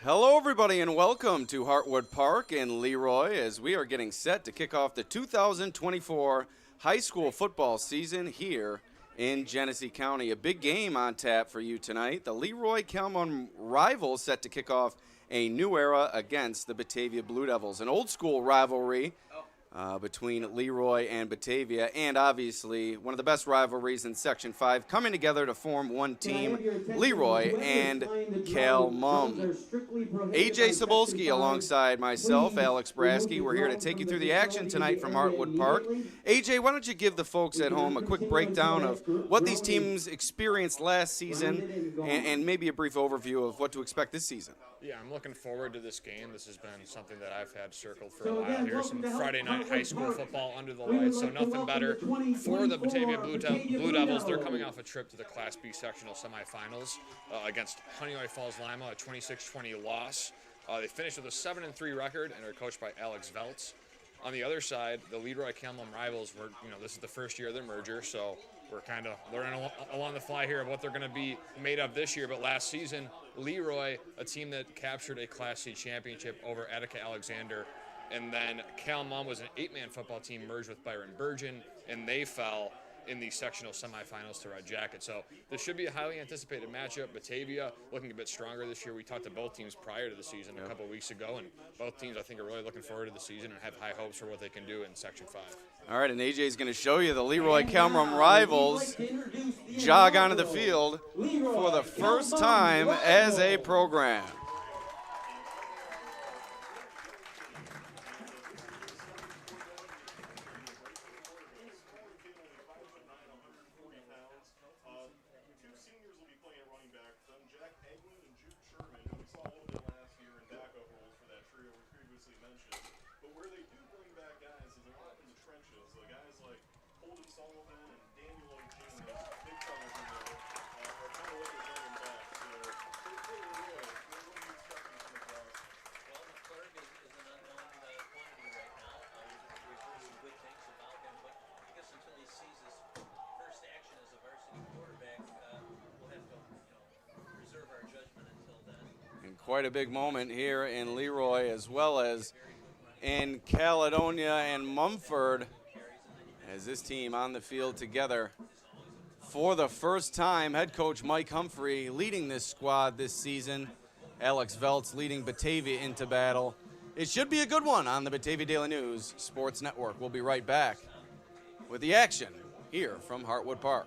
Hello, everybody, and welcome to Hartwood Park in Leroy as we are getting set to kick off the 2024 high school football season here in Genesee County. A big game on tap for you tonight. The Leroy-Calmon rivals set to kick off a new era against the Batavia Blue Devils. An old-school rivalry between Leroy and Batavia, and obviously one of the best rivalries in Section 5, coming together to form one team, Leroy and Calmon. Ajay Cybulski alongside myself, Alex Brasky. We're here to take you through the action tonight from Hartwood Park. AJ, why don't you give the folks at home a quick breakdown of what these teams experienced last season and maybe a brief overview of what to expect this season. Yeah, I'm looking forward to this game. This has been something that I've had circled for a while here. Some Friday night high school football under the lights, so nothing better for the Batavia Blue Devils. They're coming off a trip to the Class B sectional semifinals against Honeoye Falls Lima, a 26-20 loss. They finished with a 7-3 record and are coached by Alex Veltz. On the other side, the Leroy-Calmon rivals were, this is the first year of their merger, so we're kind of learning along the fly here of what they're going to be made of this year. But last season, Leroy, a team that captured a Class C championship over Attica Alexander, and then Calmon was an 8-man football team merged with Byron Burgeon, and they fell in the sectional semifinals to Red Jacket. So this should be a highly anticipated matchup. Batavia looking a bit stronger this year. We talked to both teams prior to the season a couple of weeks ago, and both teams I think are really looking forward to the season and have high hopes for what they can do in Section 5. All right, and AJ is going to show you the Leroy-Calmon rivals jog onto the field for the first time as a program. Quite a big moment here in Leroy as well as in Caledonia and Mumford as this team on the field together for the first time. Head coach Mike Humphrey leading this squad this season. Alex Veltz leading Batavia into battle. It should be a good one on the Batavia Daily News Sports Network. We'll be right back with the action here from Hartwood Park.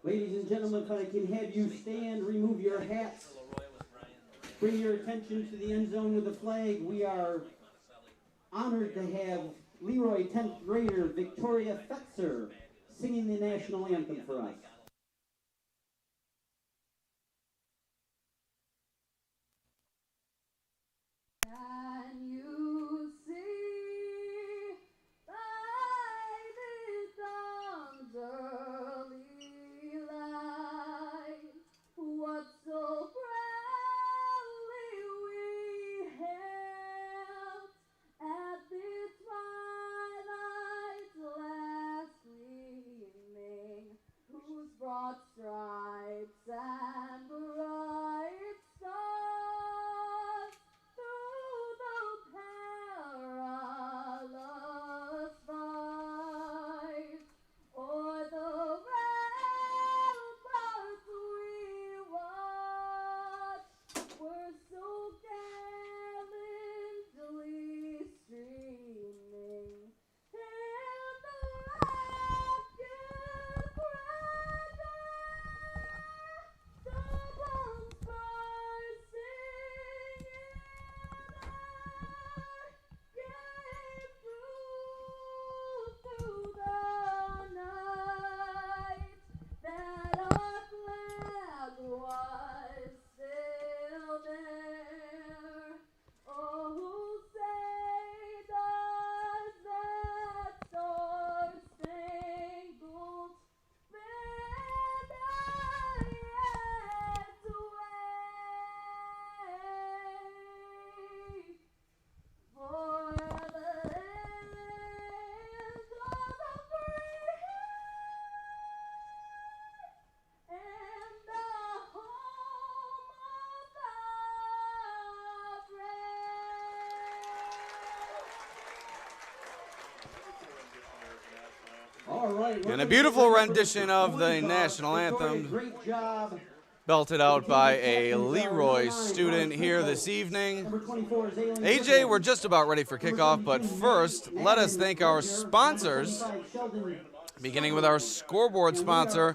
Ladies and gentlemen, if I can have you stand, remove your hats, bring your attention to the end zone with the flag. We are honored to have Leroy 10th grader Victoria Fetzer singing the national anthem for us. Stripes and bright stars through the perilous fight, o'er the ramparts we watch, were so gallantly streaming in the rapid right. And a beautiful rendition of the national anthem, Great job. belted out by a Leroy student here this evening. AJ, we're just about ready for kickoff, but first, let us thank our sponsors, beginning with our scoreboard sponsor,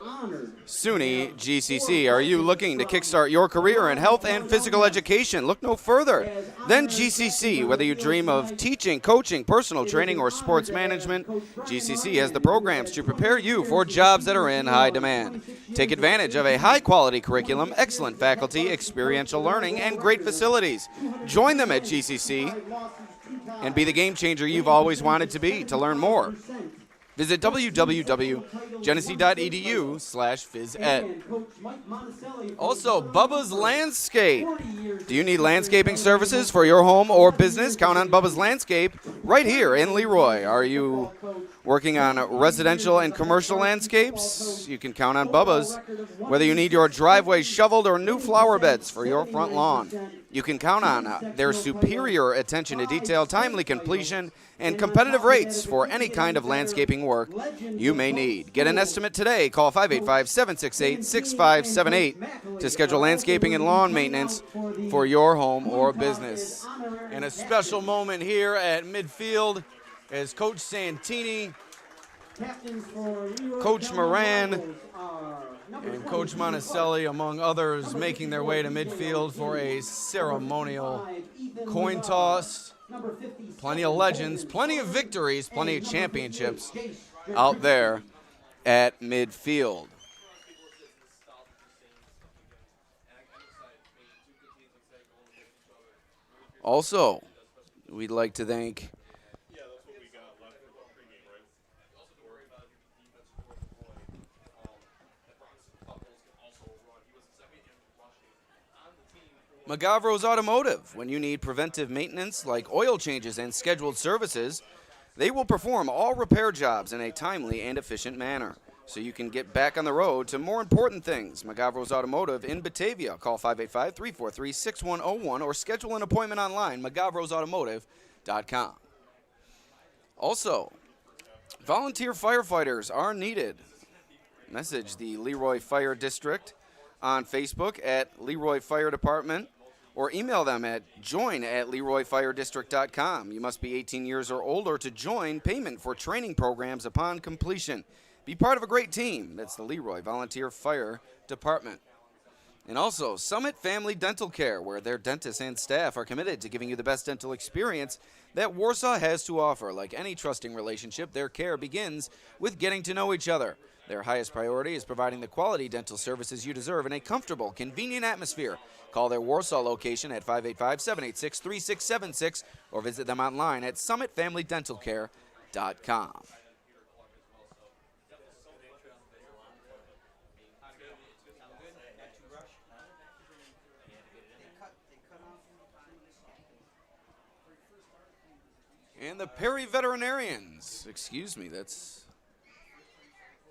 SUNY GCC. Are you looking to kickstart your career in health and physical education? Look no further than GCC. Whether you dream of teaching, coaching, personal training, or sports management, GCC has the programs to prepare you for jobs that are in high demand. Take advantage of a high-quality curriculum, excellent faculty, experiential learning, and great facilities. Join them at GCC and be the game changer you've always wanted to be. To learn more, visit www.genesee.edu/phys-ed. Also, Bubba's Landscape. Do you need landscaping services for your home or business? Count on Bubba's Landscape right here in Leroy. Are you working on residential and commercial landscapes? You can count on Bubba's. Whether you need your driveway shoveled or new flower beds for your front lawn, you can count on their superior attention to detail, timely completion, and competitive rates for any kind of landscaping work you may need. Get an estimate today. Call 585-768-6578 to schedule landscaping and lawn maintenance for your home or business. And a special moment here at midfield as Coach Santini, Coach Moran, and Coach Monticelli, among others, making their way to midfield for a ceremonial coin toss. Plenty of legends, plenty of victories, plenty of championships out there at midfield. Also, we'd like to thank Magavro's Automotive. When you need preventive maintenance like oil changes and scheduled services, they will perform all repair jobs in a timely and efficient manner so you can get back on the road to more important things. Magavro's Automotive in Batavia. Call 585-343-6101 or schedule an appointment online, magavrosautomotive.com. Also, volunteer firefighters are needed. Message the Leroy Fire District on Facebook at Leroy Fire Department, or email them at join@leroyfiredistrict.com. You must be 18 years or older to join. Payment for training programs upon completion. Be part of a great team. That's the Leroy Volunteer Fire Department. And also, Summit Family Dental Care, where their dentists and staff are committed to giving you the best dental experience that Warsaw has to offer. Like any trusting relationship, their care begins with getting to know each other. Their highest priority is providing the quality dental services you deserve in a comfortable, convenient atmosphere. Call their Warsaw location at 585-786-3676 or visit them online at summitfamilydentalcare.com. And the Perry Veterinarians. Excuse me, that's...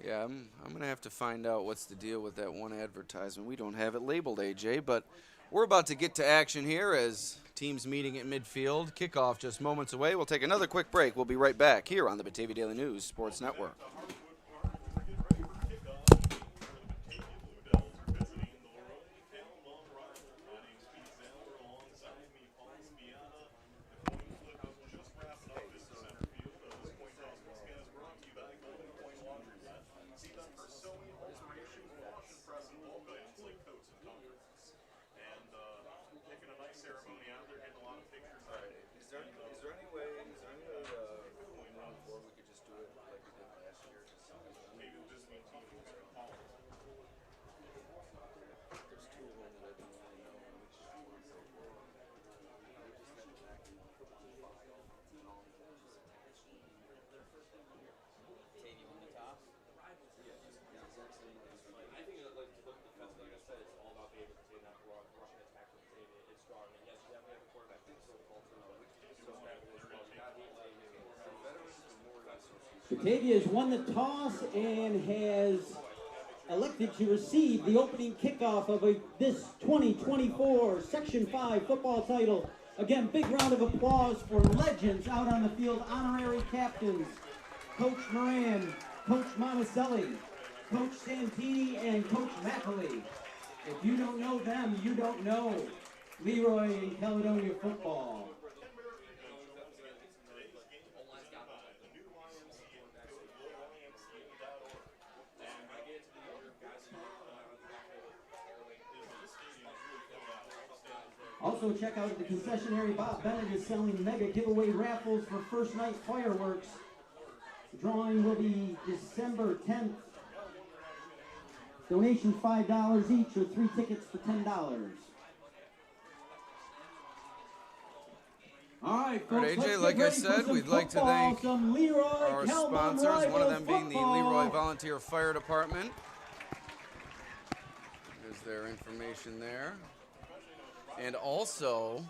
Yeah, I'm going to have to find out what's the deal with that one advertisement. We don't have it labeled, AJ, but we're about to get to action here as teams meeting at midfield. Kickoff just moments away. We'll take another quick break. We'll be right back here on the Batavia Daily News Sports Network. Batavia has won the toss and has elected to receive the opening kickoff of this 2024 Section 5 football title. Again, big round of applause for legends out on the field, honorary captains, Coach Moran, Coach Monticelli, Coach Santini, and Coach Mackley. If you don't know them, you don't know Leroy and Caledonia football. Also check out the concessionary. Bob Bennett is selling mega giveaway raffles for first night fireworks. Drawing will be December 10th. Donation $5 each or 3 tickets for $10. All right, folks, All right, AJ, let's like get I ready for said, some we'd like to football, thank some Leroy our Calmon sponsors, one of them being the football. Leroy Volunteer Fire Department. There's their information there. And also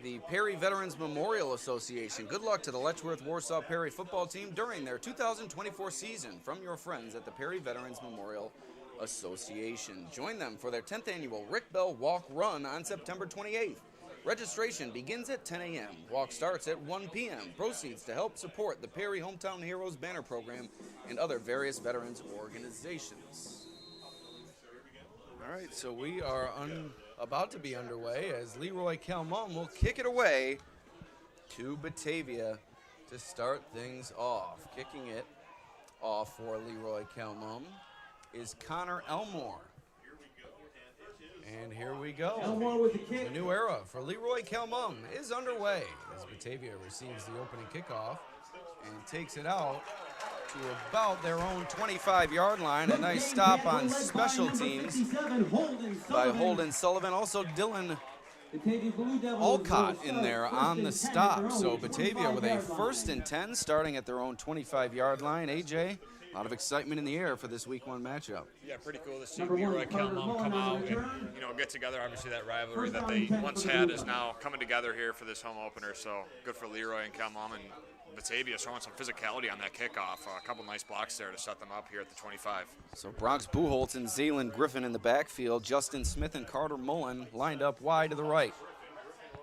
the Perry Veterans Memorial Association. Good luck to the Letchworth-Warsaw Perry football team during their 2024 season from your friends at the Perry Veterans Memorial Association. Join them for their 10th annual Rick Bell Walk Run on September 28th. Registration begins at 10 a.m. Walk starts at 1 p.m. Proceeds to help support the Perry Hometown Heroes Banner Program and other various veterans organizations. All right, so we are about to be underway as Leroy Calmon will kick it away to Batavia to start things off. Kicking it off for Leroy Calmon is Connor Elmore. And here we go. Elmore with the kick. The new era for Leroy Calmon is underway as Batavia receives the opening kickoff and takes it out to about their own 25-yard line. A nice stop on special teams by Holden Sullivan. Also Dylan Alcott in there on the stop. So Batavia with a 1st and 10 starting at their own 25-yard line. AJ, a lot of excitement in the air for this week 1 matchup. Yeah, pretty cool to see Leroy Calmon come out and get together. Obviously, that rivalry that they once had is now coming together here for this home opener. So good for Leroy and Calmon, and Batavia showing some physicality on that kickoff. A couple nice blocks there to set them up here at the 25. So Bronx Buchholz and Zaylen Griffin in the backfield. Justin Smith and Carter Mullen lined up wide to the right.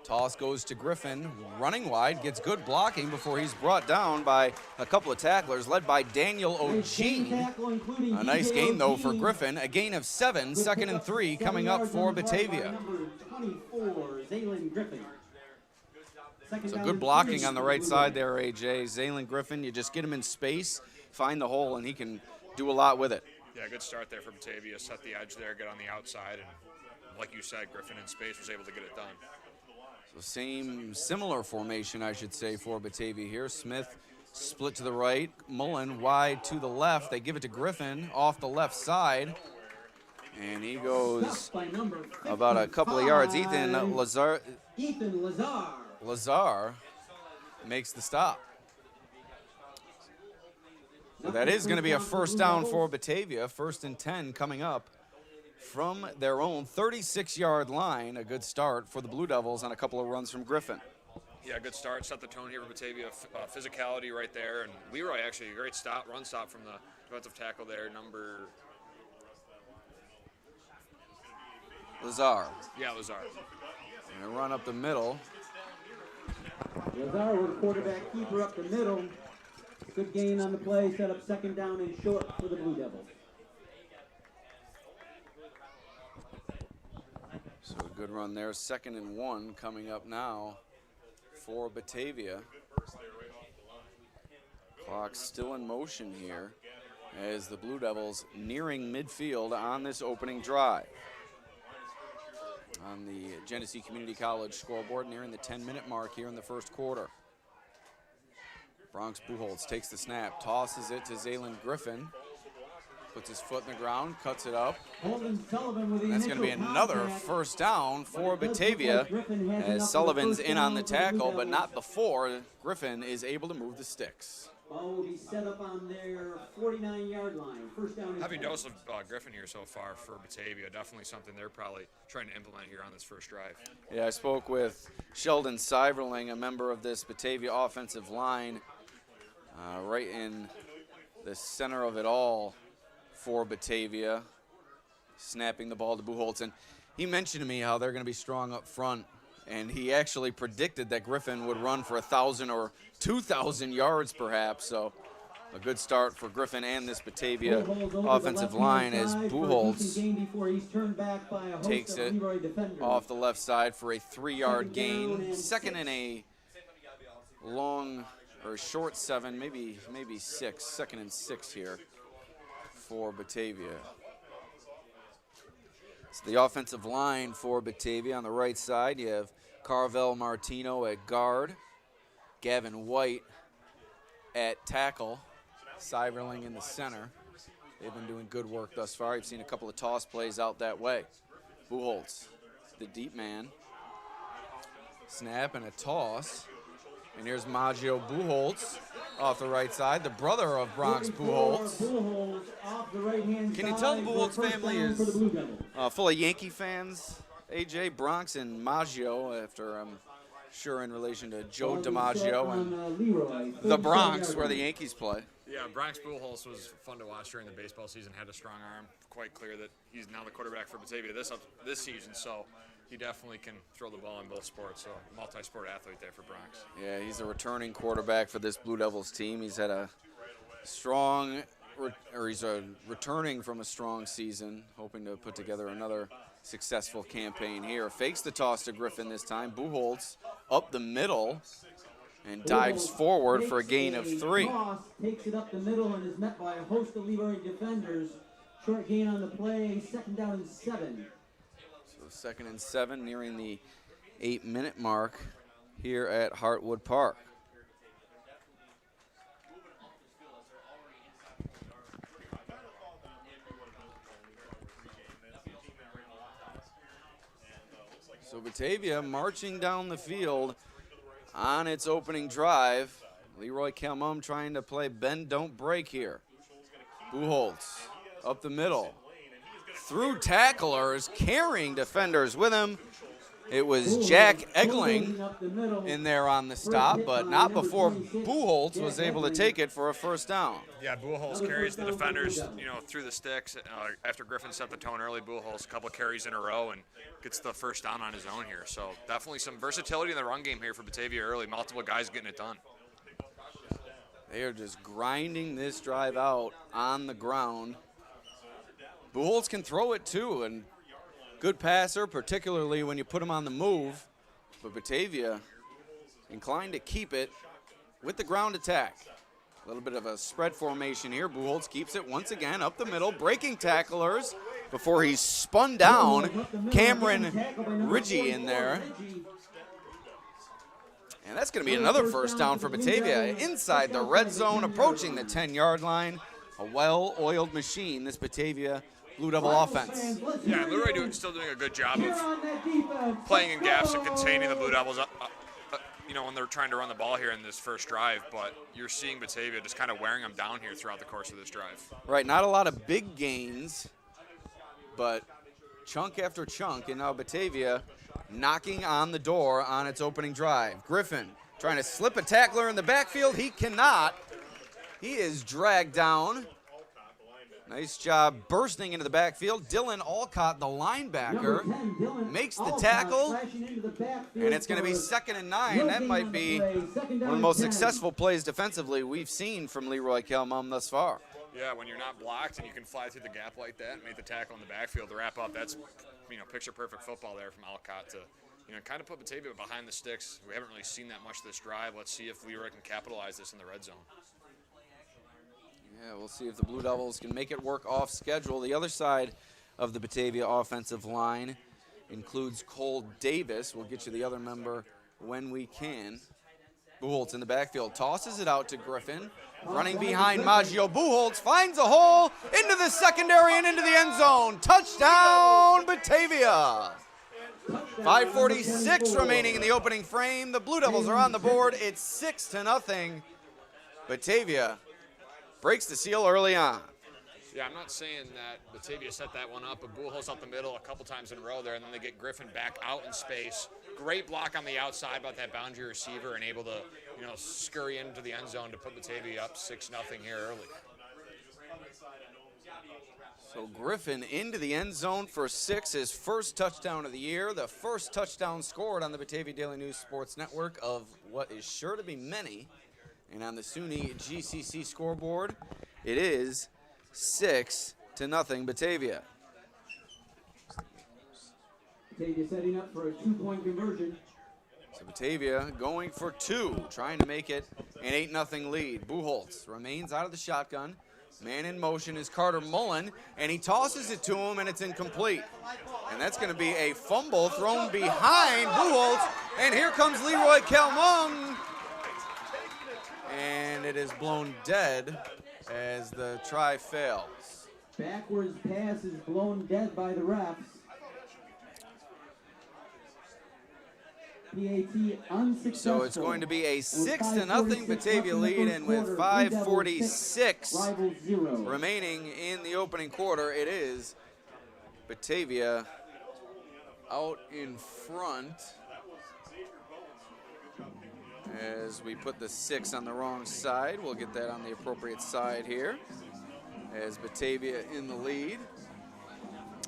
Toss goes to Griffin, running wide, gets good blocking before he's brought down by a couple of tacklers, led by Daniel O'Gene. A nice gain, though, for Griffin. A gain of 7, 2nd and 3 coming up for Batavia. So good blocking on the right side there, AJ. Zaylen Griffin, you just get him in space, find the hole, and he can do a lot with it. Yeah, good start there for Batavia. Set the edge there, get on the outside, and like you said, Griffin in space was able to get it done. So similar formation, I should say, for Batavia here. Smith split to the right, Mullen wide to the left. They give it to Griffin off the left side, and he goes about a couple of yards. Ethan Lazar makes the stop. So that is going to be a 1st down for Batavia. 1st and 10 coming up from their own 36-yard line. A good start for the Blue Devils on a couple of runs from Griffin. Yeah, good start. Set the tone here for Batavia. Physicality right there. And Leroy actually a great run stop from the defensive tackle there, number... Lazar. Yeah, Lazar. And a run up the middle. Lazar with the quarterback keeper up the middle. Good gain on the play. Set up 2nd down and short for the Blue Devils. So a good run there. 2nd and 1 coming up now for Batavia. Clock still in motion here as the Blue Devils nearing midfield on this opening drive. On the Genesee Community College scoreboard, nearing the 10-minute mark here in the 1st quarter. Bronx Buchholz takes the snap, tosses it to Zaylen Griffin. Puts his foot in the ground, cuts it up. That's going to be another 1st down for Batavia as Sullivan's in on the tackle, but not before Griffin is able to move the sticks. Ball will be set up on their 49-yard line. 1st down. Heavy dose of Griffin here so far for Batavia. Definitely something they're probably trying to implement here on this 1st drive. Yeah, I spoke with Sheldon Seiverling, a member of this Batavia offensive line, right in the center of it all for Batavia, snapping the ball to Buchholz. And he mentioned to me how they're going to be strong up front, and he actually predicted that Griffin would run for 1,000 or 2,000 yards perhaps. So A good start for Griffin and this Batavia offensive line as Buchholz takes it off the left side for a 3-yard gain. Second and a long or short 7, maybe 6. Second and 6 here for Batavia. So the offensive line for Batavia on the right side, you have Carvel Martino at guard, Gavin White at tackle, Cyberling in the center. They've been doing good work thus far. You've seen a couple of toss plays out that way. Buchholz, the deep man. Snap and a toss. And here's Maggio Buchholz off the right side, the brother of Bronx Buchholz. Can you tell the Buchholz family is full of Yankee fans? AJ, Bronx, and Maggio, after I'm sure in relation to Joe DiMaggio and the Bronx, where the Yankees play. Yeah, Bronx Buchholz was fun to watch during the baseball season, had a strong arm. Quite clear that he's now the quarterback for Batavia this season, so he definitely can throw the ball in both sports, so multi-sport athlete there for Bronx. Yeah, he's a returning quarterback for this Blue Devils team. He's had a strong, he's returning from a strong season, hoping to put together another successful campaign here. Fakes the toss to Griffin this time. Buchholz up the middle and dives forward for a gain of 3. Takes it up the middle and is met by a host of Leroy defenders. Short gain on the play, 2nd down and 7. So 2nd and 7, nearing the 8-minute mark here at Hartwood Park. So Batavia marching down the field on its opening drive. Leroy Calmum trying to play bend, don't break here. Buchholz up the middle. Through tacklers, carrying defenders with him. It was Jack Egling in there on the stop, but not before Buchholz was able to take it for a 1st down. Yeah, Buchholz carries the defenders, through the sticks. After Griffin set the tone early, Buchholz a couple carries in a row and gets the 1st down on his own here. So definitely some versatility in the run game here for Batavia early. Multiple guys getting it done. They are just grinding this drive out on the ground. Buchholz can throw it too, and good passer, particularly when you put him on the move. But Batavia inclined to keep it with the ground attack. A little bit of a spread formation here. Buchholz keeps it once again up the middle, breaking tacklers before he's spun down. Cameron Ridgey in there. And that's going to be another 1st down for Batavia. Inside the red zone, approaching the 10-yard line. A well-oiled machine, this Batavia Blue Devil offense. Yeah, Leroy still doing a good job of playing in gaps and containing the Blue Devils, when they're trying to run the ball here in this first drive. But you're seeing Batavia just kind of wearing them down here throughout the course of this drive. Right, not a lot of big gains, but chunk after chunk. And now Batavia knocking on the door on its opening drive. Griffin trying to slip a tackler in the backfield. He cannot. He is dragged down. Nice job bursting into the backfield. Dylan Alcott, the linebacker, makes the tackle, and it's going to be 2nd and 9. That might be one of the most successful plays defensively we've seen from Leroy Calmum thus far. Yeah, when you're not blocked and you can fly through the gap like that and make the tackle in the backfield to wrap up, that's picture-perfect football there from Alcott to kind of put Batavia behind the sticks. We haven't really seen that much this drive. Let's see if Leroy can capitalize this in the red zone. Yeah, we'll see if the Blue Devils can make it work off schedule. The other side of the Batavia offensive line includes Cole Davis. We'll get you the other member when we can. Buchholz in the backfield tosses it out to Griffin. Running behind Maggio. Buchholz finds a hole into the secondary and into the end zone. Touchdown, Batavia. 5:46 remaining in the opening frame. The Blue Devils are on the board. It's 6-0. Batavia breaks the seal early on. Yeah, I'm not saying that Batavia set that one up, but Buchholz up the middle a couple times in a row there, and then they get Griffin back out in space. Great block on the outside about that boundary receiver and able to, scurry into the end zone to put Batavia up 6-0 here early. So Griffin into the end zone for 6, his first touchdown of the year, the first touchdown scored on the Batavia Daily News Sports Network of what is sure to be many. And on the SUNY GCC scoreboard, it is 6-0 Batavia. Batavia setting up for a 2-point conversion. So Batavia going for 2, trying to make it an 8-0 lead. Buchholz remains out of the shotgun. Man in motion is Carter Mullen, and he tosses it to him, and it's incomplete. And that's going to be a fumble thrown behind Buchholz, and here comes Leroy Kelmung. And it is blown dead as the try fails. Backwards pass is blown dead by the refs. PAT unsuccessful. So it's going to be a 6-0 Batavia lead, and with 5:46 remaining in the opening quarter, it is Batavia out in front as we put the 6 on the wrong side. We'll get that on the appropriate side here as Batavia in the lead.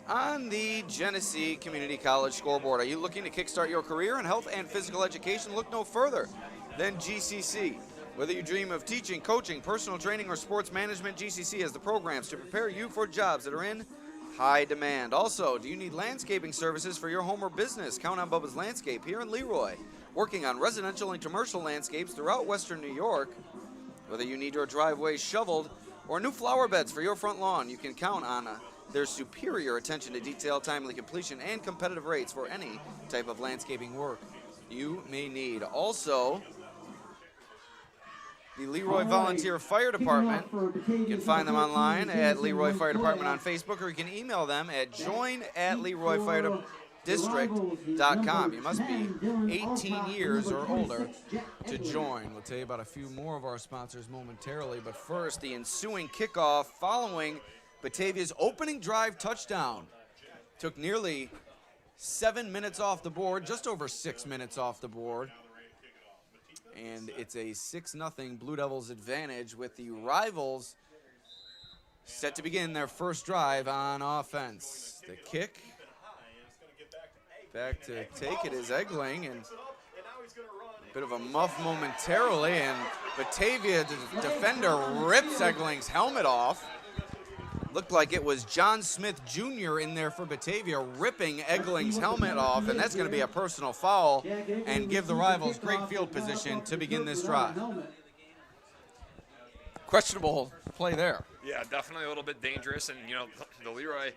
On the Genesee Community College scoreboard, are you looking to kickstart your career in health and physical education? Look no further than GCC. Whether you dream of teaching, coaching, personal training, or sports management, GCC has the programs to prepare you for jobs that are in high demand. Also, do you need landscaping services for your home or business? Count on Bubba's Landscape here in Leroy, working on residential and commercial landscapes throughout Western New York. Whether you need your driveway shoveled or new flower beds for your front lawn, you can count on their superior attention to detail, timely completion, and competitive rates for any type of landscaping work you may need. Also, the Leroy Volunteer Fire Department, you can find them online at Leroy Fire Department on Facebook, or you can email them at join@leroyfiredistrict.com. You must be 18 years or older to join. We'll tell you about a few more of our sponsors momentarily, but first, the ensuing kickoff following Batavia's opening drive touchdown. Took nearly 7 minutes off the board, just over 6 minutes off the board. And it's a 6-0 Blue Devils advantage with the Rivals set to begin their first drive on offense. The kick back to take it is Egling, and a bit of a muff momentarily, and Batavia defender rips Egling's helmet off. Looked like it was John Smith Jr. in there for Batavia, ripping Egling's helmet off, and that's going to be a personal foul and give the Rivals great field position to begin this drive. Questionable play there. Yeah, definitely a little bit dangerous, and the Leroy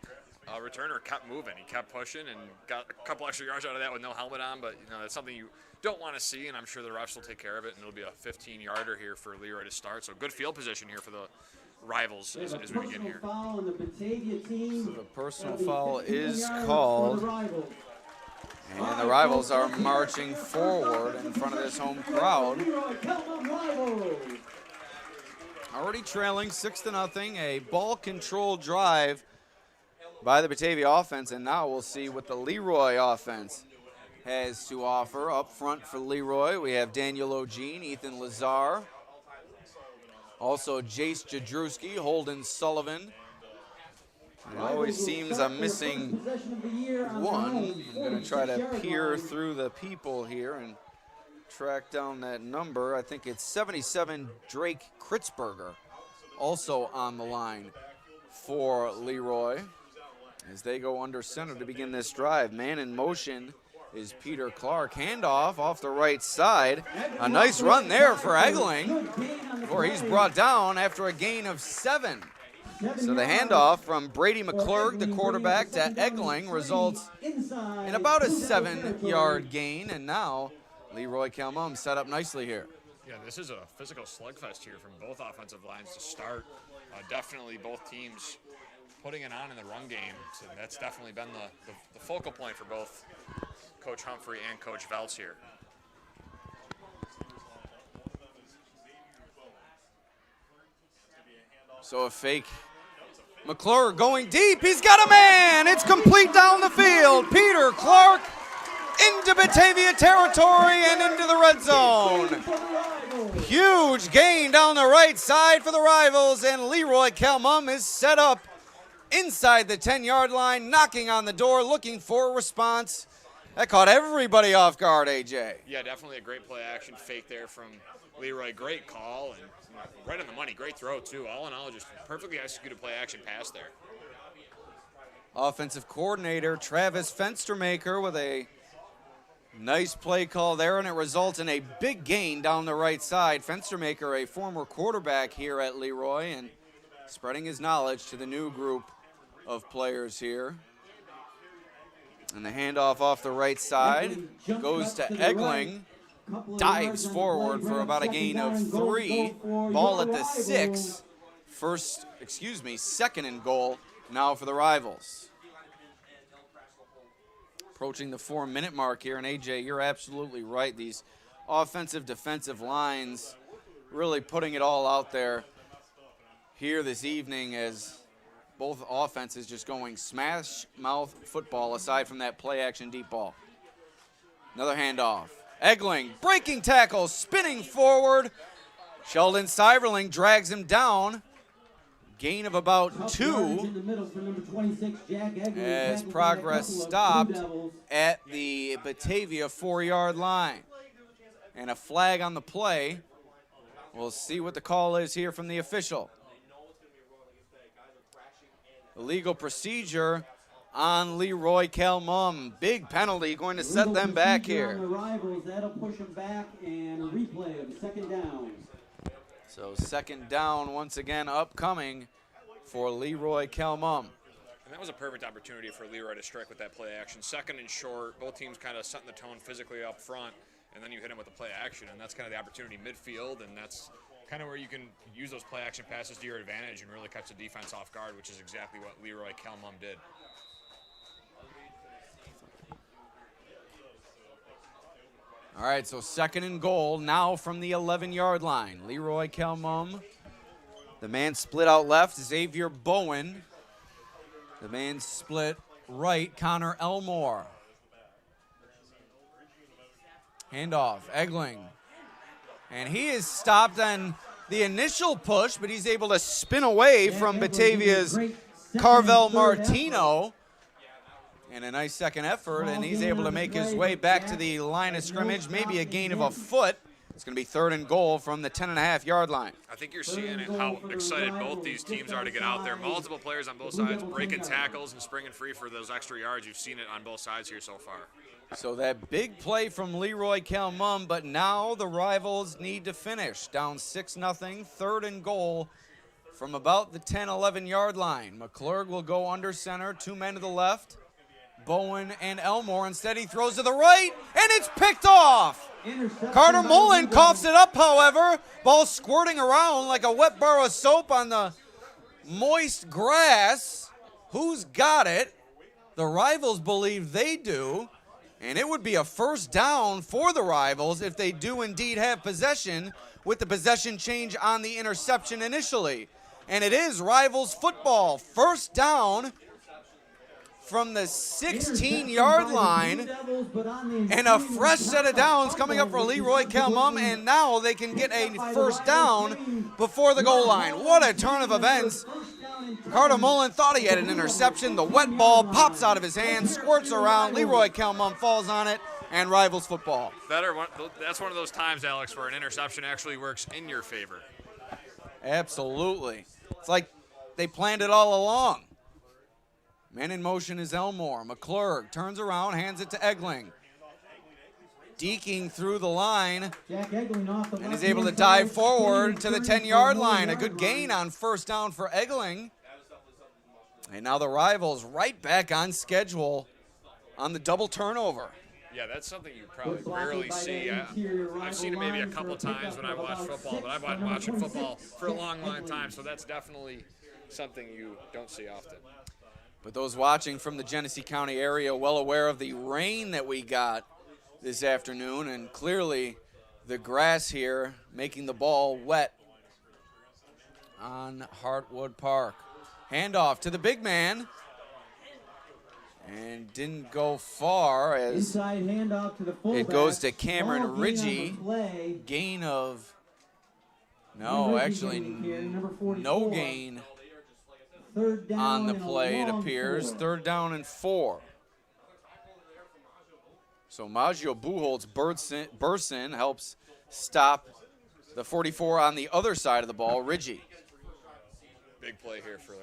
returner kept moving. He kept pushing and got a couple extra yards out of that with no helmet on, but that's something you don't want to see, and I'm sure the refs will take care of it, and it'll be a 15-yarder here for Leroy to start. So good field position here for the Rivals as we begin here. Foul on the Batavia team. So the personal foul is called, and the Rivals are marching forward in front of this home crowd. Already trailing 6-0, a ball control drive by the Batavia offense, and now we'll see what the Leroy offense has to offer. Up front for Leroy, we have Daniel O'Gene, Ethan Lazar, also Jace Jadrewski, Holden Sullivan. It always seems I'm missing one. I'm going to try to peer through the people here and track down that number. I think it's 77 Drake Kritzberger, also on the line for Leroy as they go under center to begin this drive. Man in motion is Peter Clark. Handoff off the right side. A nice run there for Egling before he's brought down after a gain of 7. So the handoff from Brady McClurg, the quarterback, to Egling results in about a 7-yard gain, and now Leroy Kelmum set up nicely here. Yeah, this is a physical slugfest here from both offensive lines to start. Definitely both teams putting it on in the run game. So that's definitely been the focal point for both Coach Humphrey and Coach Veltz here. So a fake. McClure going deep. He's got a man. It's complete down the field. Peter Clark into Batavia territory and into the red zone. Huge gain down the right side for the Rivals, and Leroy Kelmum is set up inside the 10-yard line, knocking on the door, looking for a response. That caught everybody off guard, AJ. Yeah, definitely a great play action fake there from Leroy, great call, and right on the money. Great throw, too. All in all, just perfectly executed play-action pass there. Offensive coordinator Travis Fenstermaker with a nice play call there, and it results in a big gain down the right side. Fenstermaker, a former quarterback here at Leroy, and spreading his knowledge to the new group of players here. And the handoff off the right side goes to Egling. Dives forward for about a gain of 3. Ball at the 6. Second and goal now for the Rivals. Approaching the 4-minute mark here, and AJ, you're absolutely right. These offensive defensive lines really putting it all out there here this evening, as both offenses just going smash mouth football aside from that play action deep ball. Another handoff. Egling breaking tackle, spinning forward. Sheldon Seiberling drags him down. Gain of about 2 as progress stopped at the Batavia 4-yard line. And a flag on the play. We'll see what the call is here from the official. Illegal procedure on Leroy Calmum. Big penalty going to set them back here. On the Rivals, that'll push them back, and a replay of the second down. So second down once again upcoming for Leroy Calmum. And that was a perfect opportunity for Leroy to strike with that play action. Second and short, both teams kind of setting the tone physically up front, and then you hit him with the play action, and that's kind of the opportunity midfield, and that's kind of where you can use those play action passes to your advantage and really catch the defense off guard, which is exactly what Leroy Calmum did. All right, so second and goal now from the 11-yard line. Leroy Calmum. The man split out left, Xavier Bowen. The man split right, Connor Elmore. Handoff, Egling. And he is stopped on the initial push, but he's able to spin away from Batavia's Carvel Martino. And a nice second effort, and he's able to make his way back to the line of scrimmage, maybe a gain of a foot. It's going to be third and goal from the 10.5-yard line. I think you're seeing how excited both these teams are to get out there. Multiple players on both sides breaking tackles and springing free for those extra yards. You've seen it on both sides here so far. So that big play from Leroy Calmum, but now the Rivals need to finish. Down 6-0, third and goal from about the 10, 11-yard line. McClurg will go under center, 2 men to the left. Bowen and Elmore. Instead, he throws to the right, and it's picked off. Carter Mullen coughs it up, however. Ball squirting around like a wet bar of soap on the moist grass. Who's got it? The Rivals believe they do, and it would be a first down for the Rivals if they do indeed have possession, with the possession change on the interception initially. And it is Rivals football. First down from the 16-yard line, and a fresh set of downs coming up for Leroy Calmum, and now they can get a first down before the goal line. What a turn of events. Carter Mullen thought he had an interception. The wet ball pops out of his hand, squirts around. Leroy Calmum falls on it, and Rivals football. That's one of those times, Alex, where an interception actually works in your favor. Absolutely. It's like they planned it all along. Man in motion is Elmore. McClurg turns around, hands it to Egling. Deking through the line, and is able to dive forward to the 10-yard line. A good gain on first down for Egling. And now the Rivals right back on schedule on the double turnover. Yeah, that's something you probably rarely see. I've seen it maybe a couple times when I watch football, but I've been watching football for a long, long time, so that's definitely something you don't see often. But those watching from the Genesee County area well aware of the rain that we got this afternoon, and clearly the grass here making the ball wet on Hartwood Park. Handoff to the big man, and didn't go far as inside handoff to the fullback. It goes to Cameron Ridgey. Gain of, no, actually no gain on the play, it appears. Third down and 4. So Maggio Buchholz bursts in, helps stop the 44 on the other side of the ball, Ridgie. Big play here for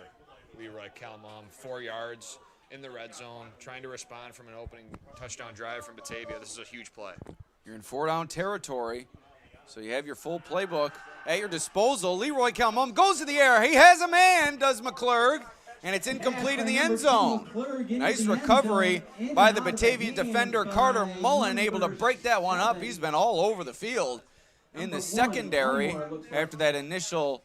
Leroy Calmon. 4 yards in the red zone, trying to respond from an opening touchdown drive from Batavia. This is a huge play. You're in 4-down territory, so you have your full playbook at your disposal. Leroy Calmon goes to the air. He has a man, does McClurg, and it's incomplete in the end zone. Nice recovery by the Batavia defender, Carter Mullen, able to break that one up. He's been all over the field in the secondary after that initial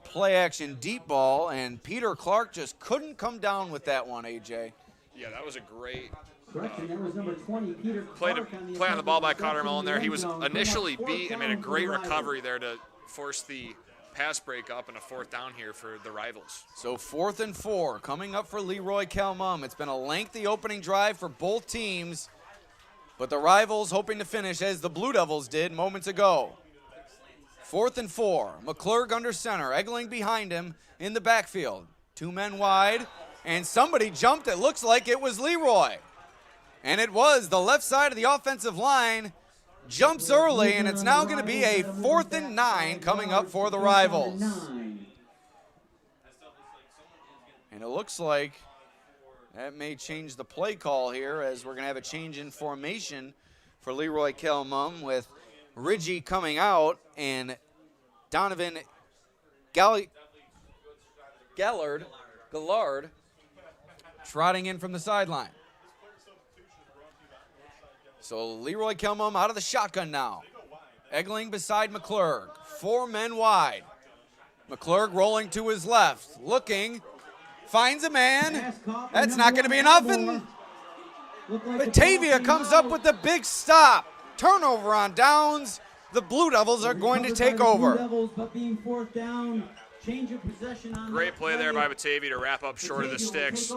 play-action deep ball, and Peter Clark just couldn't come down with that one, AJ. Yeah, that was a great Correction, that was number 20, Peter play Clark on the ball by Carter Mullen there. He was initially beat and made a great recovery there to force the pass break up and a 4th down here for the Rivals. So 4th and 4 coming up for Leroy Calmon. It's been a lengthy opening drive for both teams, but the Rivals hoping to finish as the Blue Devils did moments ago. 4th and 4, McClurg under center, Egling behind him in the backfield. 2 men wide, and somebody jumped. It looks like it was Leroy. And it was the left side of the offensive line. Jumps early, and it's now going to be a 4th and 9 coming up for the Rivals. And it looks like that may change the play call here, as we're going to have a change in formation for Leroy Calmon with Ridgie coming out and Donovan Gallard trotting in from the sideline. So Leroy Calmon out of the shotgun now. Egling beside McClurg. 4 men wide. McClurg rolling to his left. Looking. Finds a man. That's not going to be enough. And Batavia comes up with the big stop. Turnover on downs. The Blue Devils are going to take over. Great play there by Batavia to wrap up short of the sticks,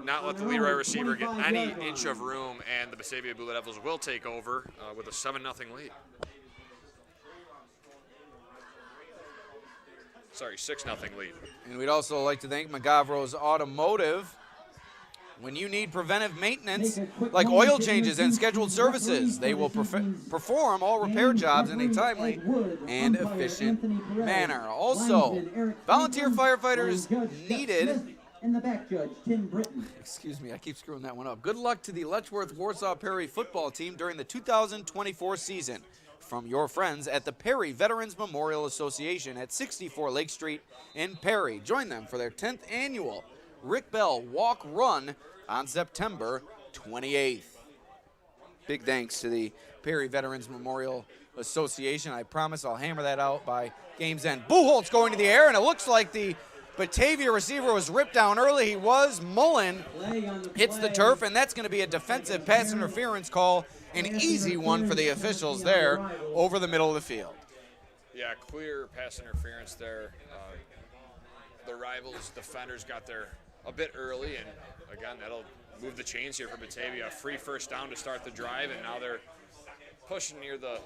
not let the Leroy receiver get any inch of room, and the Batavia Blue Devils will take over with a 7-0 lead. Sorry, 6-0 lead. And we'd also like to thank McGavro's Automotive. When you need preventive maintenance, like oil changes and scheduled services, they will perform all repair jobs in a timely and efficient manner. Also, volunteer firefighters needed. And the back judge, Tim Britton. Excuse me, I keep screwing that one up. Good luck to the Letchworth Warsaw Perry football team during the 2024 season. From your friends at the Perry Veterans Memorial Association at 64 Lake Street in Perry. Join them for their 10th annual Rick Bell Walk Run on September 28th. Big thanks to the Perry Veterans Memorial Association. I promise I'll hammer that out by game's end. Buchholz going to the air, and it looks like the Batavia receiver was ripped down early. He was. Mullen hits the turf, and that's going to be a defensive pass interference call. An easy one for the officials there over the middle of the field. Yeah, clear pass interference there. The Rivals defenders got there a bit early, and again, that'll move the chains here for Batavia. A free 1st down to start the drive, and now they're pushing near the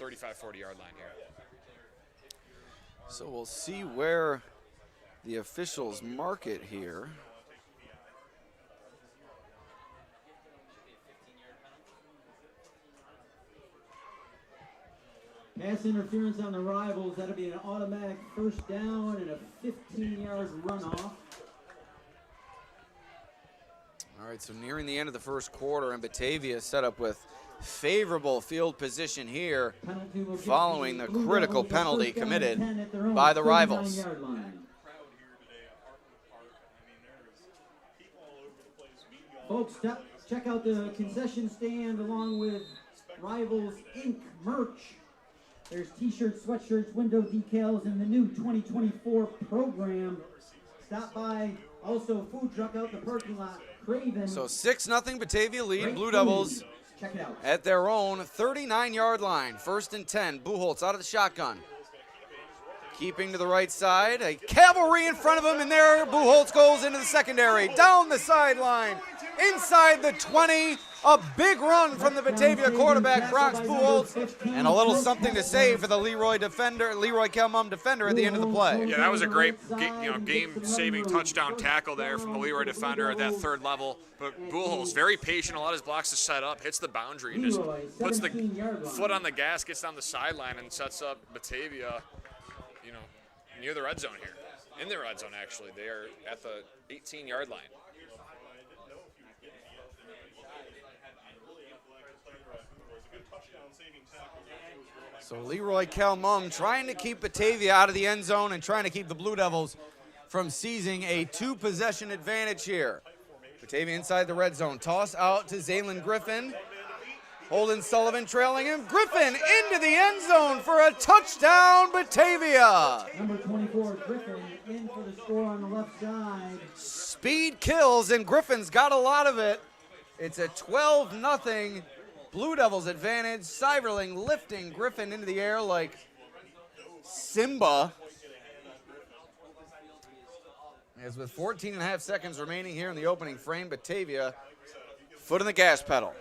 35-40 yard line here. So we'll see where the officials mark it here. Pass interference on the Rivals. That'll be an automatic 1st down and a 15-yard runoff. All right, so nearing the end of the first quarter, and Batavia set up with favorable field position here following the critical penalty committed by the Rivals. Folks, check out the concession stand along with Rivals Inc. merch. There's t-shirts, sweatshirts, window decals, and the new 2024 program. Stop by. Also, food truck out the parking lot. Craven. So 6-0 Batavia lead. Blue Devils check it out at their own 39-yard line. 1st and 10. Buchholz out of the shotgun. Keeping to the right side. A cavalry in front of him, and there Buchholz goes into the secondary. Down the sideline. Inside the 20. A big run from the Batavia quarterback, Brox Buchholz. And a little something to say for the Leroy Kelmum defender at the end of the play. Yeah, that was a great game-saving touchdown tackle there from the Leroy defender at that third level. But Buchholz, very patient, a lot of his blocks to set up, hits the boundary, and just puts the foot on the gas, gets down the sideline, and sets up Batavia, near the red zone here. In the red zone, actually. They are at the 18-yard line. So Leroy Kelmum trying to keep Batavia out of the end zone and trying to keep the Blue Devils from seizing a 2-possession advantage here. Batavia inside the red zone. Toss out to Zaylin Griffin. Holden Sullivan trailing him. Griffin into the end zone for a touchdown, Batavia. Number 24, Griffin, in for the score on the left side. Speed kills, and Griffin's got a lot of it. It's a 12-0 Blue Devils advantage. Seiberling lifting Griffin into the air like Simba. As with 14.5 seconds remaining here in the opening frame, Batavia foot on the gas pedal.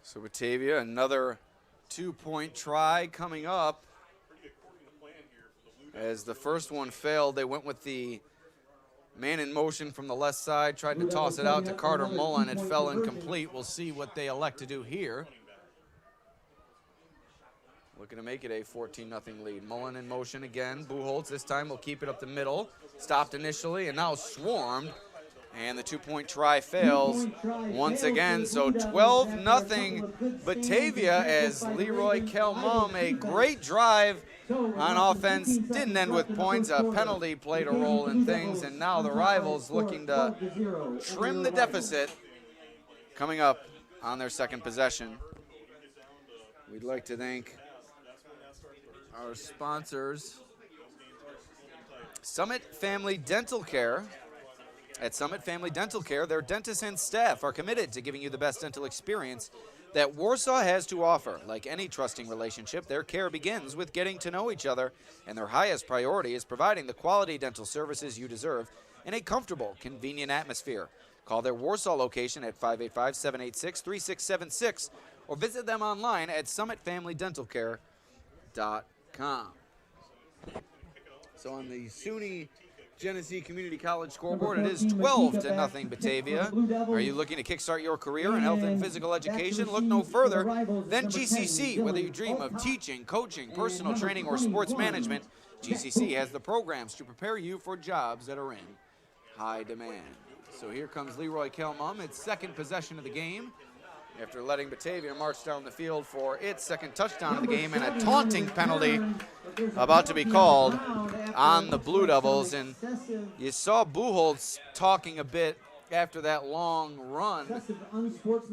So Batavia, another 2-point try coming up. As the first one failed, they went with the man in motion from the left side, tried to toss it out to Carter Mullen. It fell incomplete. We'll see what they elect to do here. Looking to make it a 14-0 lead. Mullen in motion again. Buchholz this time will keep it up the middle. Stopped initially and now swarmed. And the 2-point try fails once again. So 12-0 Batavia as Leroy Kelmum, a great drive on offense. Didn't end with points. A penalty played a role in things. And now the Rivals looking to trim the deficit coming up on their second possession. We'd like to thank our sponsors, Summit Family Dental Care. At Summit Family Dental Care, their dentists and staff are committed to giving you the best dental experience that Warsaw has to offer. Like any trusting relationship, their care begins with getting to know each other, and their highest priority is providing the quality dental services you deserve in a comfortable, convenient atmosphere. Call their Warsaw location at 585-786-3676 or visit them online at summitfamilydentalcare.com. So on the SUNY Genesee Community College scoreboard, it is 12-0 Batavia. Are you looking to kickstart your career in health and physical education? Look no further than GCC. Whether you dream of teaching, coaching, personal training, or sports management, GCC has the programs to prepare you for jobs that are in high demand. So here comes Leroy Kelmum, its second possession of the game, after letting Batavia march down the field for its second touchdown of the game, and a taunting penalty about to be called on the Blue Devils. And you saw Buchholz talking a bit after that long run,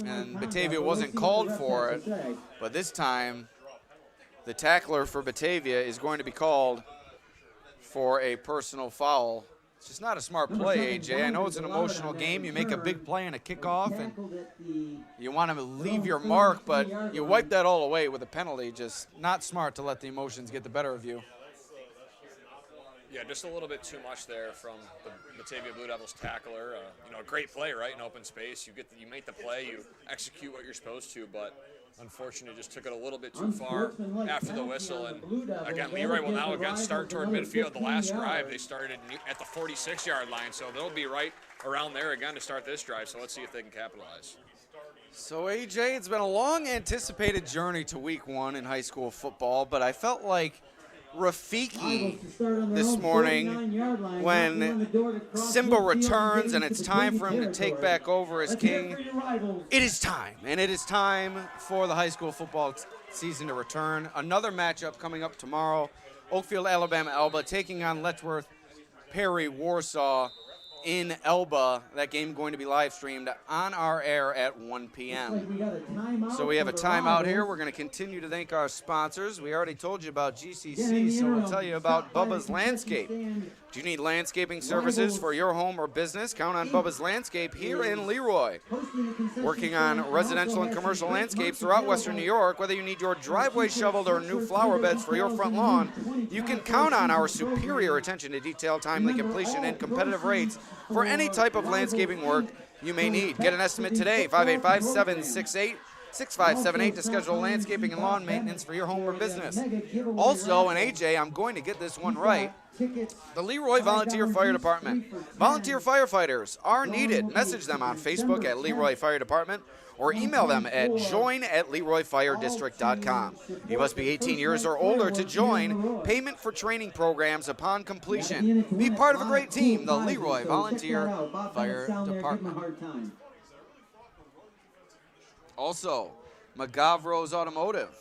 and Batavia wasn't called for it. But this time, the tackler for Batavia is going to be called for a personal foul. It's just not a smart play, AJ. I know it's an emotional game. You make a big play in a kickoff, and you want to leave your mark, but you wipe that all away with a penalty. Just not smart to let the emotions get the better of you. Yeah, just a little bit too much there from the Batavia Blue Devils tackler. A great play, right, in open space. You make the play, you execute what you're supposed to, but unfortunately just took it a little bit too far after the whistle. And again, Leroy will now again start toward midfield. The last drive, they started at the 46-yard line, so they'll be right around there again to start this drive. So let's see if they can capitalize. So, AJ, it's been a long anticipated journey to week one in high school football, but I felt like Rafiki this morning when Simba returns and it's time for him to take back over as king. It is time, and it is time for the high school football season to return. Another matchup coming up tomorrow. Oakfield, Alabama, Elba taking on Letchworth, Perry, Warsaw in Elba. That game going to be live streamed on our air at 1 p.m. So we have a timeout here. We're going to continue to thank our sponsors. We already told you about GCC, so we'll tell you about Bubba's Landscape. Do you need landscaping services for your home or business? Count on Bubba's Landscape here in Leroy. Working on residential and commercial landscapes throughout Western New York, whether you need your driveway shoveled or new flower beds for your front lawn, you can count on our superior attention to detail, timely completion, and competitive rates for any type of landscaping work you may need. Get an estimate today, 585-768-6578 to schedule landscaping and lawn maintenance for your home or business. Also, and AJ, I'm going to get this one right, the Leroy Volunteer Fire Department. Volunteer firefighters are needed. Message them on Facebook at Leroy Fire Department or email them at join@leroyfiredistrict.com. You must be 18 years or older to join. Payment for training programs upon completion. Be part of a great team, the Leroy Volunteer Fire Department. Also, McGavro's Automotive.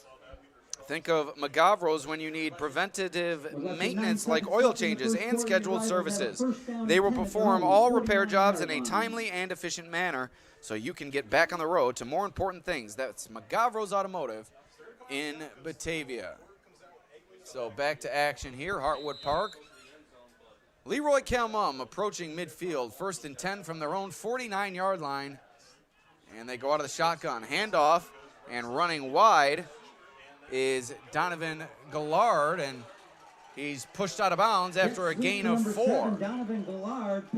Think of McGavro's when you need preventative maintenance like oil changes and scheduled services. They will perform all repair jobs in a timely and efficient manner so you can get back on the road to more important things. That's McGavro's Automotive in Batavia. So back to action here, Hartwood Park. Leroy Calmum approaching midfield, 1st and 10 from their own 49-yard line. And they go out of the shotgun. Handoff, and running wide is Donovan Gallard, and he's pushed out of bounds after a gain of 4.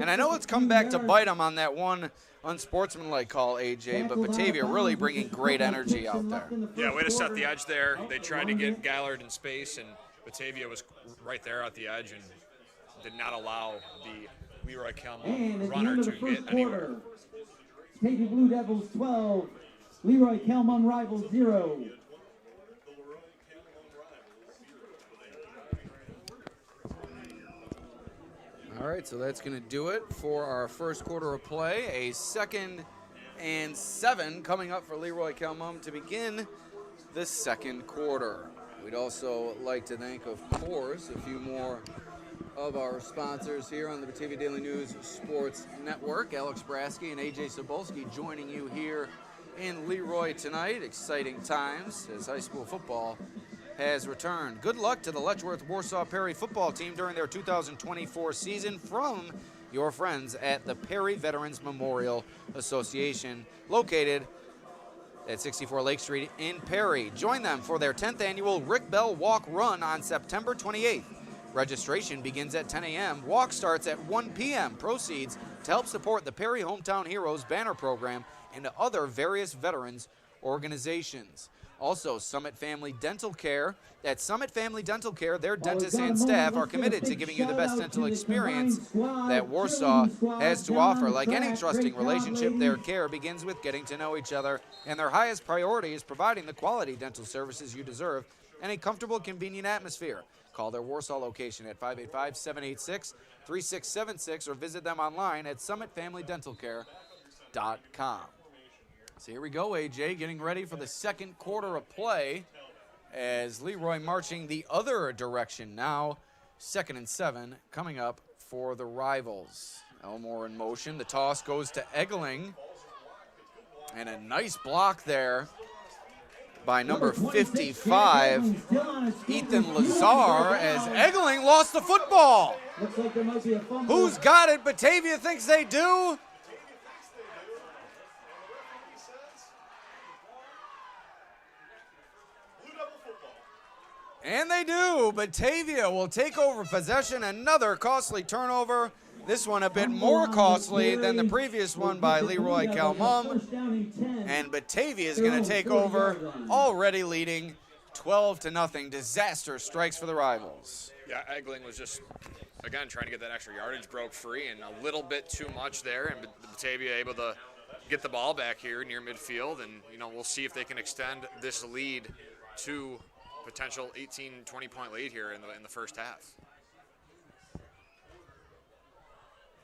And I know it's come back to bite him on that one unsportsmanlike call, AJ, but Batavia really bringing great energy out there. Yeah, way to set the edge there. They tried to get Gallard in space, and Batavia was right there at the edge and did not allow the Leroy Calmon runner to get anywhere. Batavia Blue Devils 12, Leroy Calmon Rivals 0. All right, so that's going to do it for our first quarter of play. A 2nd and 7 coming up for Leroy Calmon to begin the second quarter. We'd also like to thank, of course, a few more of our sponsors here on the Batavia Daily News Sports Network. Alex Brasky and Ajay Cybulski joining you here in Leroy tonight. Exciting times as high school football has returned. Good luck to the Letchworth Warsaw Perry football team during their 2024 season from your friends at the Perry Veterans Memorial Association, located at 64 Lake Street in Perry. Join them for their 10th annual Rick Bell Walk Run on September 28th. Registration begins at 10 a.m. Walk starts at 1 p.m. Proceeds to help support the Perry Hometown Heroes banner program and other various veterans organizations. Also, Summit Family Dental Care. At Summit Family Dental Care, their dentists and staff are committed to giving you the best dental experience that Warsaw has to offer. Like any trusting relationship, their care begins with getting to know each other, and their highest priority is providing the quality dental services you deserve and a comfortable, convenient atmosphere. Call their Warsaw location at 585-786-3676 or visit them online at summitfamilydentalcare.com. So here we go, AJ, getting ready for the second quarter of play as Leroy marching the other direction now. 2nd and 7 coming up for the Rivals. Elmore in motion. The toss goes to Eggeling. And a nice block there by number 55, Ethan Lazar, as Eggeling lost the football. Who's got it? Batavia thinks they do. And they do. Batavia will take over possession. Another costly turnover. This one a bit more costly than the previous one by Leroy Calmon. And Batavia is going to take over, already leading 12-0. Disaster strikes for the Rivals. Yeah, Egling was just, again, trying to get that extra yardage, broke free, and a little bit too much there. And Batavia able to get the ball back here near midfield. And, we'll see if they can extend this lead to potential 18, 20-point lead here in the first half.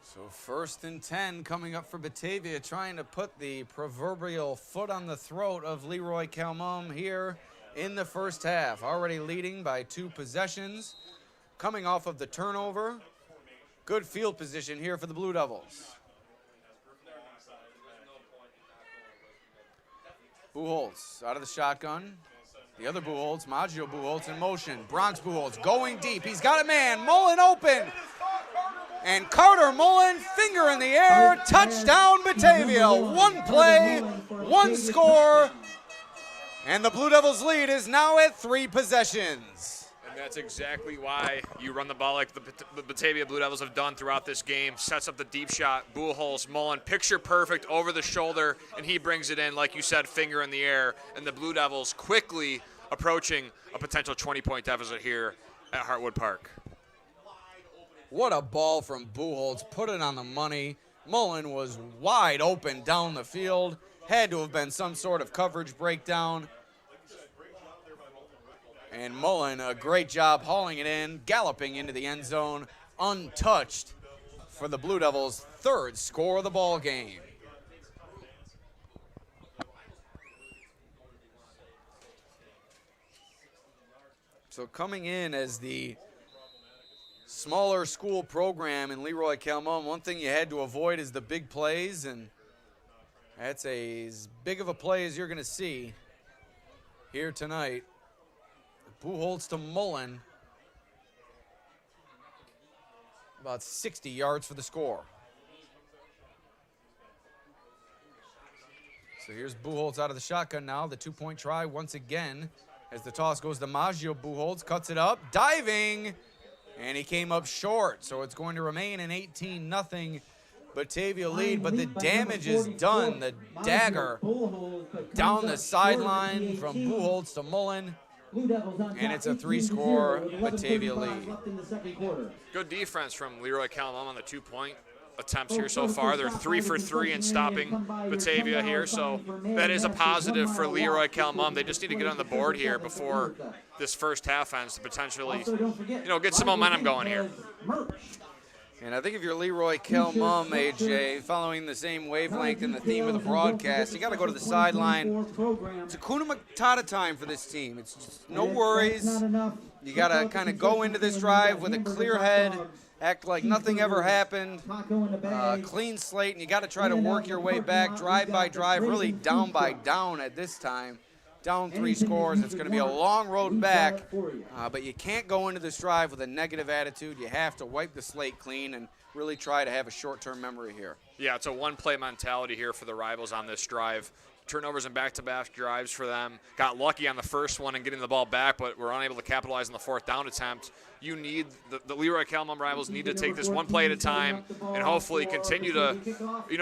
So 1st and 10 coming up for Batavia, trying to put the proverbial foot on the throat of Leroy Calmon here in the first half. Already leading by 2 possessions, coming off of the turnover. Good field position here for the Blue Devils. Buchholz out of the shotgun. The other Buchholz, Maggio Buchholz in motion. Bronx Buchholz going deep. He's got a man. Mullen open. And Carter Mullen, finger in the air, touchdown Batavia. One play, one score, and the Blue Devils lead is now at 3 possessions. And that's exactly why you run the ball like the Batavia Blue Devils have done throughout this game. Sets up the deep shot, Buchholz, Mullen, picture perfect over the shoulder, and he brings it in, like you said, finger in the air. And the Blue Devils quickly approaching a potential 20-point deficit here at Hartwood Park. What a ball from Buchholz, put it on the money. Mullen was wide open down the field. Had to have been some sort of coverage breakdown. And Mullen, a great job hauling it in, galloping into the end zone, untouched for the Blue Devils' 3rd score of the ball game. So coming in as the smaller school program in Leroy Calmon, one thing you had to avoid is the big plays, and that's as big of a play as you're going to see here tonight. Buchholz to Mullen, about 60 yards for the score. So here's Buchholz out of the shotgun now, the 2-point try once again as the toss goes to Maggio. Buchholz cuts it up, diving, and he came up short. So it's going to remain an 18-0 Batavia lead, but the damage is done. The dagger down the sideline from Buchholz to Mullen. And it's a 3-score Batavia lead. Good defense from Leroy Calmon on the 2-point attempts here so far. They're 3 for 3 in stopping Batavia here, so that is a positive for Leroy Calmon. They just need to get on the board here before this first half ends to potentially, get some momentum going here. And I think if you're Leroy Calmon, AJ, following the same wavelength and the theme of the broadcast, you got to go to the sideline. It's a Kuna Matata time for this team. It's just no worries. You got to kind of go into this drive with a clear head, act like nothing ever happened, clean slate, and you got to try to work your way back, drive by drive, really down by down at this time. Down 3 scores. It's going to be a long road back, but you can't go into this drive with a negative attitude. You have to wipe the slate clean and really try to have a short-term memory here. Yeah, it's a one-play mentality here for the Rivals on this drive. Turnovers and back-to-back drives for them. Got lucky on the first one and getting the ball back, but were unable to capitalize on the 4th down attempt. You need the Leroy Calmon Rivals need to take this one play at a time and hopefully continue to,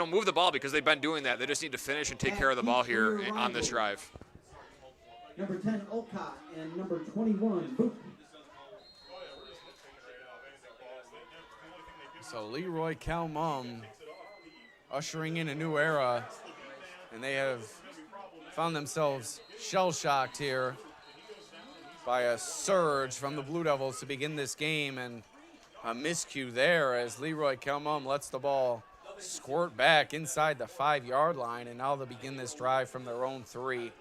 move the ball because they've been doing that. They just need to finish and take care of the ball here on this drive. Number 10, Olcott, and number 21, Boot. So Leroy Calmon ushering in a new era, and they have found themselves shell-shocked here by a surge from the Blue Devils to begin this game, and a miscue there as Leroy Calmon lets the ball squirt back inside the 5-yard line, and now they'll begin this drive from their own 3.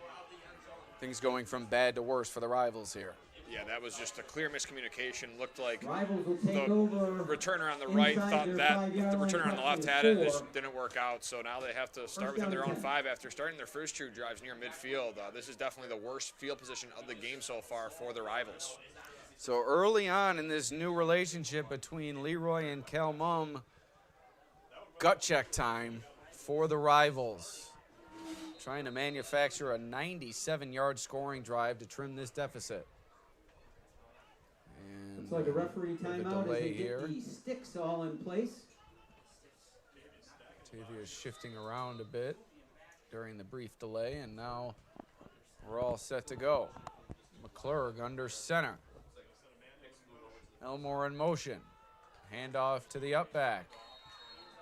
Things going from bad to worse for the Rivals here. Yeah, that was just a clear miscommunication. Looked like the returner returner on the right thought that the returner on the left had it. It just didn't work out. So now they have to start within their own 5 after starting their first 2 drives near midfield. This is definitely the worst field position of the game so far for the Rivals. So early on in this new relationship between Leroy and Calmon, gut check time for the Rivals. Trying to manufacture a 97-yard scoring drive to trim this deficit. And looks like a referee timeout as they here. get the sticks all in place. Batavia is shifting around a bit during the brief delay, and now we're all set to go. McClurg under center. Elmore in motion. Handoff to the up back.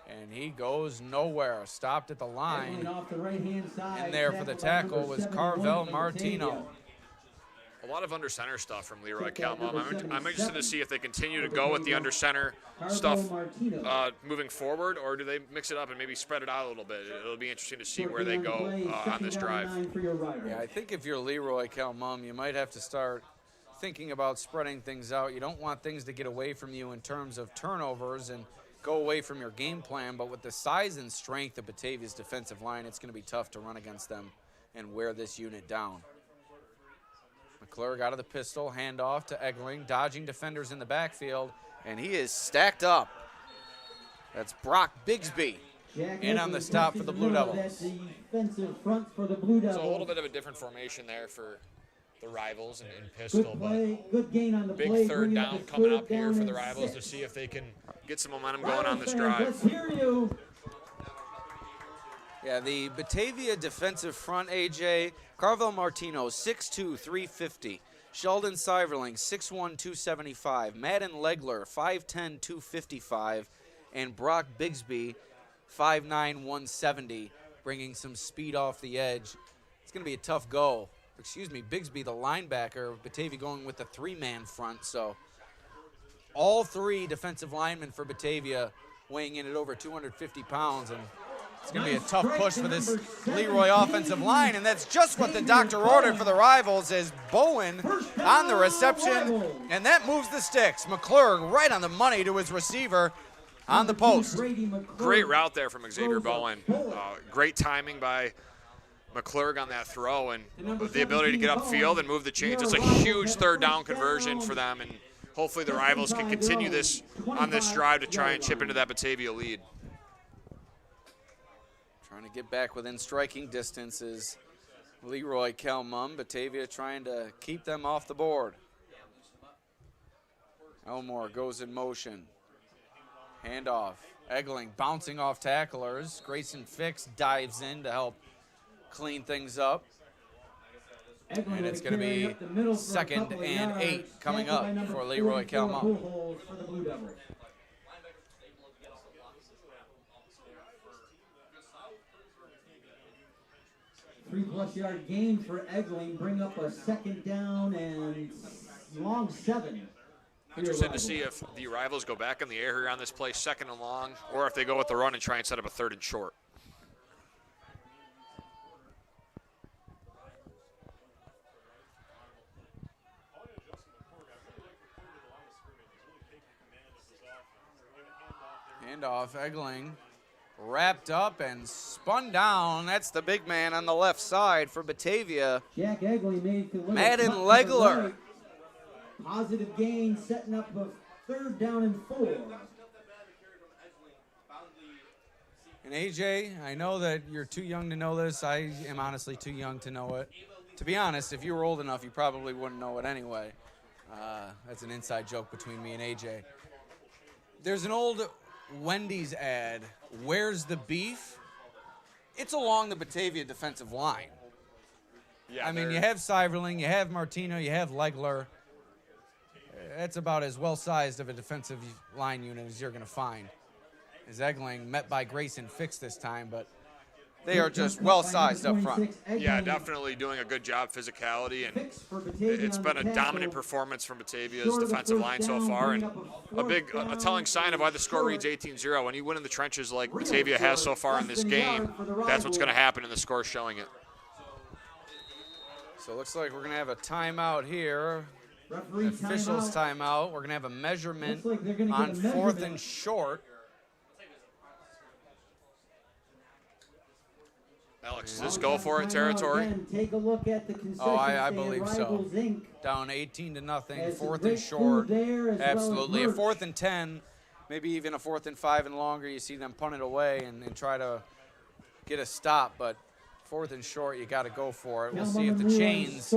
And he goes nowhere. Stopped at the line. Off the right-hand side, and there for the tackle was Carvel Martino. A lot of under center stuff from Leroy Calmon. I'm interested to see if they continue to go with the under center stuff moving forward, or do they mix it up and maybe spread it out a little bit. It'll be interesting to see where they go on this drive. Yeah, I think if you're Leroy Calmon, you might have to start thinking about spreading things out. You don't want things to get away from you in terms of turnovers and go away from your game plan, but with the size and strength of Batavia's defensive line, it's going to be tough to run against them and wear this unit down. McClurg out of the pistol, handoff to Egling, dodging defenders in the backfield, and he is stacked up. That's Brock Bigsby in on the stop for the Blue Devils. Defensive front for the Blue Devils. So a little bit of a different formation there for the Rivals in pistol, Good play, good gain on the but play. big third down coming up here for the Rivals to to see if they can get some momentum going on this drive. Let's hear you. Yeah, the Batavia defensive front, AJ, Carvel Martino, 6'2", 350. Sheldon Seiverling, 6'1", 275. Madden Legler, 5'10", 255. And Brock Bigsby, 5'9", 170, bringing some speed off the edge. It's going to be a tough go. Excuse me, Bigsby, the linebacker, Batavia going with a three-man front. So all three defensive linemen for Batavia weighing in at over 250 pounds. And it's going to be a tough push for this Leroy offensive line. And that's just what the doctor ordered for the Rivals, is Bowen on the reception. And that moves the sticks. McClurg right on the money to his receiver on the post. Great route there from Xavier Bowen. Great timing by McClurg on that throw, and the ability to get upfield and move the chains. It's a huge third down conversion for them, and hopefully the Rivals can continue this on this drive to try and chip into that Batavia lead. Trying to get back within striking distance is Leroy Kelmum. Batavia trying to keep them off the board. Elmore goes in motion. Handoff. Egling bouncing off tacklers. Grayson Fix dives in to help clean things up. And it's going to be 2nd and 8 coming up for Leroy Kelmum. 3+ yard gain for Egling, bring up a 2nd down and long 7. Interested to see if the Rivals go back in the air here on this play, 2nd and long, or if they go with the run and try and set up a 3rd and short. Handoff, Egling wrapped up and spun down. That's the big man on the left side for Batavia. Jack Egling made the Madden Legler. Right. Positive gain, setting up a 3rd down and 4. And AJ, I know that you're too young to know this. I am honestly too young to know it. To be honest, if you were old enough, you probably wouldn't know it anyway. That's an inside joke between me and AJ. There's an old Wendy's ad, "Where's the beef?" It's along the Batavia defensive line. Yeah, I mean, you have Seiverling, you have Martino, you have Legler. That's about as well-sized of a defensive line unit as you're going to find. As Egling met by Grayson Fix this time, but they are just well-sized up front. Yeah, definitely doing a good job physicality, and it's been a dominant performance from Batavia's defensive line so far, and a telling sign of why the score reads 18-0. When you win in the trenches like Batavia has so far in this game, that's what's going to happen, and the score showing it. So it looks like we're going to have a timeout here. Officials timeout. We're going to have a measurement on 4th and short. Alex, is this go for it territory? Take a look at the Oh, I believe so. Down 18-0, 4th and short. Absolutely. A 4th and 10, maybe even a 4th and 5 and longer. You see them punt it away and try to get a stop, but 4th and short, you got to go for it. We'll see if the chains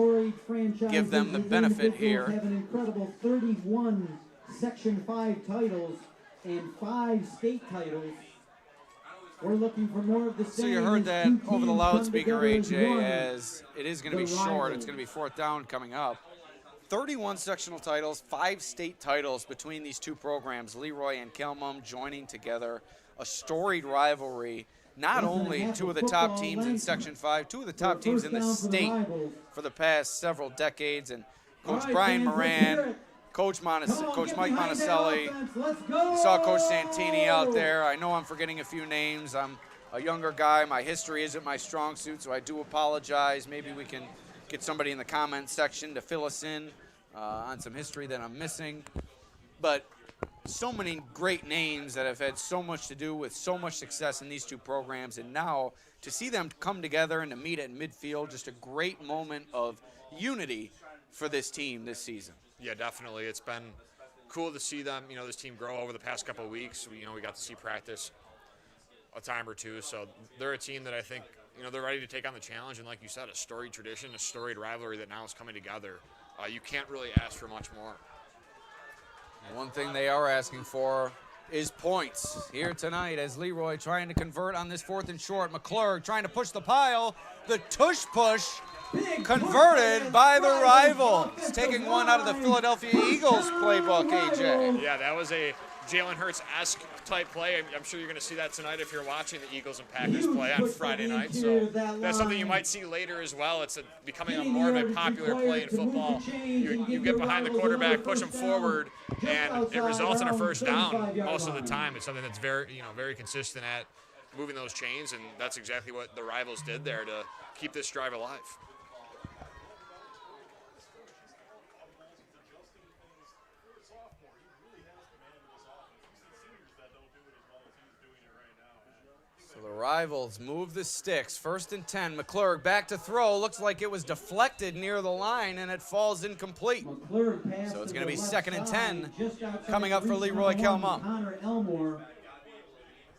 give them the benefit here. Have an incredible 31 Section 5 titles and 5 state titles. We're looking for more of the same. So you heard that over the loudspeaker, AJ, as it is going to be short. It's going to be 4th down coming up. 31 sectional titles, 5 state titles between these two programs, Leroy and Kelmum joining together. A storied rivalry. Not only two of the top teams in Section 5, two of the top teams in the state for the past several decades. And Coach Brian Moran, Coach Mike Monticelli, saw Coach Santini out there. I know I'm forgetting a few names. I'm a younger guy. My history isn't my strong suit, so I do apologize. Maybe we can get somebody in the comment section to fill us in on some history that I'm missing. But so many great names that have had so much to do with so much success in these two programs, and now to see them come together and to meet at midfield, just a great moment of unity for this team this season. Yeah, definitely. It's been cool to see them, this team grow over the past couple of weeks. We got to see practice a time or two, so they're a team that I think, they're ready to take on the challenge, and like you said, a storied tradition, a storied rivalry that now is coming together. You can't really ask for much more. One thing they are asking for is points here tonight as Leroy trying to convert on this 4th and short. McClurg trying to push the pile. The tush push converted by the Rivals, taking one out of the Philadelphia Eagles playbook, AJ. Yeah, that was a Jalen Hurts-esque type play. I'm sure you're going to see that tonight if you're watching the Eagles and Packers play on Friday night. So that's something you might see later as well. It's becoming a more of a popular play in football. You get behind the quarterback, push them forward, and it results in a first down most of the time. It's something that's very consistent at moving those chains, and that's exactly what the Rivals did there to keep this drive alive. So the Rivals move the sticks. 1st and 10. McClurg back to throw. Looks like it was deflected near the line, and it falls incomplete. So it's going to be 2nd and 10 coming up for Leroy Calmon.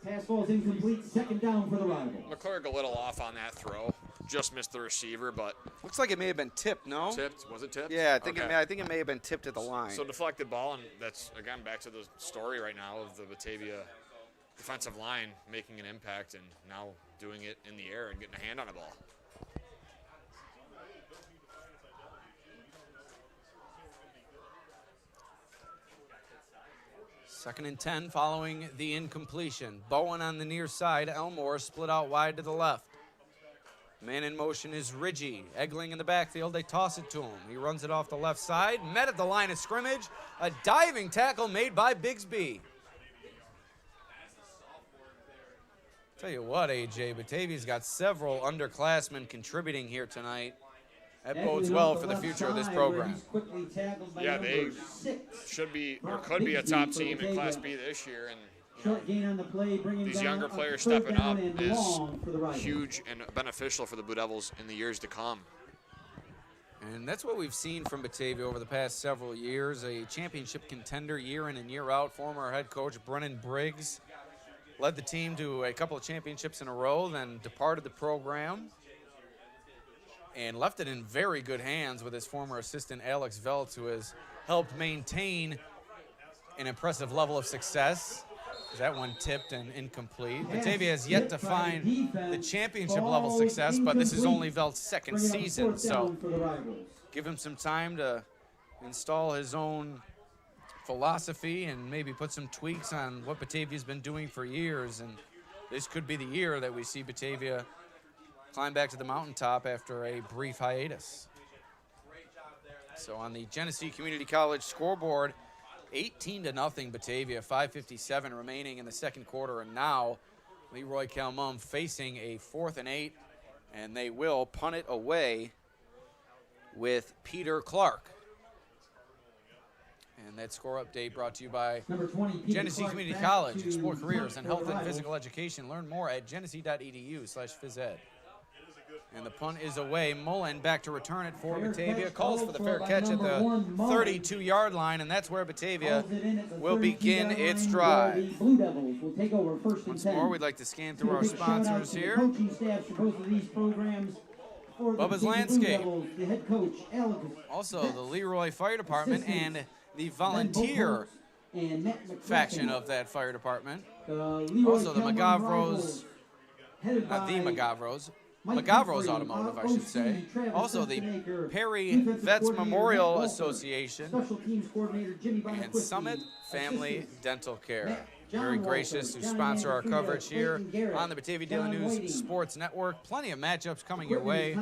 Pass falls incomplete. 2nd down for the Rivals. McClurg a little off on that throw. Just missed the receiver, but looks like it may have been tipped, no? Tipped? Was it tipped? Yeah, I think Okay. it may have been tipped at the line. So deflected ball, and that's, again, back to the story right now of the Batavia defensive line making an impact and now doing it in the air and getting a hand on a ball. Second and 10 following the incompletion. Bowen on the near side. Elmore split out wide to the left. Man in motion is Ridgie. Egling in the backfield. They toss it to him. He runs it off the left side. Met at the line of scrimmage. A diving tackle made by Bigsby. Tell you what, AJ, Batavia's got several underclassmen contributing here tonight. That bodes well for the future of this program. Yeah, they should be or could be a top team in Class B this year, and these younger players stepping up is huge and beneficial for the Blue Devils in the years to come. And that's what we've seen from Batavia over the past several years. A championship contender year in and year out. Former head coach Brennan Briggs led the team to a couple of championships in a row, then departed the program and left it in very good hands with his former assistant Alex Veltz, who has helped maintain an impressive level of success. That one tipped and incomplete. Batavia has yet to find the championship level success, but this is only Veltz's 2nd season, so give him some time to install his own philosophy and maybe put some tweaks on what Batavia's been doing for years. And this could be the year that we see Batavia climb back to the mountaintop after a brief hiatus. So on the Genesee Community College scoreboard, 18-0 Batavia, 5:57 remaining in the 2nd quarter, and now Leroy Calmon facing a 4th and 8, and they will punt it away with Peter Clark. And that score update brought to you by Genesee Community College. Explore careers in health and physical education. Learn more at genesee.edu/physed. And the punt is away. Mullen back to return it for Batavia. Calls for the fair catch at the 32-yard line, and that's where Batavia will begin its drive. Once more, we'd like to scan through our sponsors here. Bubba's Landscape. Also, the Leroy Fire Department and the volunteer faction of that fire department. Also, the McGavros, not the McGavros, McGavros Automotive, I should say. Also, the Perry Vets Memorial Association and Summit Family Dental Care. Very gracious to sponsor our coverage here on the Batavia Daily News Sports Network. Plenty of matchups coming your way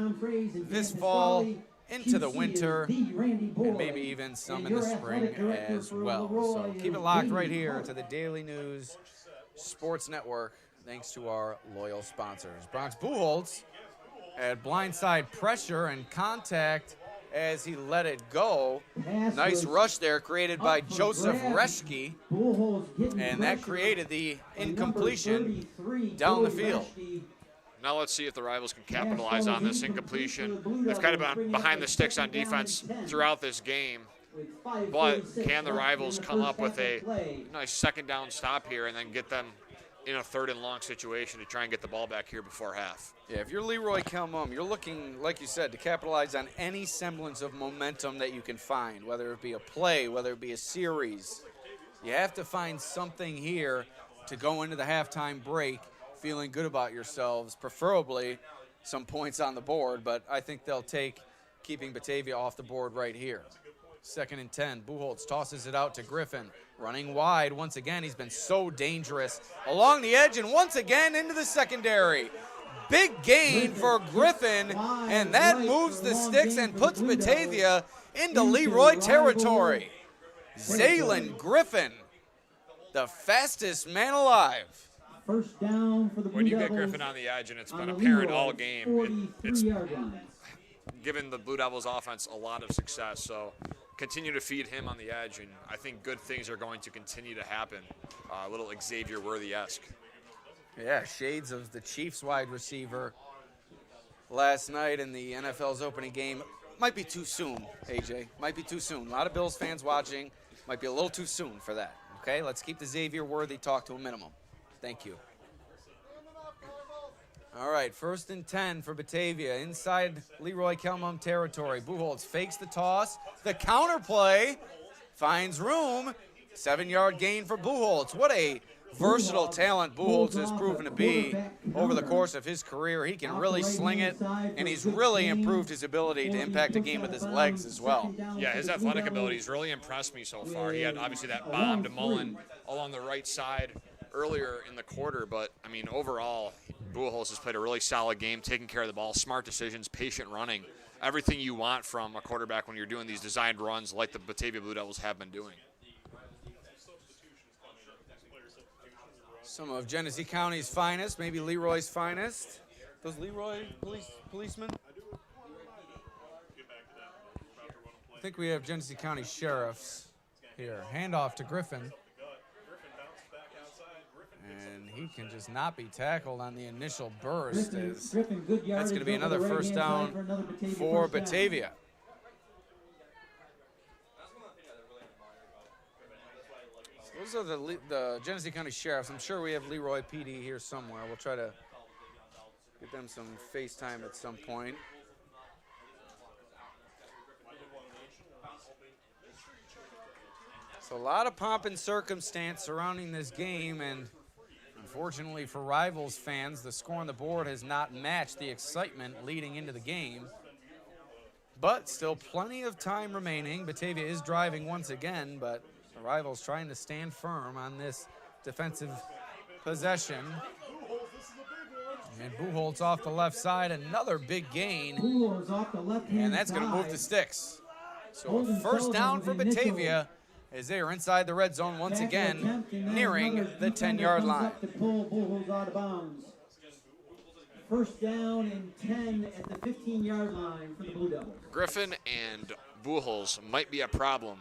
this fall, into the winter, and maybe even some in the spring as well. So keep it locked right here to the Daily News Sports Network, thanks to our loyal sponsors. Bronx Buchholz had blindside pressure and contact as he let it go. Nice rush there created by Joseph Reschke, and that created the incompletion down the field. Now let's see if the Rivals can capitalize on this incompletion. They've kind of been behind the sticks on defense throughout this game. But can the Rivals come up with a nice second down stop here and then get them in a 3rd and long situation to try and get the ball back here before half? Yeah, if you're Leroy Kelmum, you're looking, like you said, to capitalize on any semblance of momentum that you can find, whether it be a play, whether it be a series. You have to find something here to go into the halftime break feeling good about yourselves, preferably some points on the board, but I think they'll take keeping Batavia off the board right here. 2nd and 10. Buchholz tosses it out to Griffin. Running wide once again. He's been so dangerous along the edge and once again into the secondary. Big gain for Griffin, and that moves the sticks and puts Batavia into Leroy territory. Zaylin Griffin, the fastest man alive. First down for the Blue When you get Devils Griffin on the edge, and it's been on the apparent Leroy all game, it's 43-yard line. given the Blue Devils offense a lot of success. So continue to feed him on the edge, and I think good things are going to continue to happen. A little Xavier Worthy-esque. Yeah, shades of the Chiefs wide receiver last night in the NFL's opening game. Might be too soon, AJ. Might be too soon. A lot of Bills fans watching. Might be a little too soon for that. Okay, let's keep the Xavier Worthy talk to a minimum. Thank you. All right, 1st and 10 for Batavia inside Leroy Kelmum territory. Buchholz fakes the toss. The counter play finds room. 7-yard gain for Buchholz. What a versatile talent Buchholz has proven to be over the course of his career. He can really sling it, and he's really improved his ability to impact a game with his legs as well. Yeah, his athletic abilities really impressed me so far. He had obviously that bomb to Mullen along the right side earlier in the quarter, but I mean overall, Buchholz has played a really solid game, taking care of the ball, smart decisions, patient running, everything you want from a quarterback when you're doing these designed runs like the Batavia Blue Devils have been doing. Some of Genesee County's finest, maybe Leroy's finest. Those Leroy policemen? I think we have Genesee County sheriffs here. Handoff to Griffin. And he can just not be tackled on the initial burst. That's going to be another first down for Batavia. Those are the Genesee County Sheriffs. I'm sure we have Leroy PD here somewhere. We'll try to get them some FaceTime at some point. So a lot of pomp and circumstance surrounding this game, and unfortunately for Rivals fans, the score on the board has not matched the excitement leading into the game. But still plenty of time remaining. Batavia is driving once again, but the Rivals trying to stand firm on this defensive possession. And Buchholz off the left side, another big gain. And that's going to move the sticks. So a first down for Batavia as they are inside the red zone once again, nearing the 10-yard line. First down and 10 at the 15-yard line for the Blue Devils. Griffin and Buchholz might be a problem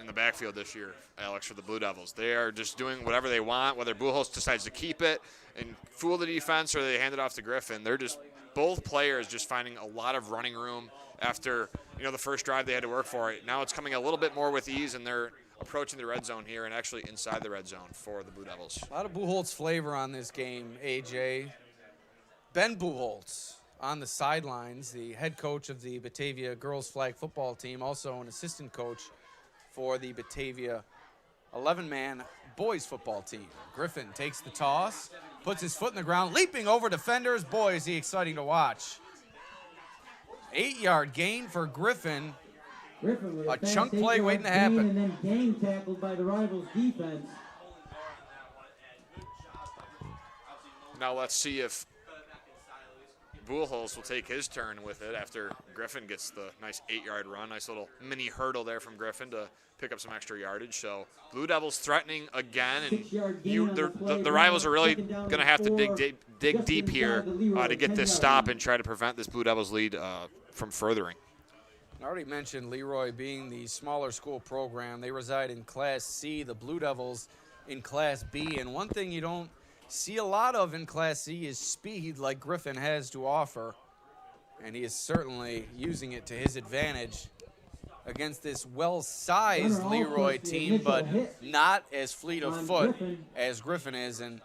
in the backfield this year, Alex, for the Blue Devils. They are just doing whatever they want, whether Buchholz decides to keep it and fool the defense or they hand it off to Griffin. They're just both players just finding a lot of running room after, the first drive they had to work for it. Now it's coming a little bit more with ease, and they're approaching the red zone here and actually inside the red zone for the Blue Devils. A lot of Buchholz flavor on this game, AJ. Ben Buchholz on the sidelines, the head coach of the Batavia girls flag football team, also an assistant coach for the Batavia 11-man boys football team. Griffin takes the toss, puts his foot in the ground, leaping over defenders. Boy, is he exciting to watch. 8-yard gain for Griffin. A chunk play waiting to happen. And then gang tackled by the Rivals defense. Now let's see if Buchholz will take his turn with it after Griffin gets the nice 8-yard run. Nice little mini hurdle there from Griffin to pick up some extra yardage. So Blue Devils threatening again, and the Rivals are really going to have to dig deep here to get this stop and try to prevent this Blue Devils lead from furthering. I already mentioned Leroy being the smaller school program. They reside in Class C, the Blue Devils in Class B. And one thing you don't see a lot of in Class C is speed like Griffin has to offer. And he is certainly using it to his advantage against this well-sized Runner Leroy also the team, initial but hit not as fleet of on foot Griffin. as Griffin is. And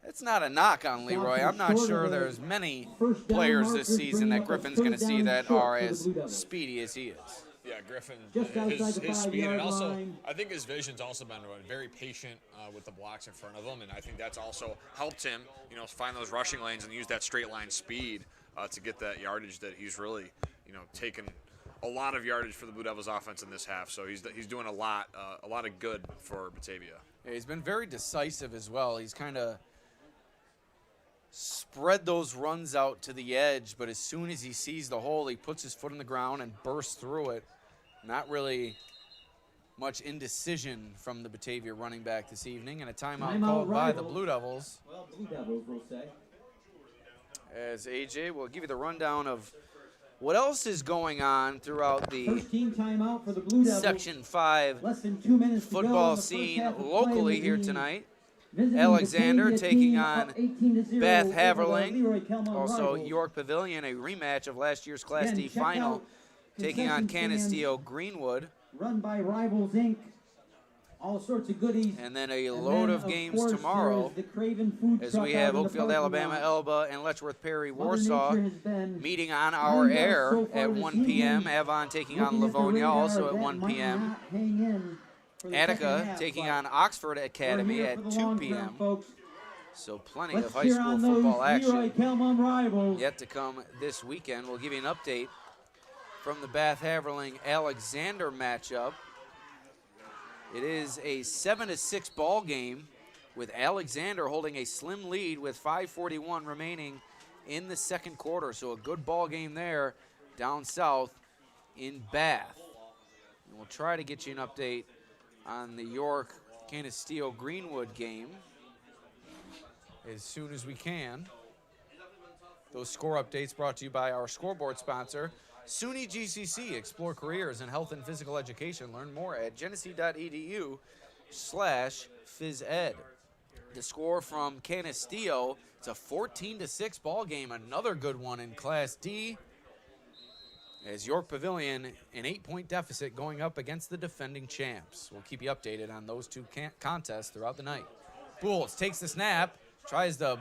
it's not a knock on Leroy. I'm not short sure of the there's many first down players this markers, season bringing that up a Griffin's third going to see down that short are for the as Blue Devils. speedy as he is. Yeah, Griffin, Just outside his the speed, 5-yard and also line. I think his vision's also been very patient with the blocks in front of him, and I think that's also helped him, find those rushing lanes and use that straight line speed to get that yardage that he's really, taken a lot of yardage for the Blue Devils offense in this half. So he's doing a lot of good for Batavia. Yeah, he's been very decisive as well. He's kind of spread those runs out to the edge, but as soon as he sees the hole, he puts his foot in the ground and bursts through it. Not really much indecision from the Batavia running back this evening, and a timeout called by the Blue Devils. Well, Blue Devils, we'll say. As AJ will give you the rundown of what else is going on throughout the First team timeout for the Blue Devils. Section 5 Less than 2 minutes to go in football the first scene half of play locally with here the tonight. visiting Alexander Batavia taking team on up 18-0 Bath over the Haverling. Leroy Kelman Also, Rivals. York Pavilion, a rematch of last year's Class Again, D check final, out taking on concession stands Canisteo Greenwood. Run by Rivals Inc. All sorts of goodies. And then a And load then, of games course, tomorrow there is the Craven food as truck we out have in the Oakfield, parking Alabama, lot. Elba, and Letchworth Perry, Mother Warsaw Nature has been meeting on our kind air so far at this 1 p.m. evening. Avon taking on Looking at the Livonia radar, also at that 1 might p.m. not hang in for the second Attica half, taking but on Oxford we're Academy here at for the 2 long term, p.m. folks. So plenty Let's of high cheer school on football those Leroy action Kelman Rivals. yet to come this weekend. We'll give you an update from the Bath Haverling Alexander matchup. It is a 7-6 ball game with Alexander holding a slim lead with 5:41 remaining in the second quarter. So a good ball game there down south in Bath. And we'll try to get you an update on the York Canisteo Greenwood game as soon as we can. Those score updates brought to you by our scoreboard sponsor, SUNY GCC. Explore careers in health and physical education. Learn more at genesee.edu/phys ed. The score from Canisteo, it's a 14-6 ball game. Another good one in Class D. As York Pavilion, an 8-point deficit going up against the defending champs. We'll keep you updated on those two contests throughout the night. Bulls takes the snap, tries to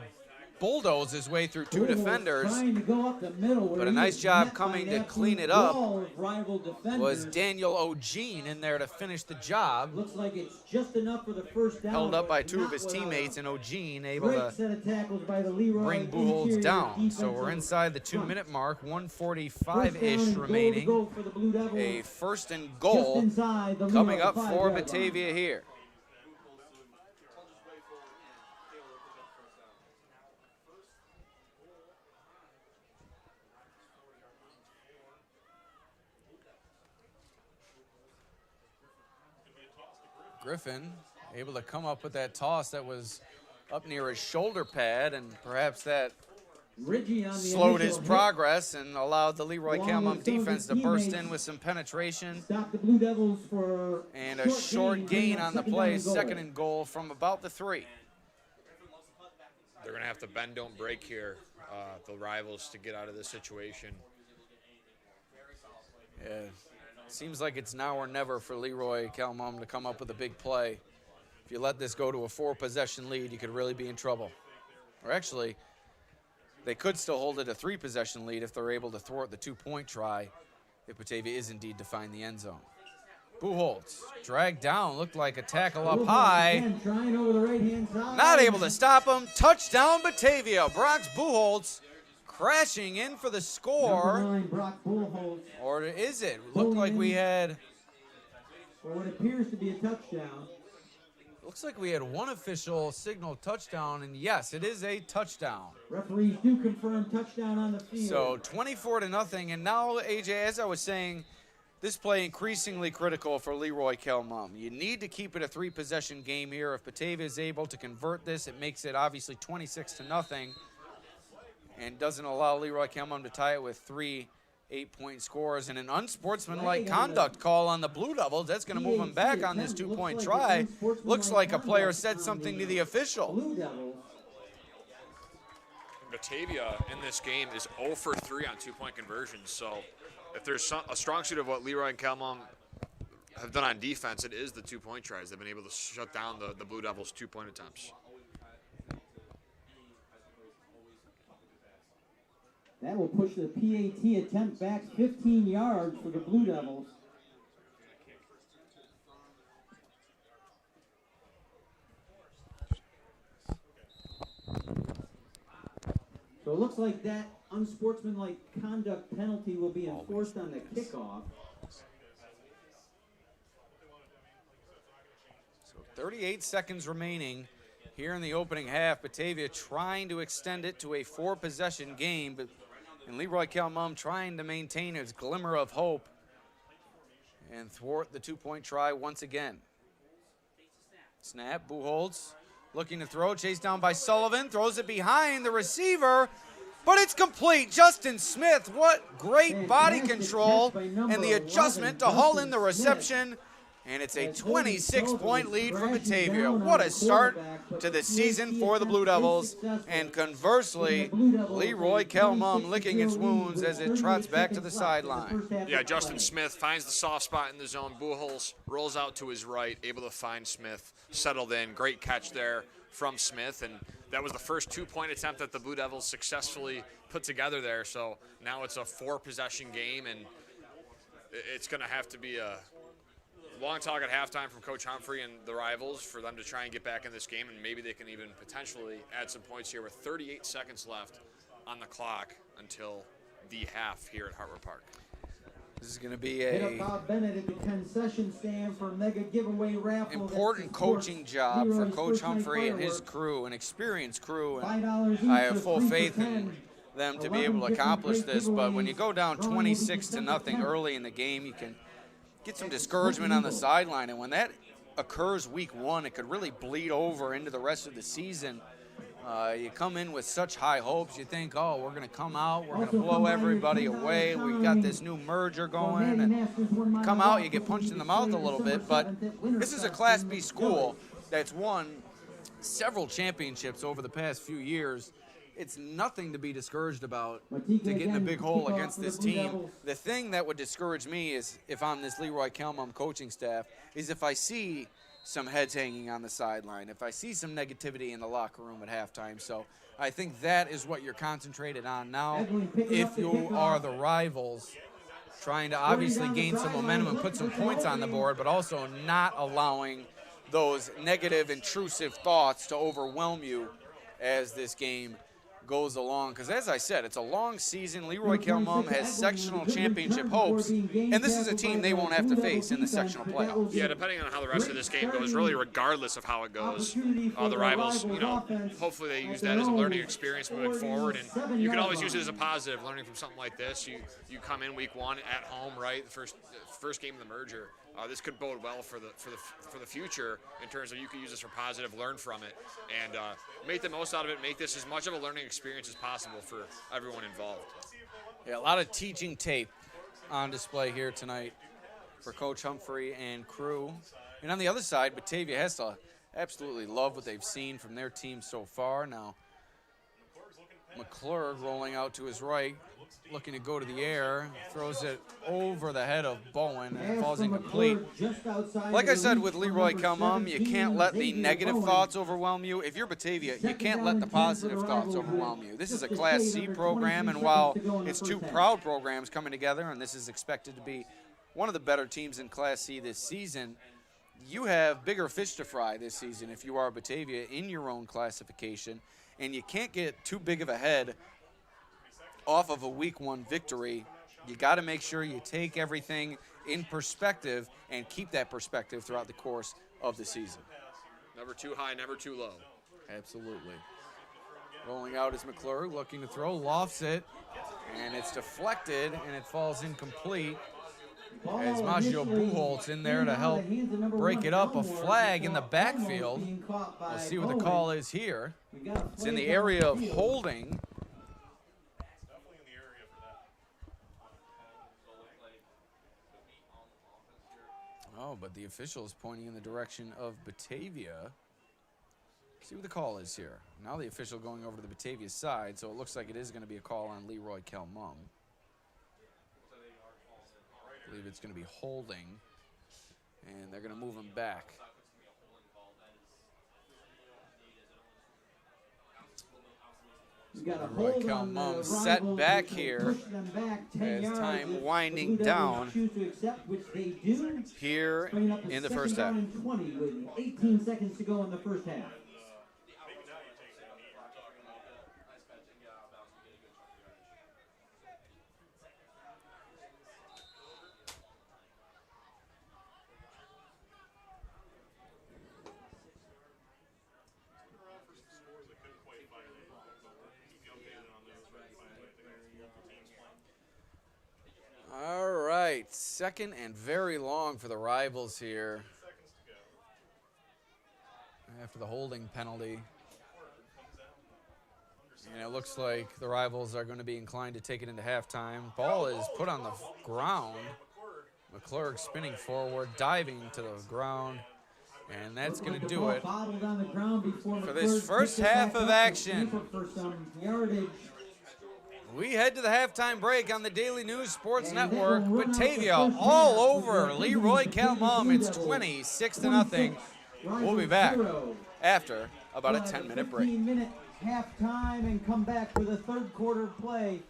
bulldoze his way through two defenders, Trying to go up the middle where but a he nice is job met by coming an to clean absolute it up wall of rival defenders. was Daniel O'Gene in there to finish the job. Looks like it's just enough for the first down. Held up but by two of not his without teammates, a and O'Gene able great to set of tackles by the Leroy bring Buchholz interior down. So we're defensive inside the front. 2-minute mark, First down 1:45-ish and goal to remaining. go for the Blue Devils. A first and Just goal inside the coming Leroy up for 5-yard line. Batavia here. Griffin able to come up with that toss that was up near his shoulder pad, and perhaps that Ridgey on the slowed his initial hit. progress and allowed the Leroy Along Calmum with some of defense his to burst teammates. in with some penetration Stop the Blue Devils for and a short bringing gain up on the second play, down and goal. second and goal from about the 3. They're going to have to bend, don't break here, the Rivals, to get out of this situation. Yeah, seems like it's now or never for Leroy Calmum to come up with a big play. If you let this go to a 4-possession lead, you could really be in trouble. Or actually, they could still hold it a 3-possession lead if they're able to thwart the 2-point try if Batavia is indeed to find the end zone. Buchholz dragged down, looked like a tackle up Buchholz high. again trying over the right-hand side. Not able to stop him. Touchdown Batavia. Brock Buchholz crashing in for the Number score. 9, Brock Buchholz, Or is it? Looked like we had... for what appears to be a touchdown. Looks like we had one official signal touchdown, and yes, it is a touchdown. Referees do confirm touchdown on the field. So 24-0, and now, AJ, as I was saying, this play increasingly critical for Leroy Calmum. You need to keep it a 3-possession game here. If Batavia is able to convert this, it makes it obviously 26-0, and doesn't allow Leroy Calmum to tie it with 3 8-point scores, and an unsportsmanlike conduct call on the Blue Devils. That's going to move them back on this 2-point try. Looks like a player said something to the official. Blue Devils. Batavia in this game is 0 for 3 on 2-point conversions. So if there's a strong suit of what Leroy and Calmum have done on defense, it is the 2-point tries. They've been able to shut down the Blue Devils' 2-point attempts. That will push the PAT attempt back 15 yards for the Blue Devils. So it looks like that unsportsmanlike conduct penalty will be enforced on the kickoff. So 38 seconds remaining here in the opening half. Batavia trying to extend it to a 4-possession game, and Leroy Calmum trying to maintain his glimmer of hope and thwart the 2-point try once again. Snap, Buchholz looking to throw, chased down by Sullivan, throws it behind the receiver, but it's complete. Justin Smith, what great body control and the adjustment to haul in the reception. And it's a 26-point lead for Batavia. What a start to the season for the Blue Devils. And conversely, Leroy Calmum licking its wounds as it trots back to the sideline. Yeah, Justin Smith finds the soft spot in the zone. Buchholz rolls out to his right, able to find Smith, settled in. Great catch there from Smith. And that was the first 2-point attempt that the Blue Devils successfully put together there. So now it's a 4-possession game, and it's going to have to be a long talk at halftime from Coach Humphrey and the Rivals for them to try and get back in this game, and maybe they can even potentially add some points here with 38 seconds left on the clock until the half here at Hartwood Park. This is going to be a Bob Bennett at the concession stand for a mega giveaway raffle. Important coaching job for Coach Humphrey and his crew, an experienced crew, and I have full faith in them to be able to accomplish this. But when you go down 26-0 early in the game, you can get some discouragement on the sideline, and when that occurs week 1, it could really bleed over into the rest of the season. You come in with such high hopes, you think, oh, we're going to come out, we're going to blow everybody away, we got this new merger going, and you come out, you get punched in the mouth a little bit. But this is a Class B school that's won several championships over the past few years. It's nothing to be discouraged about to get in a big hole against this team. The thing that would discourage me is, if I'm this Leroy Calmum coaching staff, is if I see some heads hanging on the sideline, if I see some negativity in the locker room at halftime. So I think that is what you're concentrated on now. If you are the Rivals, trying to obviously gain some momentum and put some points on the board, but also not allowing those negative, intrusive thoughts to overwhelm you as this game goes along, because as I said, it's a long season. Leroy Calmum has sectional championship hopes, and this is a team they won't have to face in the sectional playoffs. Yeah, depending on how the rest of this game goes, really regardless of how it goes, the Rivals, hopefully they use that as a learning experience moving forward, and you can always use it as a positive, learning from something like this. You come in week 1 at home, right, the first game of the merger. This could bode well for the future in terms of you can use this for positive, learn from it, and make the most out of it. Make this as much of a learning experience as possible for everyone involved. Yeah, a lot of teaching tape on display here tonight for Coach Humphrey and crew. And on the other side, Batavia has to absolutely love what they've seen from their team so far. Now, McClure rolling out to his right, looking to go to the air, throws it over the head of Bowen and falls incomplete. Like I said with Leroy Calmum, you can't let the negative thoughts overwhelm you. If you're Batavia, you can't let the positive thoughts overwhelm you. This is a Class C program, and while it's 2 proud programs coming together, and this is expected to be one of the better teams in Class C this season, you have bigger fish to fry this season if you are Batavia in your own classification, and you can't get too big of a head off of a week 1 victory. You got to make sure you take everything in perspective and keep that perspective throughout the course of the season. Never too high, never too low. Absolutely. Rolling out is McClure, looking to throw, lofts it, and it's deflected, and it falls incomplete. As Maggio Buchholz in there to help break it up. A flag in the backfield. We'll see what the call is here. It's in the area of holding. Oh, but the official is pointing in the direction of Batavia. See what the call is here. Now the official going over to the Batavia side, so it looks like it is going to be a call on Leroy Calmum. I believe it's going to be holding And they're going to move him back. We got a Roy hold on the Calmon set rivals, back which will here push them back 10 as yards time if winding the Blue Devils down choose to accept, which they do. here Bringing up a in the second first half. down and 20 with 18 seconds to go in the first half. All right, second and very long for the Rivals here after the holding penalty. And it looks like the Rivals are going to be inclined to take it into halftime. Ball is put on the ground. McClurg spinning forward, diving to the ground. And that's going to do it for this first half of action. We head to the halftime break on the Daily News Sports Network. Batavia all over Leroy Calmon. It's 26-0. We'll be back after about a 10-minute break. 15-minute halftime and come back for the third quarter play.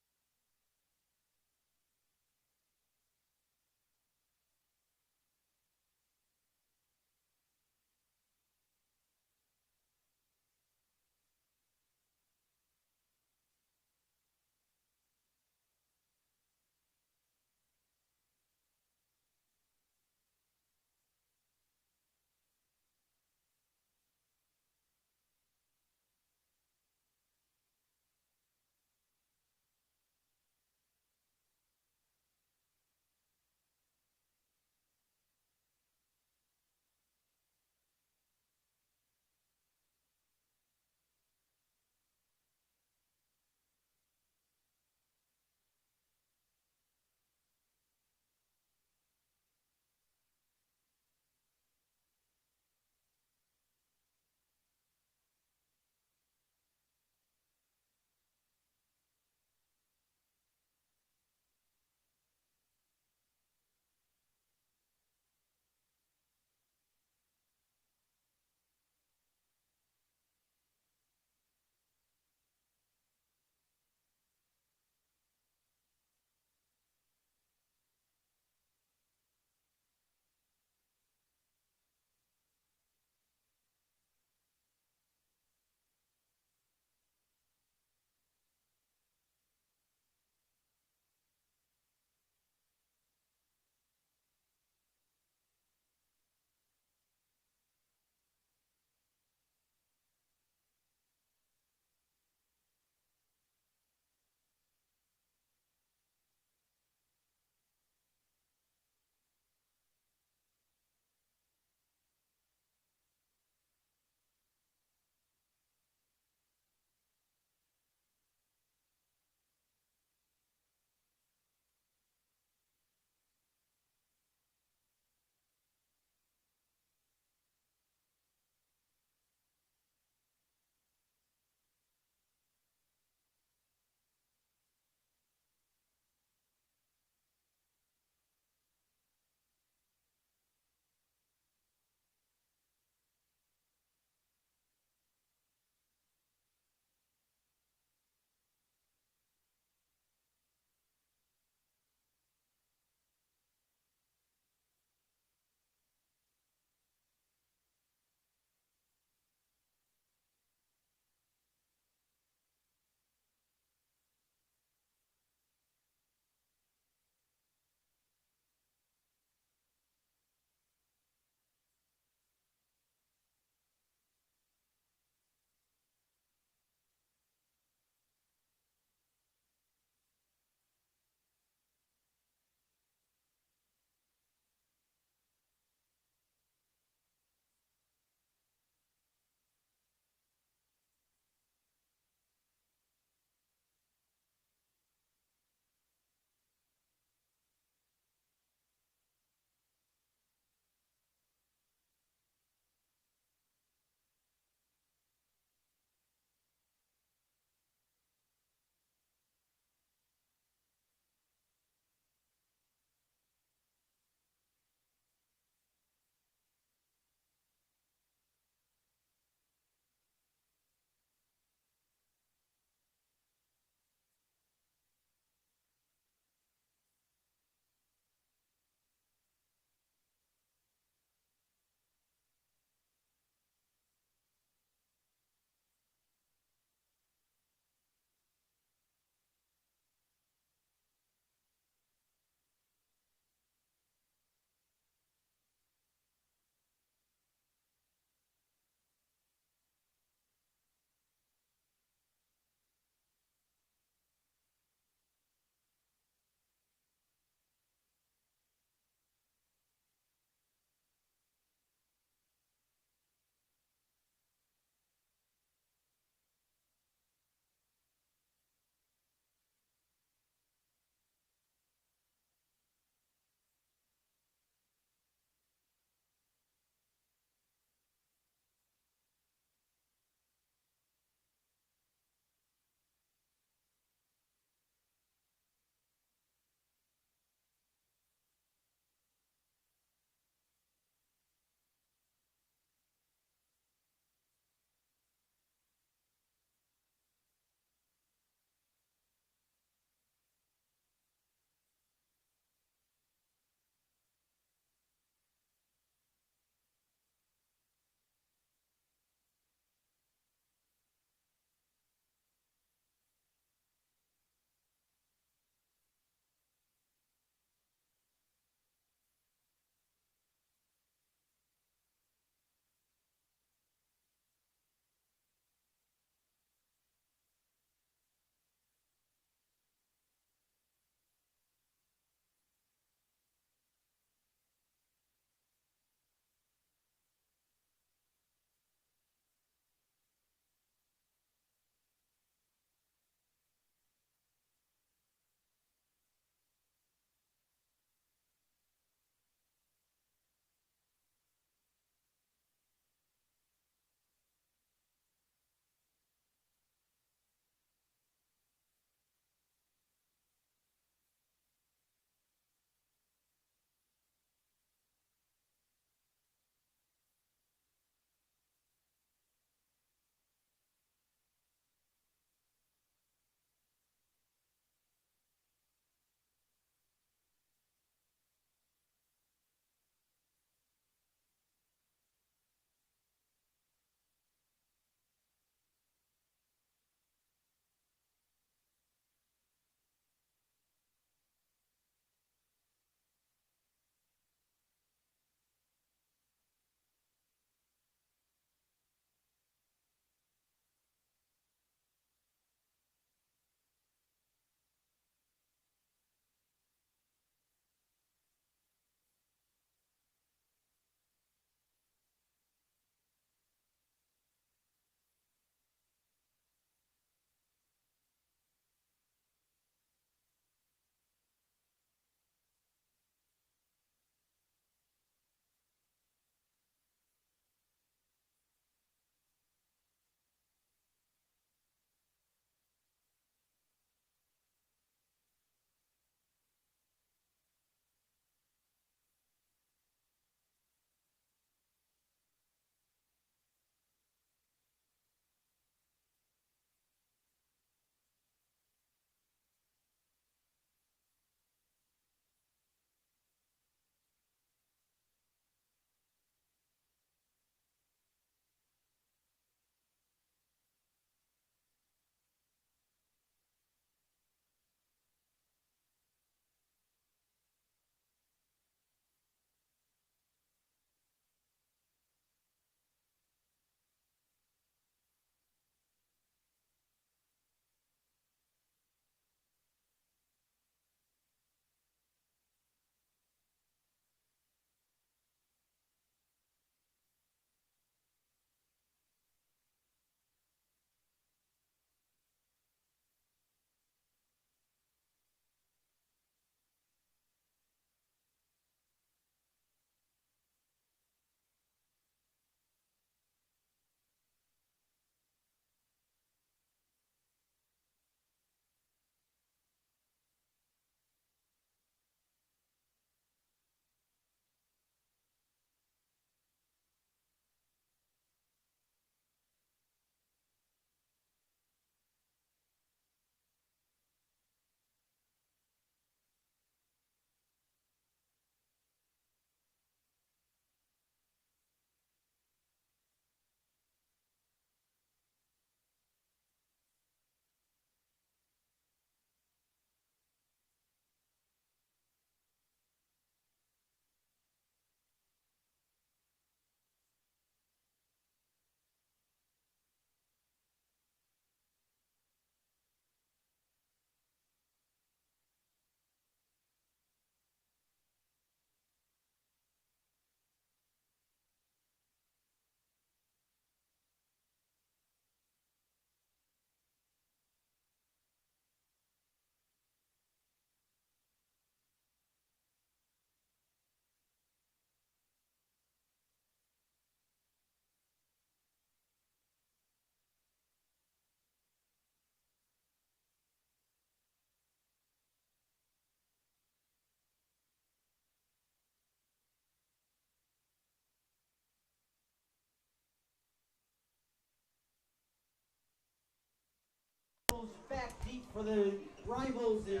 for the Rivals is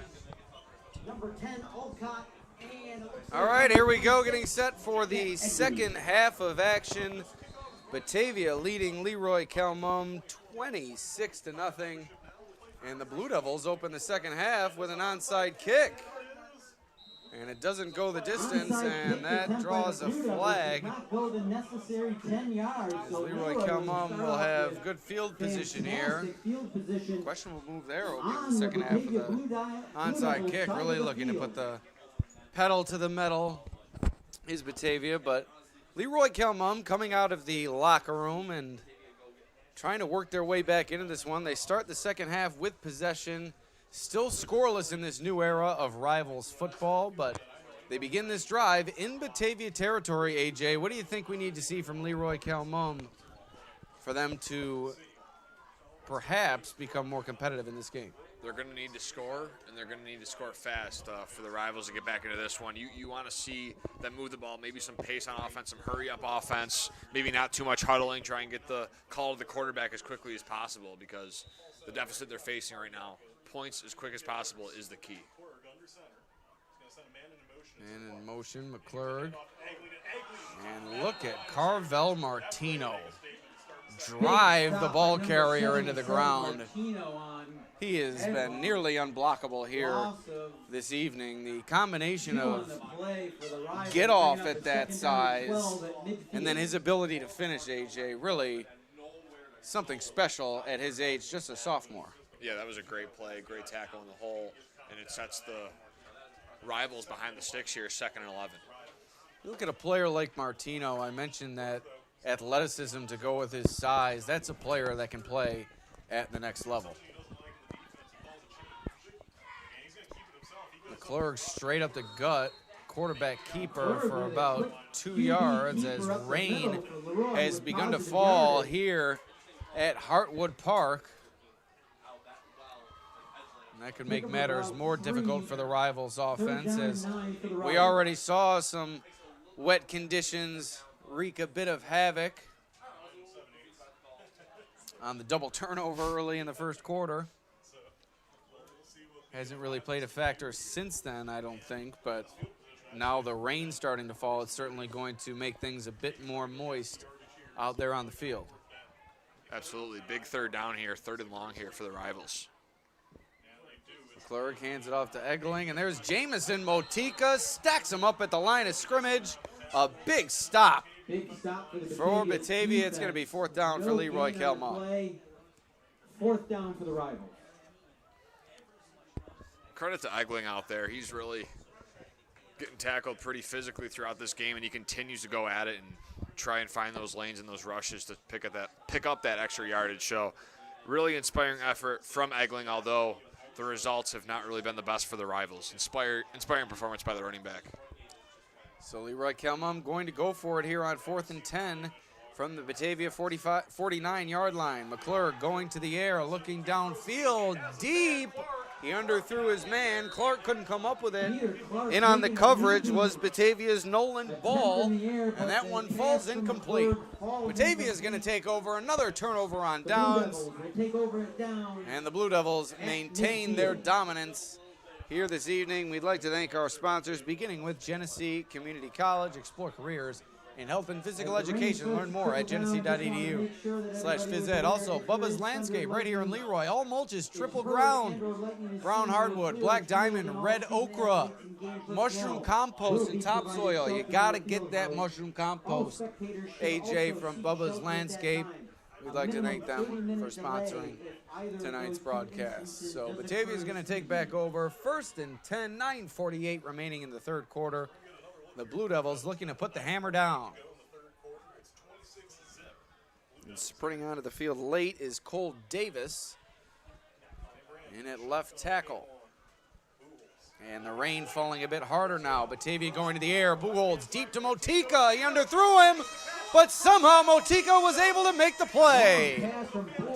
number 10, Alcott. And All right, here we go, getting set for the second half of action. Batavia leading Leroy Calmum 26-0. And the Blue Devils open the second half with an onside kick. And it doesn't go the distance, and that draws a flag. Not go the necessary 10 yards. So Leroy Calmum will have good field position here. Questionable move there over the second half of the onside kick. Really looking to put the pedal to the metal is Batavia, but Leroy Calmum coming out of the locker room and trying to work their way back into this one. They start the second half with possession. Still scoreless in this new era of Rivals football, but they begin this drive in Batavia territory, AJ. What do you think we need to see from Leroy Calmum for them to perhaps become more competitive in this game? They're going to need to score, and they're going to need to score fast for the Rivals to get back into this one. You want to see them move the ball, maybe some pace on offense, some hurry-up offense, maybe not too much huddling, try and get the call to the quarterback as quickly as possible because the deficit they're facing right now, points as quick as possible is the key. And in motion, McClurg. And look at Carvel Martino drive the ball carrier into the ground. He has been nearly unblockable here this evening. The combination of get off at that size and then his ability to finish, AJ, really something special at his age, just a sophomore. Yeah, that was a great play, great tackle in the hole, and it sets the Rivals behind the sticks here, 2nd and 11. You look at a player like Martino, I mentioned that athleticism to go with his size. That's a player that can play at the next level. McClurg straight up the gut, quarterback keeper for about 2 yards as rain has begun to fall here at Hartwood Park. And that could make matters more difficult for the Rivals offense, as we already saw some wet conditions wreak a bit of havoc on the double turnover early in the first quarter. Hasn't really played a factor since then, I don't think, but now the rain starting to fall, it's certainly going to make things a bit more moist out there on the field. Absolutely. Big third down here, 3rd and long here for the Rivals. McClurg hands it off to Egling, and there's Jamison Motika, stacks him up at the line of scrimmage. A big stop for Batavia. It's going to be 4th down for Leroy Calmum. 4th down for the Rivals. Credit to Egling out there. He's really getting tackled pretty physically throughout this game, and he continues to go at it and try and find those lanes and those rushes to pick up that extra yardage. So really inspiring effort from Egling, although the results have not really been the best for the Rivals. Inspiring performance by the running back. So Leroy Calmum going to go for it here on 4th and 10 from the Batavia 49-yard line. McClurg going to the air, looking downfield, deep. He underthrew his man. Clark couldn't come up with it. In on the coverage was Batavia's Nolan Ball, and that one falls incomplete. Batavia is going to take over, another turnover on downs, and the Blue Devils maintain their dominance here this evening. We'd like to thank our sponsors, beginning with Genesee Community College. Explore careers in health and physical education. Learn more at genesee.edu/phys ed. Also, Bubba's Landscape right here in Leroy. All mulches, triple ground, brown hardwood, black diamond, red okra, mushroom compost, and topsoil. You got to get that mushroom compost. AJ from Bubba's Landscape. We'd like to thank them for sponsoring tonight's broadcast. So Batavia is going to take back over. 1st and 10, 9:48 remaining in the third quarter. The Blue Devils looking to put the hammer down. And sprinting onto the field late is Cole Davis in at left tackle. And the rain falling a bit harder now. Batavia going to the air. Buchholz deep to Motika. He underthrew him, but somehow Motika was able to make the play.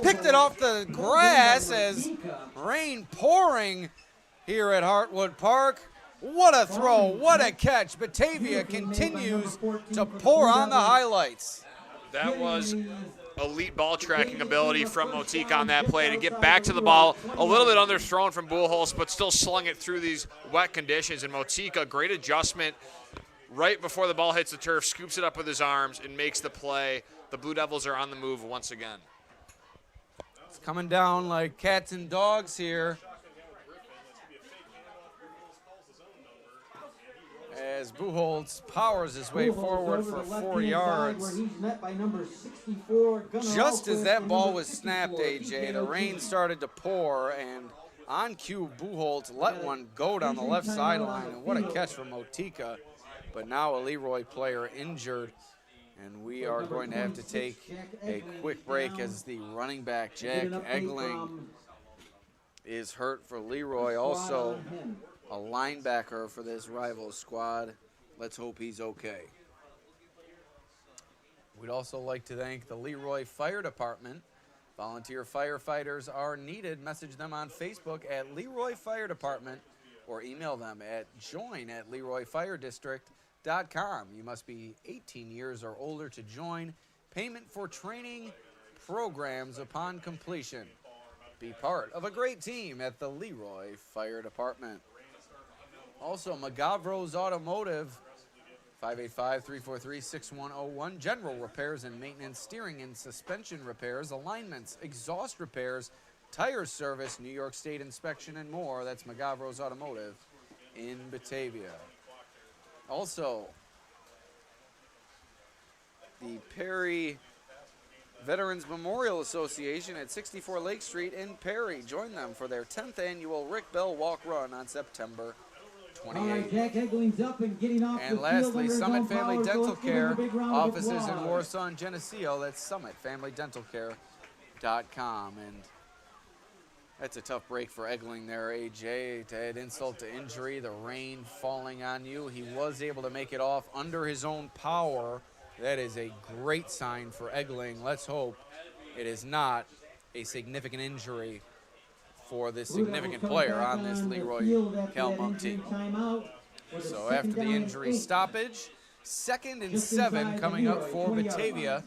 Picked it off the grass as rain pouring here at Hartwood Park. What a throw, what a catch. Batavia continues to pour on the highlights. That was elite ball tracking ability from Motika on that play to get back to the ball. A little bit underthrown from Buchholz, but still slung it through these wet conditions. And Motika, great adjustment right before the ball hits the turf, scoops it up with his arms and makes the play. The Blue Devils are on the move once again. It's coming down like cats and dogs here. As Buchholz powers his way forward for 4 yards. Where he's met by number 64, Just as that ball was snapped, AJ, the rain started to pour, and on cue, Buchholz let one go down the left sideline, and what a catch from Motika. But now a Leroy player injured, and we are going to have to take a quick break as the running back, Jack Egling, is hurt for Leroy. Also, a linebacker for this rival squad. Let's hope he's okay. We'd also like to thank the Leroy Fire Department. Volunteer firefighters are needed. Message them on Facebook at Leroy Fire Department or email them at join@leroyfiredistrict.com. You must be 18 years or older to join. Payment for training programs upon completion. Be part of a great team at the Leroy Fire Department. Also, Magavro's Automotive, 585-343-6101. General repairs and maintenance, steering and suspension repairs, alignments, exhaust repairs, tire service, New York State inspection, and more. That's Magavro's Automotive in Batavia. Also, the Perry Veterans Memorial Association at 64 Lake Street in Perry. Join them for their 10th annual Rick Bell Walk Run on September 28th. Jack Egling's up and getting off And the lastly, field Summit Family Dental Care, offices in Warsaw. Warsaw and Geneseo. That's summitfamilydentalcare.com. And that's a tough break for Egling there, AJ. To add insult to injury, the rain falling on you. He was able to make it off under his own power. That is a great sign for Egling. Let's hope it is not a significant injury for this significant player on this Leroy Calmont team. So after the injury stoppage, 2nd and 7 coming up for Batavia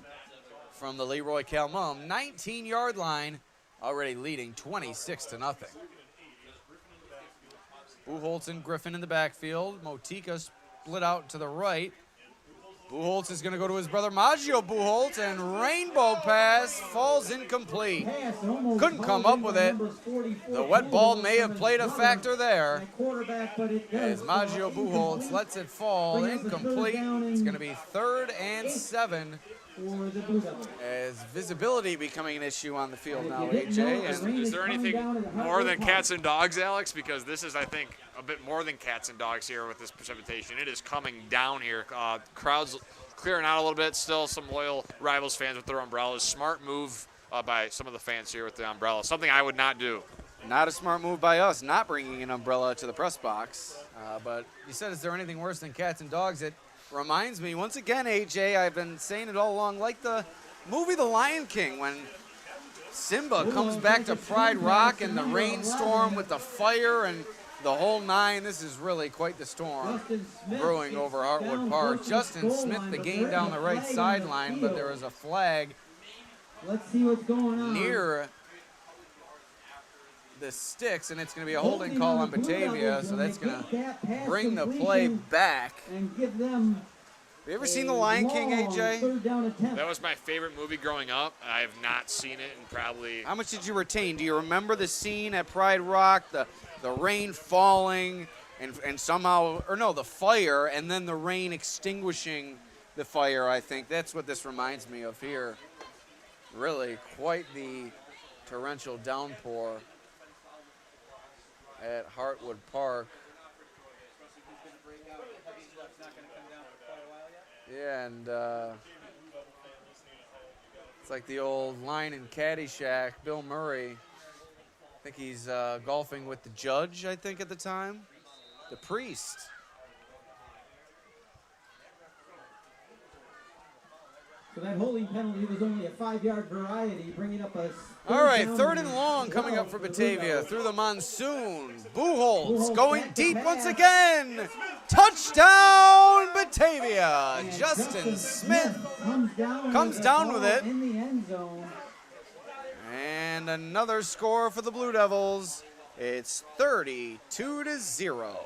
from the Leroy Calmont 19-yard line, already leading 26-0. Buchholz and Griffin in the backfield. Motika split out to the right. Buchholz is going to go to his brother Maggio Buchholz, and rainbow pass falls incomplete. Couldn't come up with it. The wet ball may have played a factor there. As Maggio Buchholz lets it fall incomplete, it's going to be 3rd and 7. As visibility becoming an issue on the field now, AJ. Is there anything more than cats and dogs, Alex? Because this is, I think, a bit more than cats and dogs here with this precipitation. It is coming down here. Crowds clearing out a little bit. Still some loyal Rivals fans with their umbrellas. Smart move by some of the fans here with the umbrella. Something I would not do. Not a smart move by us, not bringing an umbrella to the press box. But you said, is there anything worse than cats and dogs? It reminds me, once again, AJ, I've been saying it all along, like the movie The Lion King, when Simba comes back to Pride Rock and the rainstorm with the fire and the whole nine. This is really quite the storm brewing over Hartwood Park. Justin Smith, the gain down the right sideline, but there is a flag near the sticks, and it's going to be a holding call on Batavia, so that's going to bring the play back. Have you ever seen The Lion King, AJ? That was my favorite movie growing up. I have not seen it in probably... How much did you retain? Do you remember the scene at Pride Rock, the rain falling, and somehow, or no, the fire, and then the rain extinguishing the fire, I think. That's what this reminds me of here. Really quite the torrential downpour at Hartwood Park. Yeah, and it's like the old line in Caddyshack, Bill Murray. I think he's golfing with the judge, I think, at the time. The priest. So that holding penalty was only a 5-yard variety, bringing up a All right, down 3rd and long coming up for the Batavia Bulldogs. through the monsoon. Buchholz Buchholz going back to deep pass. once again. Touchdown, Batavia. And Justin Smith comes down with ball it. in the end zone. And another score for the Blue Devils. It's 32-0.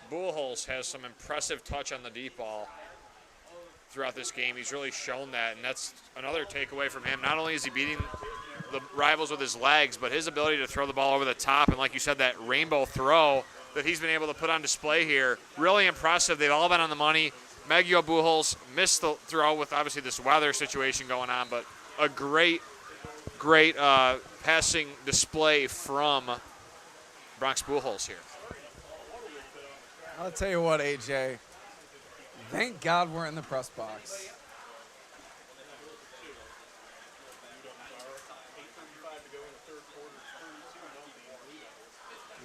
Buchholz has some impressive touch on the deep ball throughout this game. He's really shown that, and that's another takeaway from him. Not only is he beating the rivals with his legs, but his ability to throw the ball over the top, and like you said, that rainbow throw that he's been able to put on display here, really impressive. They've all been on the money. Meggio Buchholz missed the throw with obviously this weather situation going on, but a great passing display from Bronx Buchholz here. I'll tell you what, AJ. Thank God we're in the press box.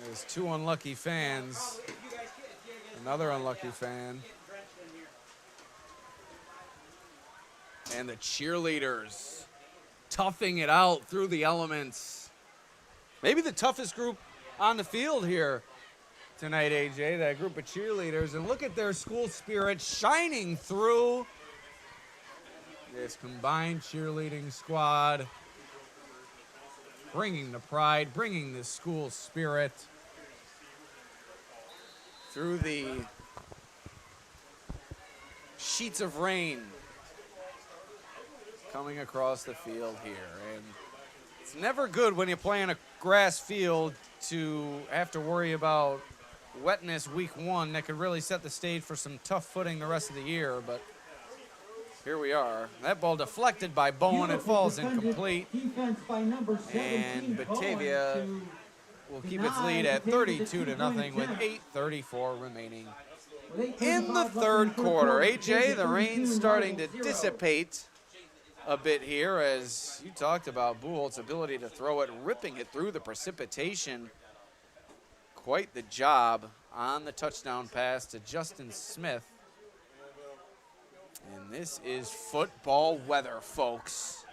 There's 2 unlucky fans. Another unlucky fan. And the cheerleaders toughing it out through the elements. Maybe the toughest group on the field here tonight, AJ, that group of cheerleaders. And look at their school spirit shining through this combined cheerleading squad, bringing the pride, bringing the school spirit through the sheets of rain coming across the field here. And it's never good when you play on a grass field to have to worry about wetness week 1 that could really set the stage for some tough footing the rest of the year, but here we are. That ball deflected by Bowen. It falls incomplete. And Batavia will keep its lead at 32-0 with 8:34 remaining in the 3rd quarter. AJ, the rain's starting to dissipate a bit here, as you talked about Buchholz's ability to throw it, ripping it through the precipitation. Quite the job on the touchdown pass to Justin Smith. And this is football weather, folks,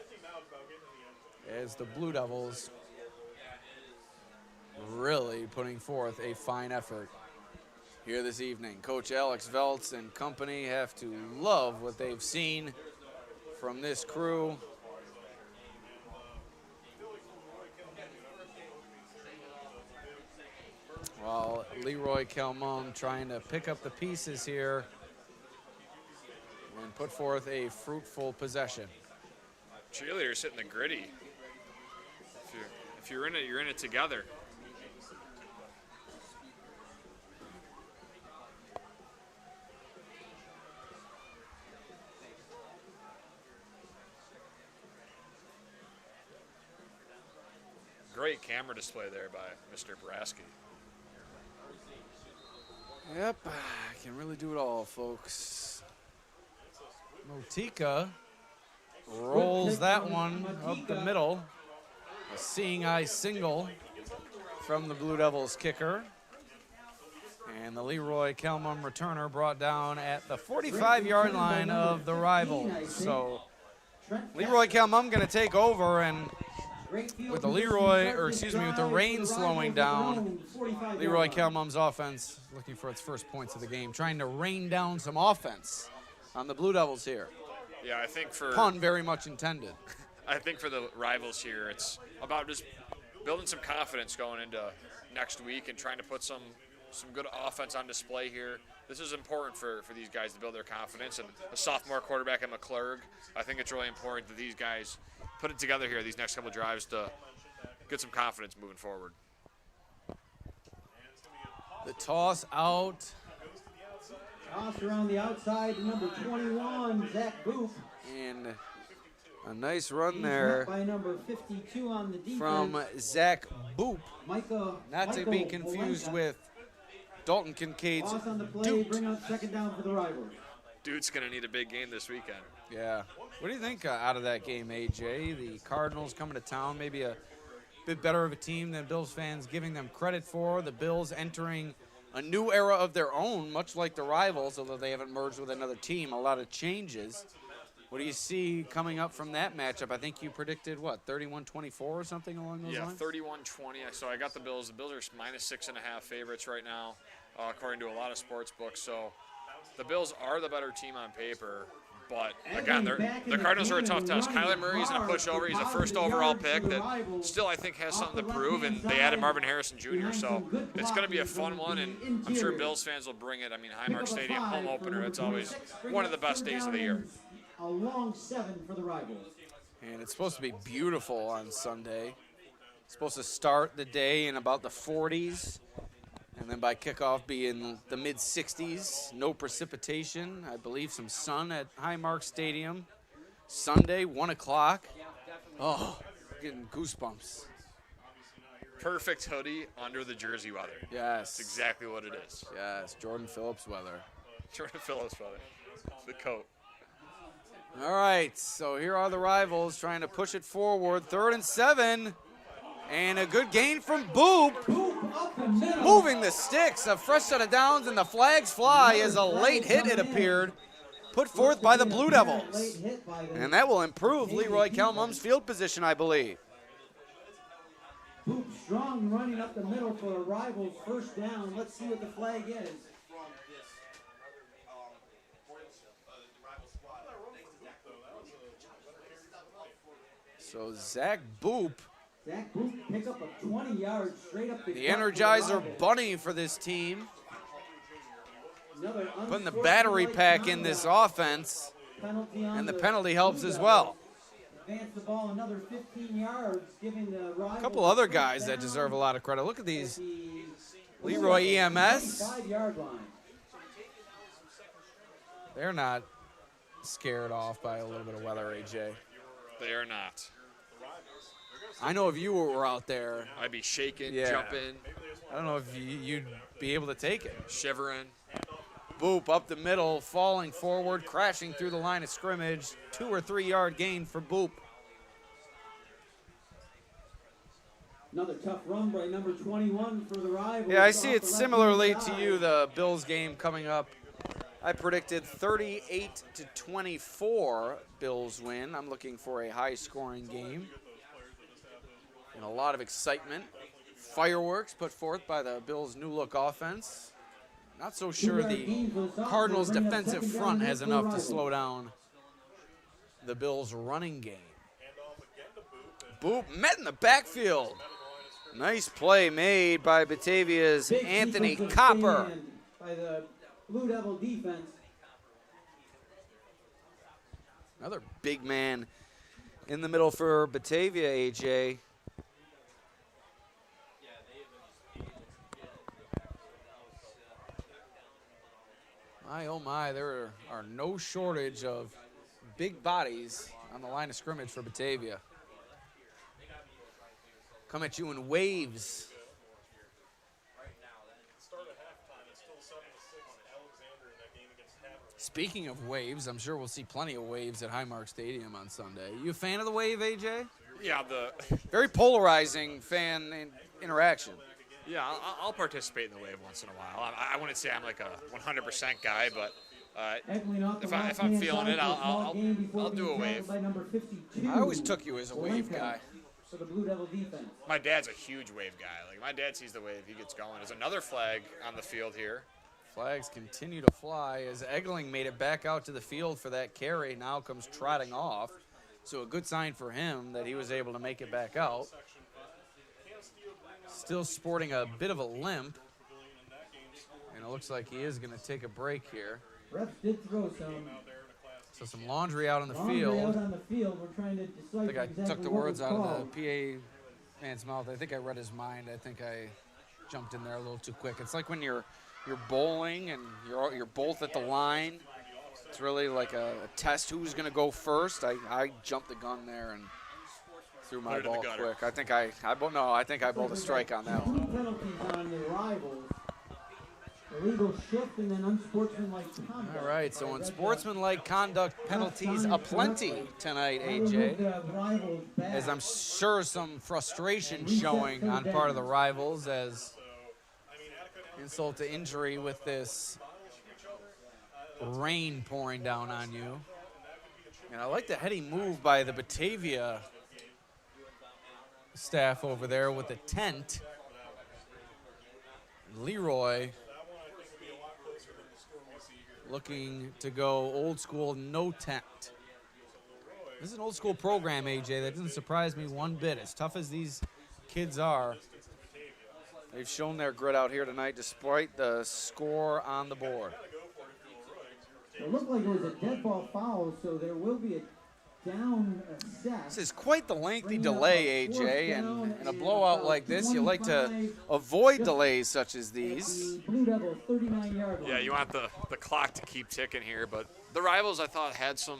as the Blue Devils really putting forth a fine effort here this evening. Coach Alex Veltz and company have to love what they've seen from this crew. While Leroy Calmon trying to pick up the pieces here and put forth a fruitful possession. Cheerleaders hitting the gritty. If you're in it, you're in it together. Great camera display there by Mr. Brasky. Yep, can really do it all, folks. Motika rolls that one up the middle. A seeing eye single from the Blue Devils kicker. And the Leroy Kelmum returner brought down at the 45-yard line of the Rivals. So Leroy Kelmum going to take over, and with the with the rain slowing down, Leroy Kelmum's offense looking for its first points of the game, trying to rain down some offense on the Blue Devils here. Yeah, I think Pun very much intended. I think for the Rivals here, it's about just building some confidence going into next week and trying to put some good offense on display here. This is important for these guys to build their confidence. And a sophomore quarterback at McClurg, I think it's really important that these guys put it together here these next couple drives to get some confidence moving forward. The toss out. Toss around the outside, number 21, Zach Boop. And a nice run there By number 52 on the defense. from Zach Boop. Not to be Michael confused Valenka. with Dalton Kincaid's Toss on the play, Duke. bring out second down for the Rivals. Dude's going to need a big game this weekend. Yeah. What do you think out of that game, AJ? The Cardinals coming to town, maybe a bit better of a team than Bills fans giving them credit for. The Bills entering a new era of their own, much like the Rivals, although they haven't merged with another team. A lot of changes. What do you see coming up from that matchup? I think you predicted, what, 31-24 or something along those lines? Yeah, 31-20. So I got the Bills. The Bills are -6.5 favorites right now, according to a lot of sports books. So the Bills are the better team on paper. But, again, the Cardinals are a tough test. Kyler Murray's going to push over. He's a first overall pick that still, I think, has something to prove. And they added Marvin Harrison Jr., so it's going to be a fun one. And I'm sure Bills fans will bring it. I mean, Highmark Stadium, home opener, it's always one of the best days of the year. A long 7 for the Rivals. And it's supposed to be beautiful on Sunday. It's supposed to start the day in about the 40s. And then by kickoff be in the mid-60s. No precipitation. I believe some sun at Highmark Stadium. Sunday, 1 o'clock. Oh, getting goosebumps. Perfect hoodie under the jersey weather. Yes. That's exactly what it is. Yes, Jordan Phillips weather. Jordan Phillips weather. The coat. All right, so here are the Rivals trying to push it forward. 3rd and 7. And a good gain from Boop. Moving the sticks. A fresh set of downs, and the flags fly as a late hit, it appeared, put forth by the Blue Devils. And that will improve Leroy Kelmum's field position, I believe. Boop strong running up the middle for a Rivals first down. Let's see what the flag is. So Zach Boop, Zach Boop pick up a 20 yards straight up the the gut for Energizer Rivals. bunny for this team, Another putting the battery pack in this offense, penalty on and the penalty helps as well. Advance the ball another 15 yards, giving the Rivals A couple other first guys that down deserve a lot of credit. Look at at these. the Leroy EMS. 25-yard line. They're not scared off by a little bit of weather, AJ. They are not. I know if you were out there, I'd be shaking, Yeah. jumping, I don't know if you'd be able to take it. shivering. Boop up the middle, falling forward, crashing through the line of scrimmage. 2 or 3 yard gain for Boop. Another tough run by number 21 for the Rivals. Yeah, I see off it the similarly left-hand to side. you, the Bills game coming up. I predicted 38-24 Bills win. I'm looking for a high-scoring game. And a lot of excitement. Fireworks put forth by the Bills' new-look offense. Not so sure the Cardinals' defensive front has enough to slow down the Bills' running game. Boop met in the backfield. Nice play made by Batavia's Big Anthony defensive Copper. stand by the Blue Devil defense. Another big man in the middle for Batavia, AJ. My, oh my, there are no shortage of big bodies on the line of scrimmage for Batavia. Come at you in waves. Speaking of waves, I'm sure we'll see plenty of waves at Highmark Stadium on Sunday. You a fan of the wave, AJ? Yeah, Very polarizing fan interaction. I'll participate in the wave once in a while. I wouldn't say I'm like a 100% guy, but if I'm feeling it, I'll do a wave. I always took you as a wave guy. For the Blue Devil defense. My dad's a huge wave guy. Like, my dad sees the wave, he gets going. There's another flag on the field here. Flags continue to fly as Egling made it back out to the field for that carry. Now comes trotting off. So a good sign for him that he was able to make it back out. Still sporting a bit of a limp. And it looks like he is going to take a break here. Refs did throw some laundry out on the laundry field. out on the field. We're trying to decipher I think I exactly took the what words was out of called. the PA man's mouth. I think I read his mind. I think I jumped in there a little too quick. It's like when you're bowling and you're both at the line. It's really like a test who's going to go first. I jumped the gun there and threw my Put it in the ball gutter. quick. I think I bowled a strike on that one. Two penalties on the Rivals. Illegal shift and then unsportsmanlike conduct. All right, so by in Red sportsmanlike conduct penalties aplenty tonight, That will move AJ. the Rivals back. As I'm sure some frustration showing on part of the Rivals as insult to injury with this rain pouring down on you. And I like the heady move by the Batavia staff over there with the tent. Leroy looking to go old school, no tent. This is an old school program, AJ. That doesn't surprise me one bit. As tough as these kids are, they've shown their grit out here tonight despite the score on the board. It looked like it was a dead ball foul, so there will be a down set. This is quite the lengthy delay, AJ, and in a blowout like this, you like to avoid delays such as these. Blue Devils 39-yard line. Yeah, you want the clock to keep ticking here, but the Rivals, I thought, had some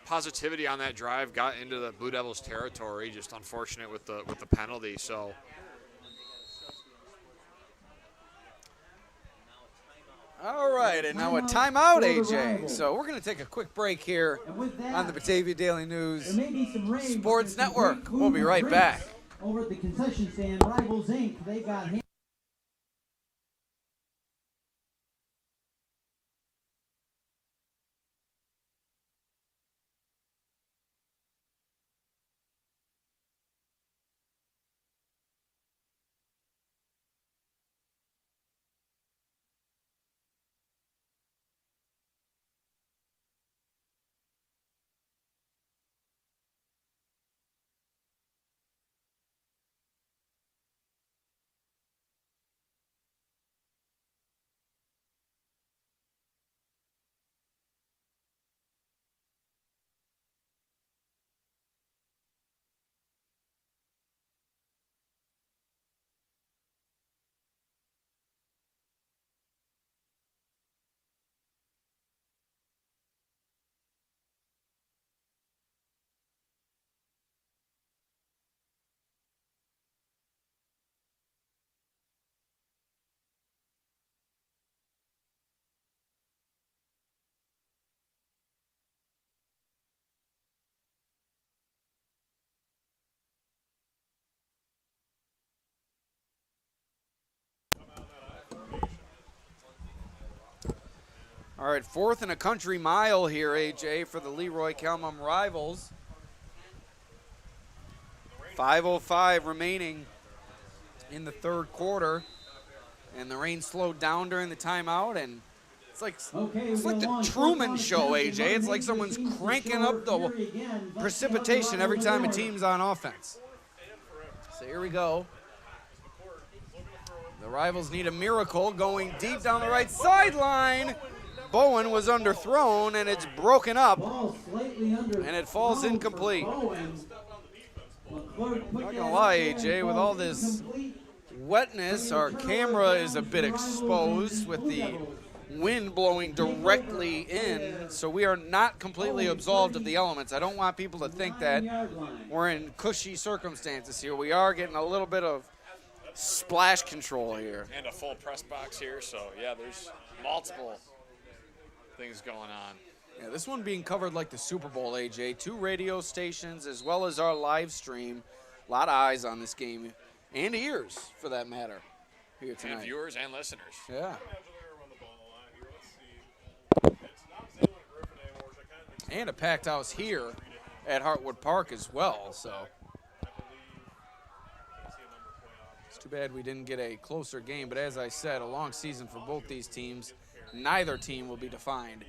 positivity on that drive, got into the Blue Devils territory, just unfortunate with the penalty, so. All right, and now a timeout, AJ. So we're going to take a quick break here on the Batavia Daily News Sports Network. We'll be right back. Over at the concession stand, Rivals Inc., they got him. All right, fourth and a country mile here, AJ, for the Leroy Calmum Rivals. 5:05 remaining in the third quarter, and the rain slowed down during the timeout, and it's like the Truman Show, AJ. It's like someone's cranking up the precipitation every time a team's on offense. So here we go. The Rivals need a miracle, going deep down the right sideline. Bowen was underthrown, and it's broken up, and it falls incomplete. Not gonna lie, AJ, with all this wetness, our camera is a bit exposed with the wind blowing directly in, so we are not completely absolved of the elements. I don't want people to think that we're in cushy circumstances here. We are getting a little bit of splash control here. And a full press box here, so yeah, there's multiple things going on. Yeah, this one being covered like the Super Bowl, AJ. 2 radio stations as well as our live stream. A lot of eyes on this game, and ears for that matter, here tonight. And viewers and listeners. Yeah. And a packed house here at Hartwood Park as well, so. It's too bad we didn't get a closer game, but as I said, a long season for both these teams. Neither team will be defined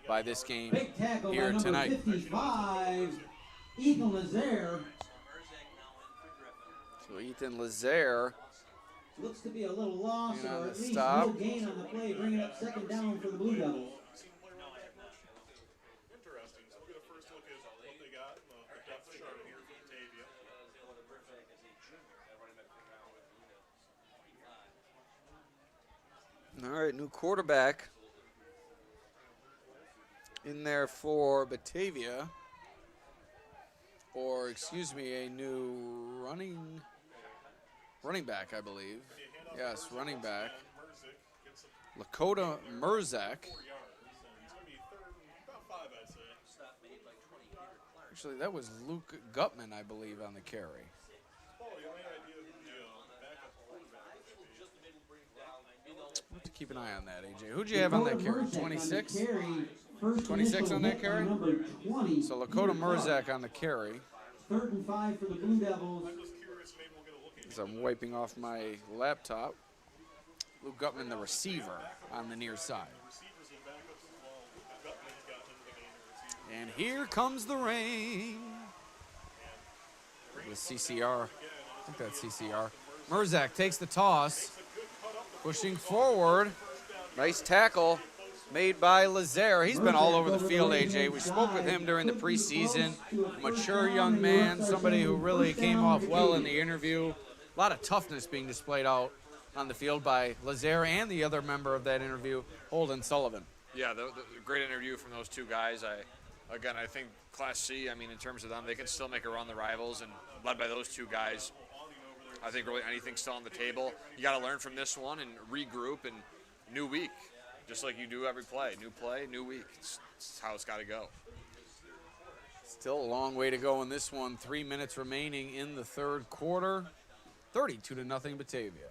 by this game here tonight. 55, Ethan Lazaire. So Ethan Lazaire Looks to be a little loss, on or the at least stop. no gain on the play, bringing up second down for the Blue Devils. Interesting. So we'll get a first look at what they got in the depth chart here for Batavia. All right, new quarterback in there for Batavia. Or, excuse me, a new running back, I believe. Yes, running back. Lakota Merzak. Actually, that was Luke Gutman, I believe, on the carry. We'll have to keep an eye on that, AJ. Who'd you have on that carry? 26? First 26 initial on that hit by carry? Number 20. So Lakota Peter Clark. Merzak on the carry. 3rd and 5 for the Blue Devils. As I'm wiping off my laptop. Luke Gutman, the receiver, on the near side. And here comes the rain. With CCR. I think that's CCR. Merzak takes the toss. Pushing forward. Nice tackle made by Lazare. He's been all over the field, AJ. We spoke with him during the preseason. Mature young man, somebody who really came off well in the interview. A lot of toughness being displayed out on the field by Lazare and the other member of that interview, Holden Sullivan. Yeah, the great interview from those two guys. I think Class C, I mean, in terms of them, they can still make a run the Rivals, and led by those two guys, I think really anything's still on the table. You got to learn from this one and regroup, and new week, just like you do every play. New week. It's how it's got to go. Still a long way to go in this one. 3 minutes remaining in the third quarter. 32-0 Batavia.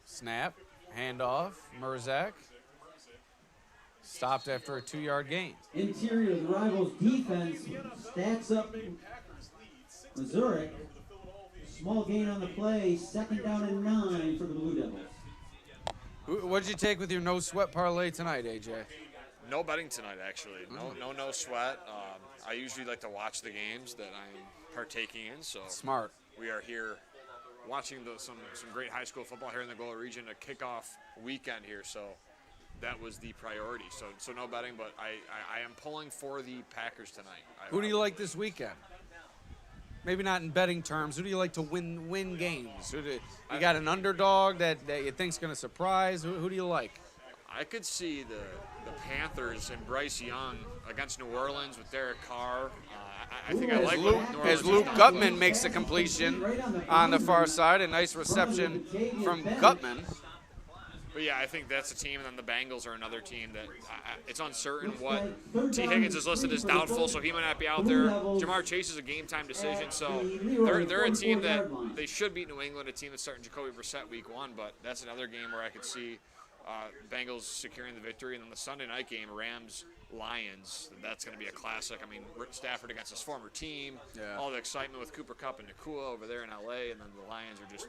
Snap, handoff, Merzak. Stopped after a 2-yard gain. Interior of the Rivals defense stacks up Missouri. Small gain on the play. 2nd down and 9 for the Blue Devils. What did you take with your no sweat parlay tonight, AJ? No betting tonight, actually. No sweat. I usually like to watch the games that I'm partaking in. So Smart. we are here watching some great high school football here in the Gola region, a kickoff weekend here. So that was the priority. So no betting, but I am pulling for the Packers tonight. Who do you like this weekend? Maybe not in betting terms. Who do you like to win games? You got an underdog that you think's going to surprise? Who do you like? I could see the Panthers and Bryce Young against New Orleans with Derek Carr. I think I like what New Orleans As Luke has done. Gutman makes the completion on the far side. A nice reception from Gutman. But yeah, I think that's a team, and then the Bengals are another team that it's uncertain what. T. Higgins is listed as doubtful, so he might not be out there. Jamar Chase is a game-time decision, so they're a team that they should beat New England, a team that's starting Jacoby Brissett week 1, but that's another game where I could see Bengals securing the victory. And then the Sunday night game, Rams-Lions, that's going to be a classic. I mean, Stafford against his former team, all the excitement with Cooper Kupp and Nakua over there in L.A., and then the Lions are just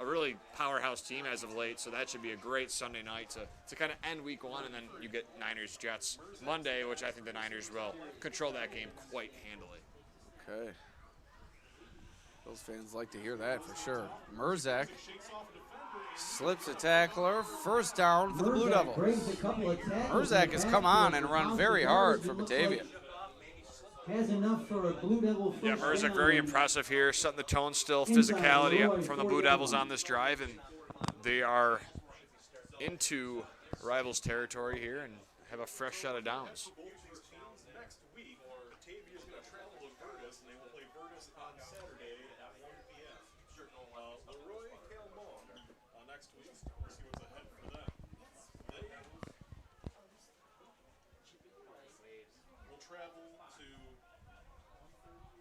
a really powerhouse team as of late, so that should be a great Sunday night to kind of end week 1, and then you get Niners-Jets Monday, which I think the Niners will control that game quite handily. Okay. Those fans like to hear that for sure. Merzak slips a tackler. First down for the Blue Devils. Merzak has come on and run very hard for Batavia. Has enough for a Blue Devil first Yeah, Merzak down. very impressive here, setting the tone still, physicality from the Blue Devils on this drive, and they are into Rivals territory here and have a fresh shot of downs. Next week, Batavia is going to travel to Virtus, and they will play Virtus on Saturday at 1 p.m. Leroy Calmon next week. We'll see what's ahead for them. We'll travel to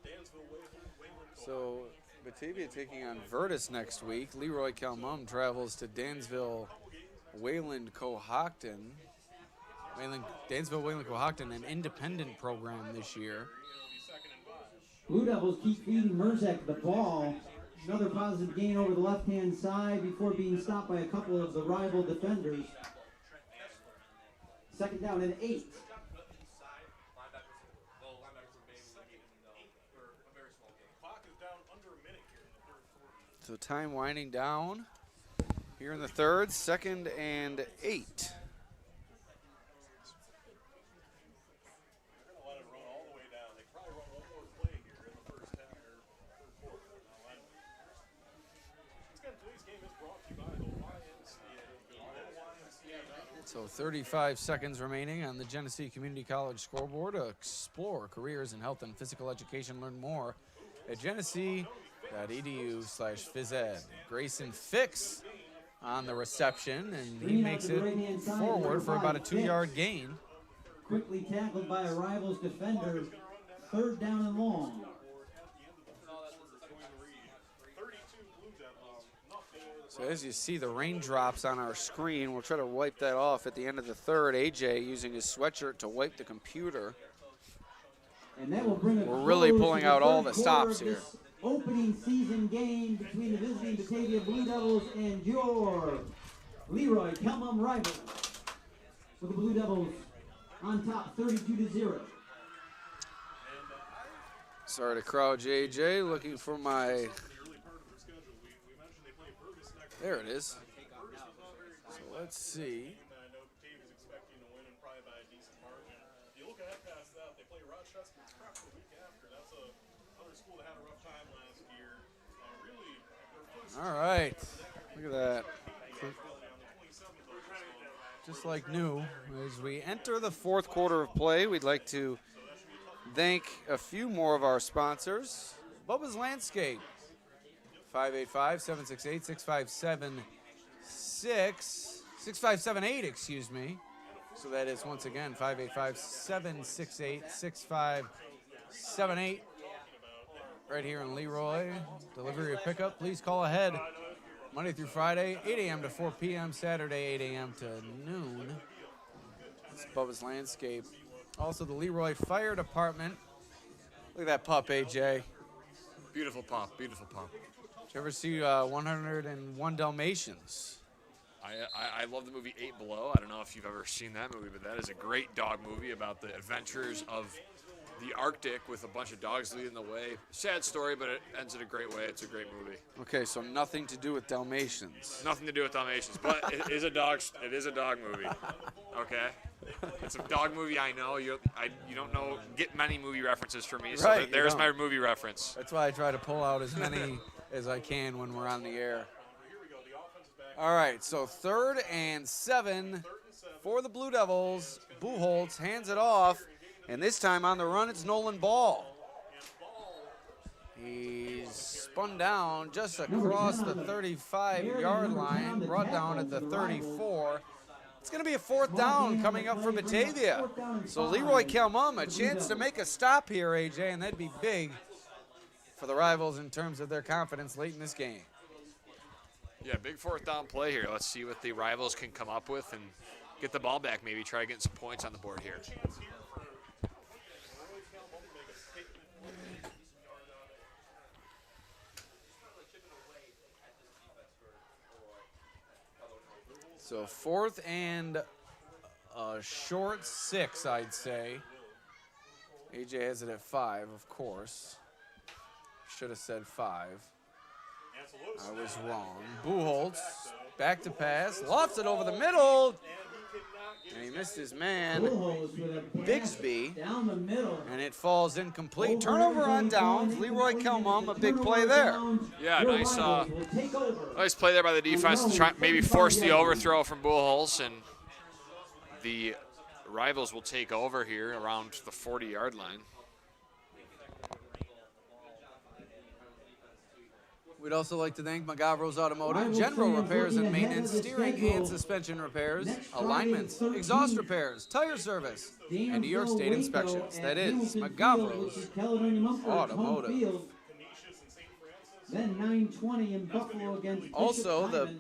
Dansville, Wayland. So Batavia taking on Virtus next week. Leroy Calmum travels to Dansville, Wayland, Cohocton. Dansville, Wayland, Cohocton, an independent program this year. Blue Devils keep feeding Merzak the ball. Another positive gain over the left-hand side before being stopped by a couple of the rival defenders. 2nd down and 8. So time winding down here in the third, 2nd and 8. Let it run all the way down. They probably run one more play here in the first half or third quarter. Today's game is brought to you by the YMCA. So 35 seconds remaining on the Genesee Community College scoreboard. Explore careers in health and physical education. Learn more at genesee.edu/phys ed. Grayson Fix on the reception, and he makes it forward for about a 2-yard gain. Quickly tackled by a rival's defender. 3rd down and long. So as you see the raindrops on our screen, we'll try to wipe that off at the end of the third. AJ using his sweatshirt to wipe the computer. And that will bring a We're really close pulling to the out all third the stops quarter here. of this opening season game between the visiting Batavia Blue Devils and your Leroy Kelmum rivals, with the Blue Devils on top 32-0. Sorry to crouch, AJ. Looking for my. There it is. So let's see. I know Batavia's expecting to win and probably by a decent margin. If you look ahead past that, they play Rochester Prep the week after. That's another school that had a rough time last year. Really, their first All right. Look at that. Just like new. As we enter the fourth quarter of play, we'd like to thank a few more of our sponsors. Bubba's Landscape. 585-768-6578, excuse me. So that is, once again, 585-768-6578. Right here in Leroy. Delivery or pickup, please call ahead. Monday through Friday, 8 a.m. to 4 p.m. Saturday, 8 a.m. to noon. It's Bubba's Landscape. Also, the Leroy Fire Department. Look at that pup, AJ. Beautiful pup, beautiful pup. Did you ever see 101 Dalmatians? I love the movie 8 Below. I don't know if you've ever seen that movie, but that is a great dog movie about the adventures of the Arctic with a bunch of dogs leading the way. Sad story, but it ends in a great way. It's a great movie. Okay, so nothing to do with Dalmatians. Nothing to do with Dalmatians, but it is a dog. It is a dog movie. Okay, it's a dog movie. I know you don't get many movie references from me, so Right, there's you my don't. movie reference. That's why I try to pull out as many as I can when we're on the air. All right, so 3rd and 7 for the Blue Devils. Buchholz hands it off, and this time on the run, it's Nolan Ball. He's spun down just across the 35-yard line, brought down at the 34. It's going to be a 4th down coming up for Batavia. So Leroy Kelmum, a chance to make a stop here, AJ, and that'd be big for the rivals in terms of their confidence late in this game. Yeah, big 4th down play here. Let's see what the rivals can come up with and get the ball back. Maybe try to get some points on the board here. So 4th and a short 6, I'd say. AJ has it at 5, of course. Should have said 5. I was wrong. Buchholz, back to pass, lofts it over the middle, and he missed his man, Bigsby, Down the middle. and it falls incomplete. Turnover on downs. Leroy Kelmum, a big play there. Yeah, nice Take over. nice play there by the defense to try maybe force the overthrow from Buchholz, and the rivals will take over here around the 40-yard line. We'd also like to thank Magavro's Automotive, general repairs and maintenance, steering and suspension repairs, alignments, exhaust repairs, tire service, and New York State inspections. That is Magavro's Automotive. Then 9:20 in Buffalo against Bishop Also, the Hyman.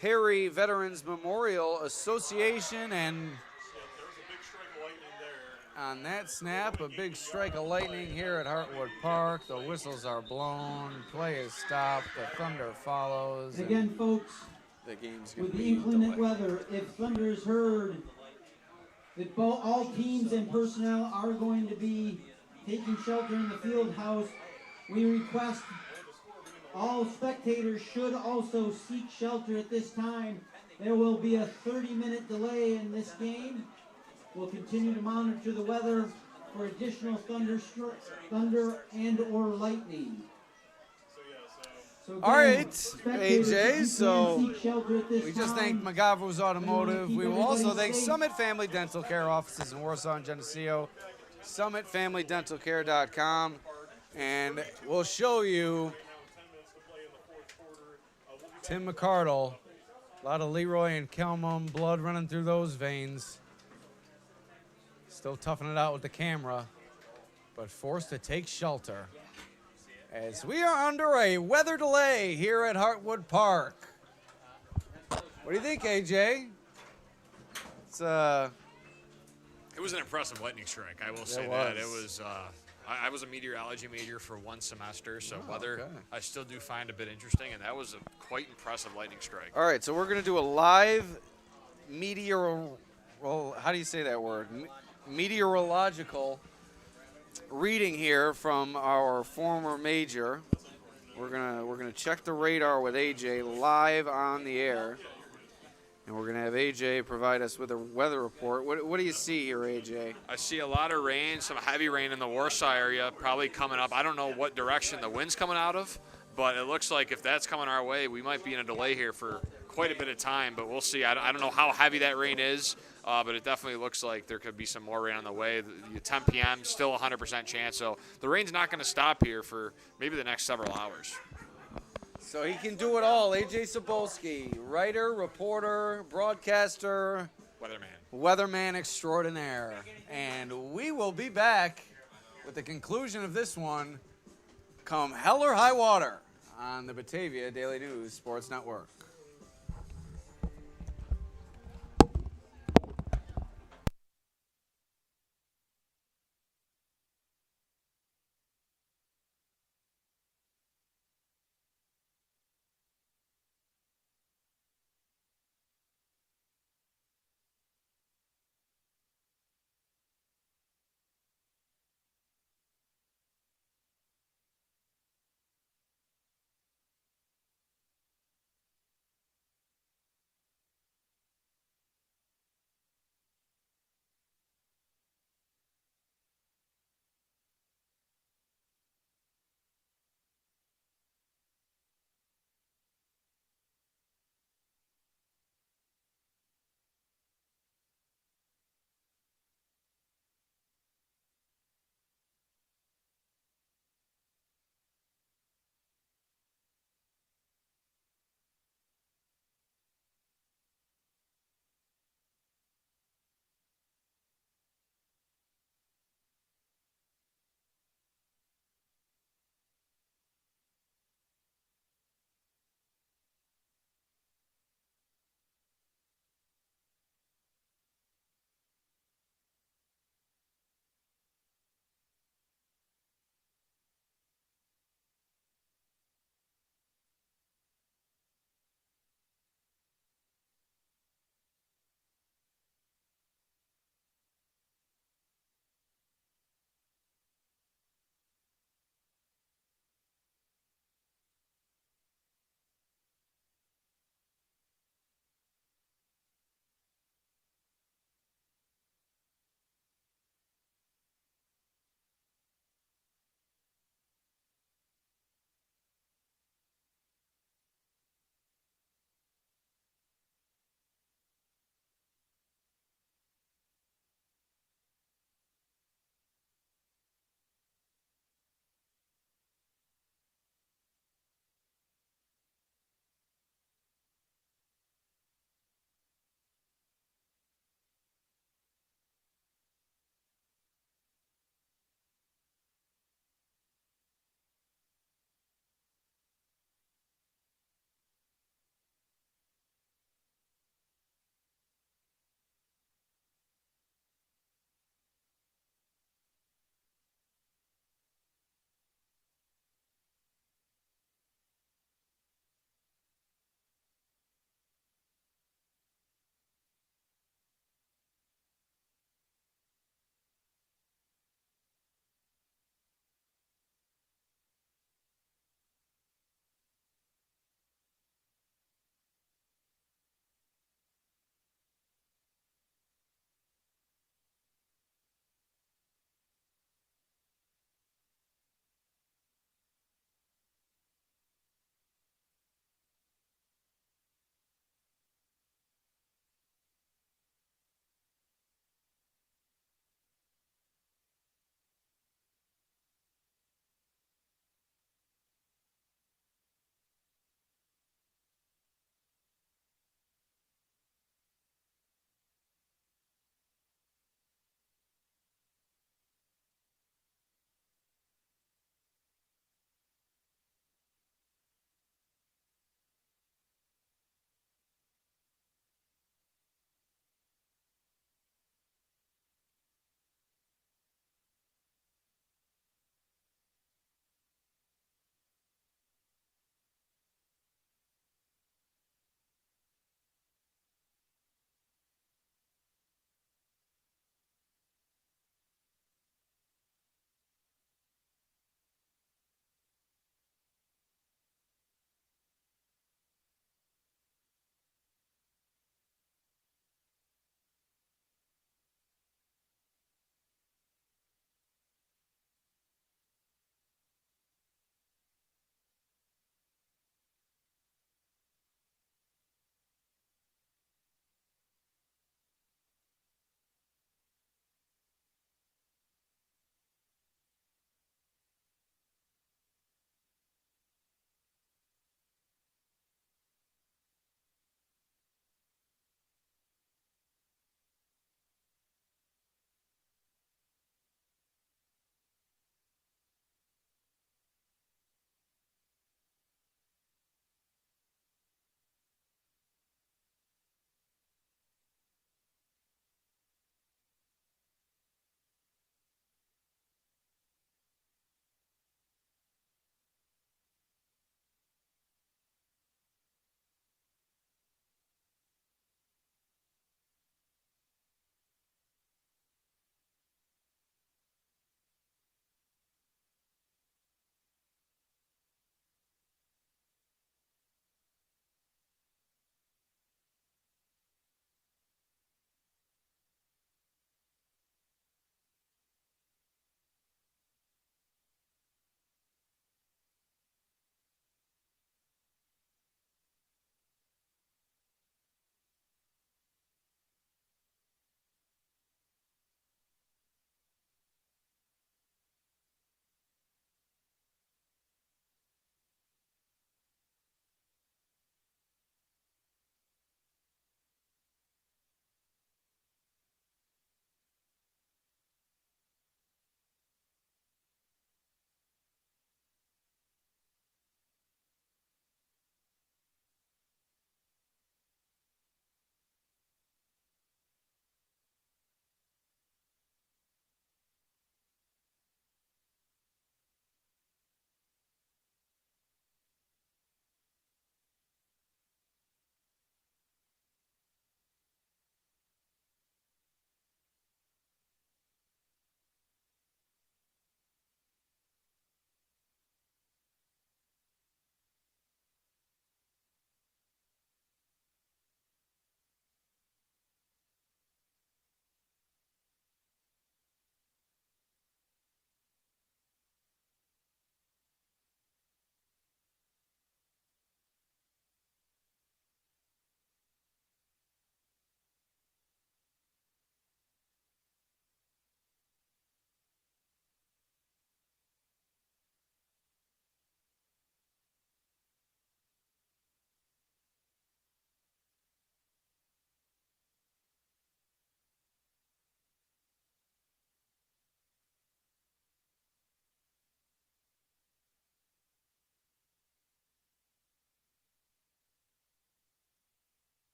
Perry Veterans Memorial Association, and on that snap, a big strike of lightning here at Hartwood Park. The whistles are blown, play is stopped, the thunder follows. and Again, folks, the game's going with to the be inclement delayed. weather, if thunder is heard, that all teams and personnel are going to be taking shelter in the field house, we request all spectators should also seek shelter at this time. There will be a 30-minute delay in this game. We'll continue to monitor the weather for additional thunder and or lightning. So again, All right, spectators, if you AJ, can so seek shelter at this we just time, thanked Magavro's Automotive. keep We will also everybody thank safe. Summit Family Dental Care offices in Warsaw and Geneseo, summitfamilydentalcare.com, and we'll show you Tim McCardle. A lot of Leroy and Kelmum blood running through those veins. Still toughing it out with the camera, but forced to take shelter as we are under a weather delay here at Hartwood Park. What do you think, AJ? It's It was an impressive lightning strike. I will say was. that. It was. I was a meteorology major for one semester, so weather okay. I still do find a bit interesting, and that was a quite impressive lightning strike. All right, so we're going to do a live how do you say that word? Meteorological reading here from our former major. We're gonna check the radar with AJ live on the air, and we're gonna have AJ provide us with a weather report. What do you see here, AJ? I see a lot of rain, some heavy rain in the Warsaw area, probably coming up. I don't know what direction the wind's coming out of, but it looks like if that's coming our way, we might be in a delay here for quite a bit of time, but we'll see. I don't know how heavy that rain is, but it definitely looks like there could be some more rain on the way. The 10 p.m., still 100% chance, so the rain's not going to stop here for maybe the next several hours. So he can do it all. AJ Cybulski, writer, reporter, broadcaster, weatherman extraordinaire. And we will be back with the conclusion of this one come hell or high water on the Batavia Daily News Sports Network.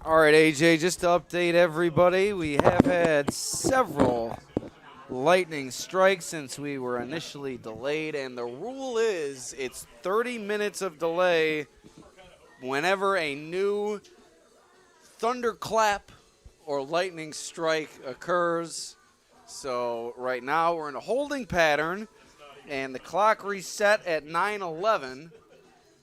All right, AJ, just to update everybody, we have had several lightning strikes since we were initially delayed, and the rule is it's 30 minutes of delay whenever a new thunderclap or lightning strike occurs. So right now we're in a holding pattern, and the clock reset at 9:11.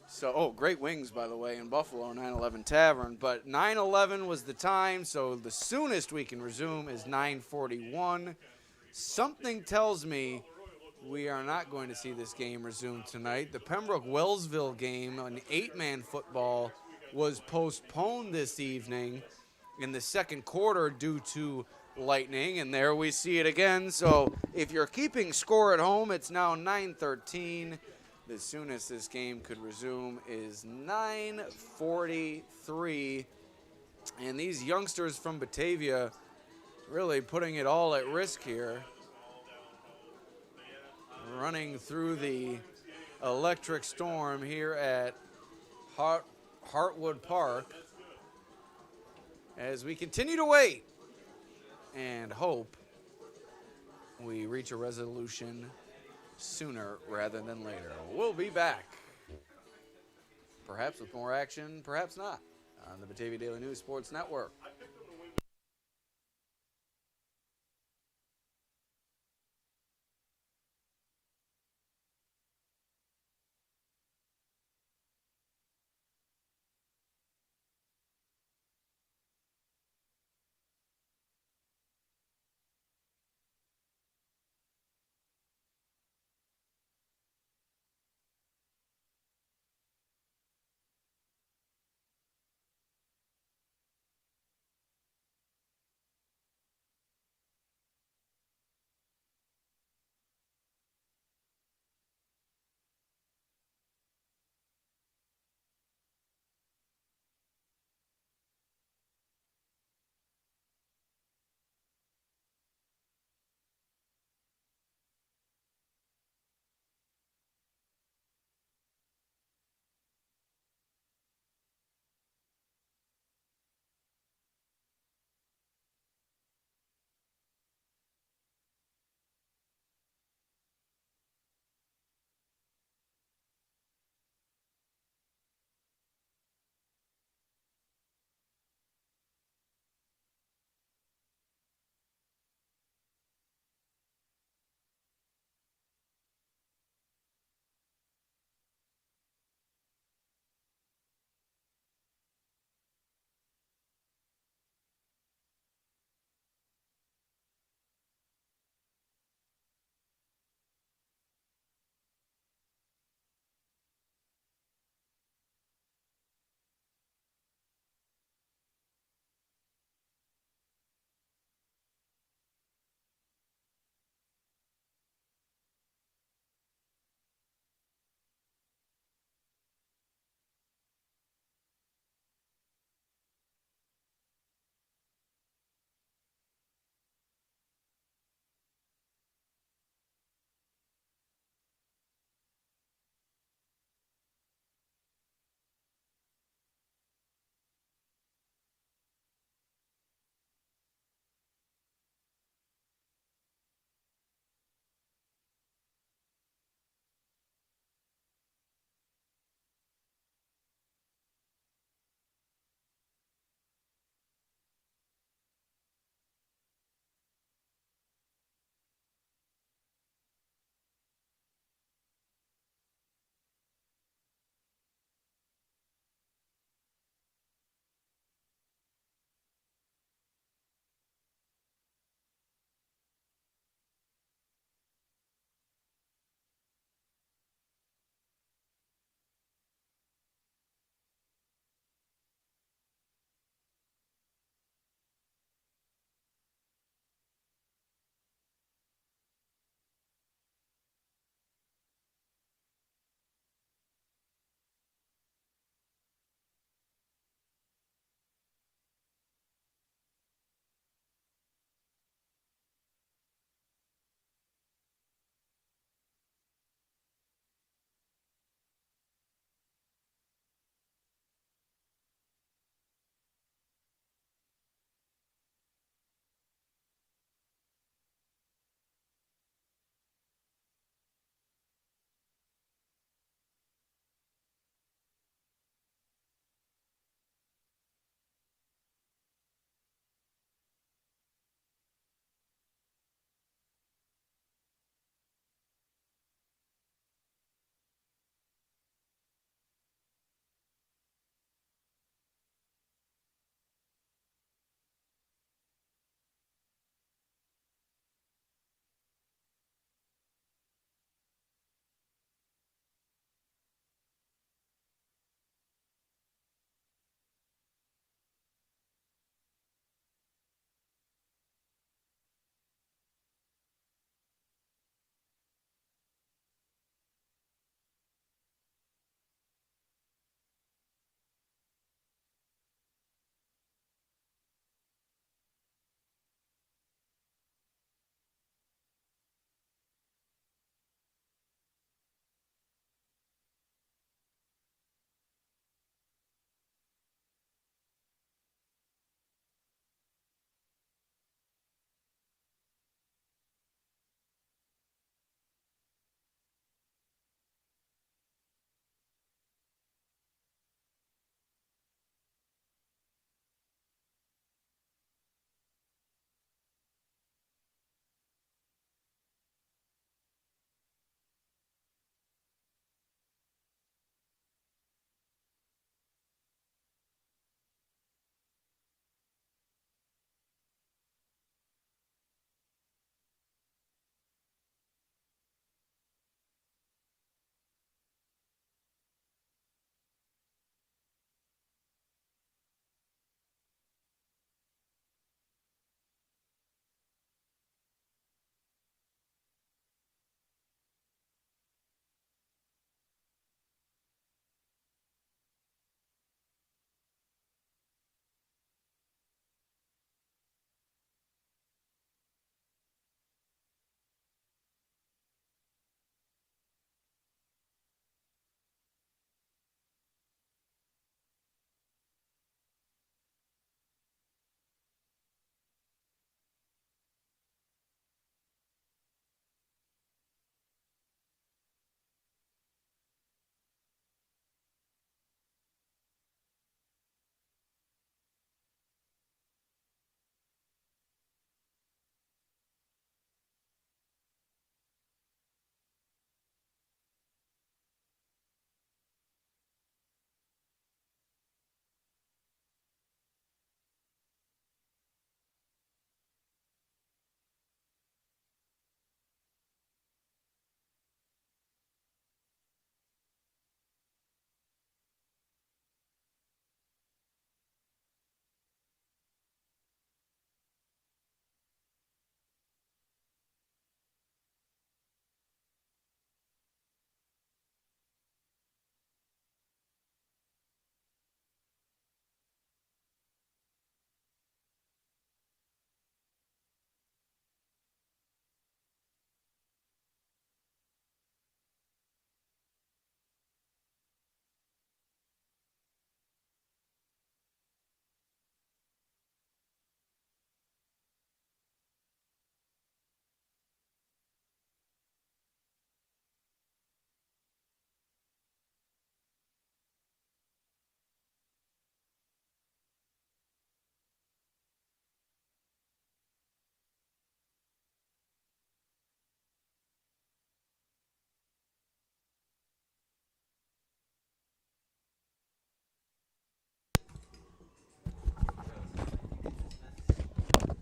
So, great wings, by the way, in Buffalo, 911 Tavern. But 9:11 was the time, so the soonest we can resume is 9:41. Something tells me we are not going to see this game resume tonight. The Pembroke-Wellsville game, an 8-man football, was postponed this evening in the second quarter due to lightning, and there we see it again. So if you're keeping score at home, it's now 9:13. The soonest this game could resume is 9:43. And these youngsters from Batavia really putting it all at risk here. Running through the electric storm here at Hartwood Park. As we continue to wait and hope we reach a resolution sooner rather than later. We'll be back. Perhaps with more action, perhaps not, on the Batavia Daily News Sports Network.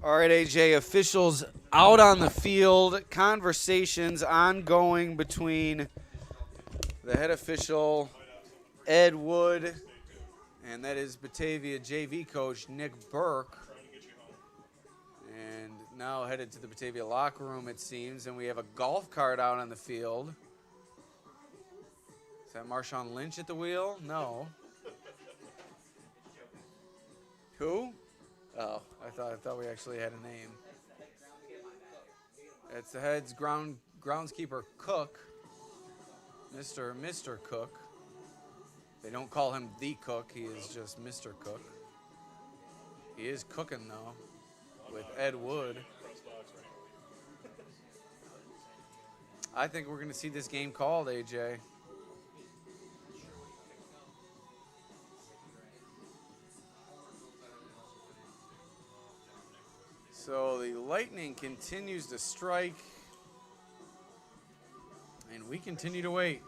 All right, AJ, officials out on the field. Conversations ongoing between the head official, Ed Wood, and that is Batavia JV coach Nick Burke. And now headed to the Batavia locker room, it seems, and we have a golf cart out on the field. Is that Marshawn Lynch at the wheel? No. Who? Oh, I thought we actually had a name. It's the head's groundskeeper Cook, Mr. Cook. They don't call him the Cook. He is just Mr. Cook. He is cooking though, with Ed Wood. I think we're going to see this game called, AJ. So the lightning continues to strike, and we continue to wait.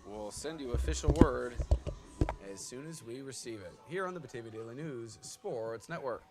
We'll send you official word as soon as we receive it. Here on the Batavia Daily News Sports Network.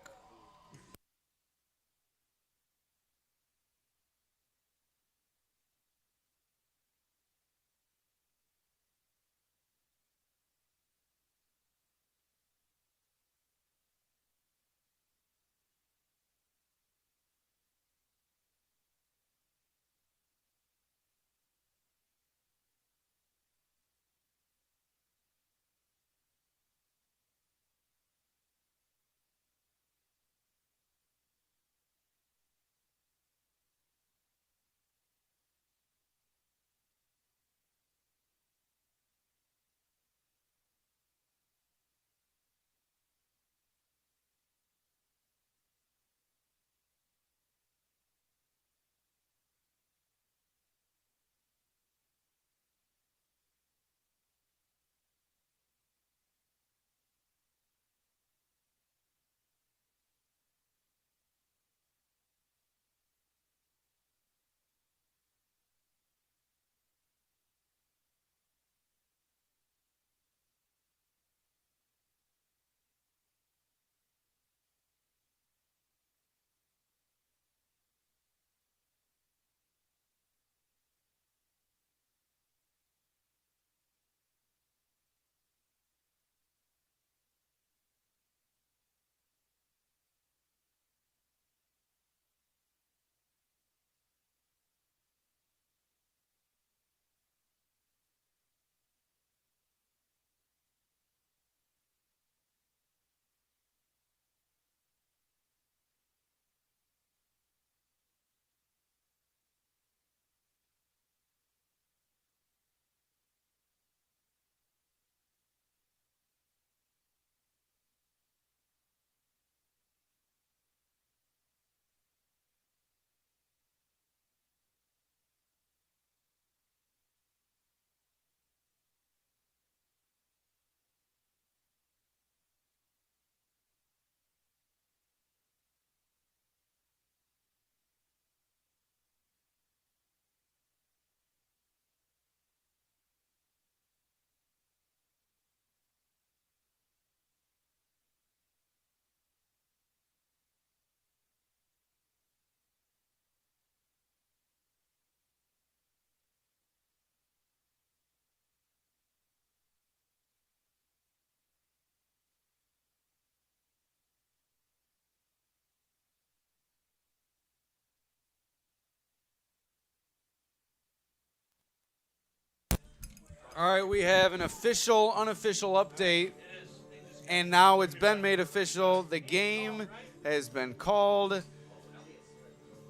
All right, we have an official, unofficial update, and now it's been made official. The game has been called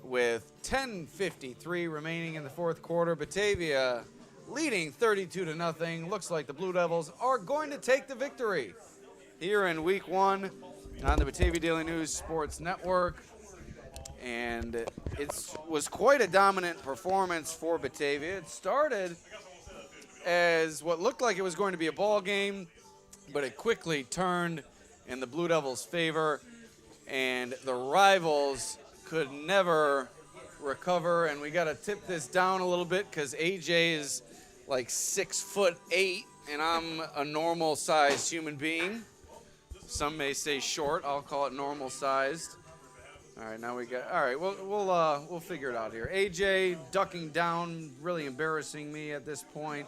with 10:53 remaining in the fourth quarter. Batavia leading 32-0. Looks like the Blue Devils are going to take the victory here in week one on the Batavia Daily News Sports Network. And it was quite a dominant performance for Batavia. It started as what looked like it was going to be a ball game, but it quickly turned in the Blue Devils' favor, and the rivals could never recover. And we got to tip this down a little bit because AJ is like 6'8", and I'm a normal-sized human being. Some may say short. I'll call it normal sized. All right, now we got. All right, we'll figure it out here. AJ ducking down, really embarrassing me at this point.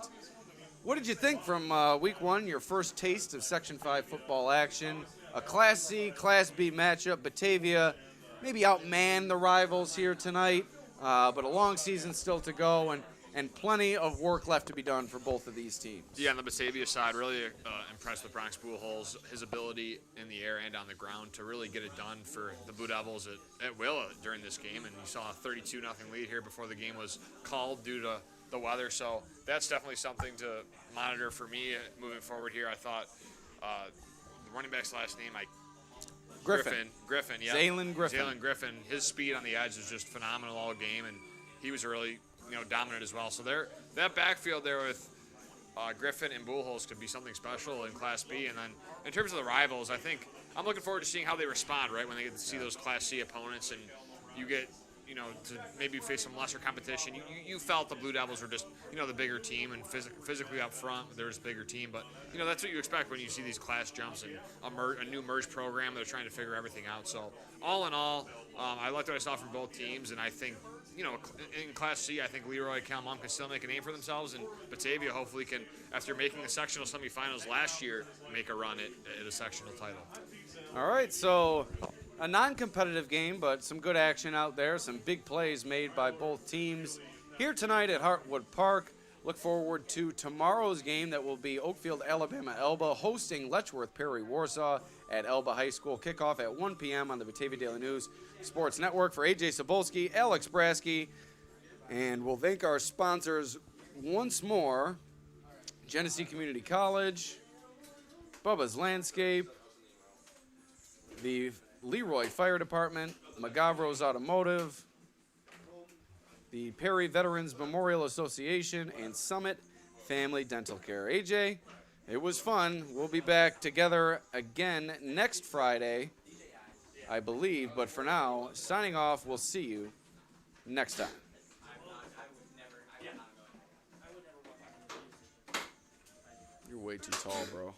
What did you think from week 1? Your first taste of Section 5 football action, a Class C, Class B matchup. Batavia maybe outmanned the rivals here tonight, but a long season still to go, and plenty of work left to be done for both of these teams. Yeah, on the Batavia side, really impressed with Bronx Bullholes, his ability in the air and on the ground to really get it done for the Blue Devils at will during this game. And you saw a 32-0 lead here before the game was called due to the weather. So that's definitely something to monitor for me moving forward here. I thought the running back's last name, Griffin, yeah. Zaylen Griffin. His speed on the edge was just phenomenal all game, and he was really dominant as well. So that backfield there with Griffin and Bullholes could be something special in Class B. And then in terms of the rivals, I think I'm looking forward to seeing how they respond, right, when they get to see those Class C opponents and you get, to maybe face some lesser competition. You felt the Blue Devils were just, the bigger team and physically up front, they're just a bigger team. But, that's what you expect when you see these class jumps and a new merge program. They're trying to figure everything out. So all in all, I liked what I saw from both teams, and I think, in Class C, I think Leroy Calmon can still make a name for themselves, and Batavia hopefully can, after making the sectional semifinals last year, make a run at a sectional title. All right, so a non-competitive game, but some good action out there, some big plays made by both teams here tonight at Hartwood Park. Look forward to tomorrow's game that will be Oakfield, Alabama, Elba, hosting Letchworth Perry Warsaw at Elba High School. Kickoff at 1 p.m. on the Batavia Daily News Sports Network. For Ajay Cybulski, Alex Brasky, and we'll thank our sponsors once more: Genesee Community College, Bubba's Landscape, the Leroy Fire Department, Magavro's Automotive, the Perry Veterans Memorial Association, and Summit Family Dental Care. AJ, it was fun. We'll be back together again next Friday, I believe. But for now, signing off. We'll see you next time. You're way too tall, bro.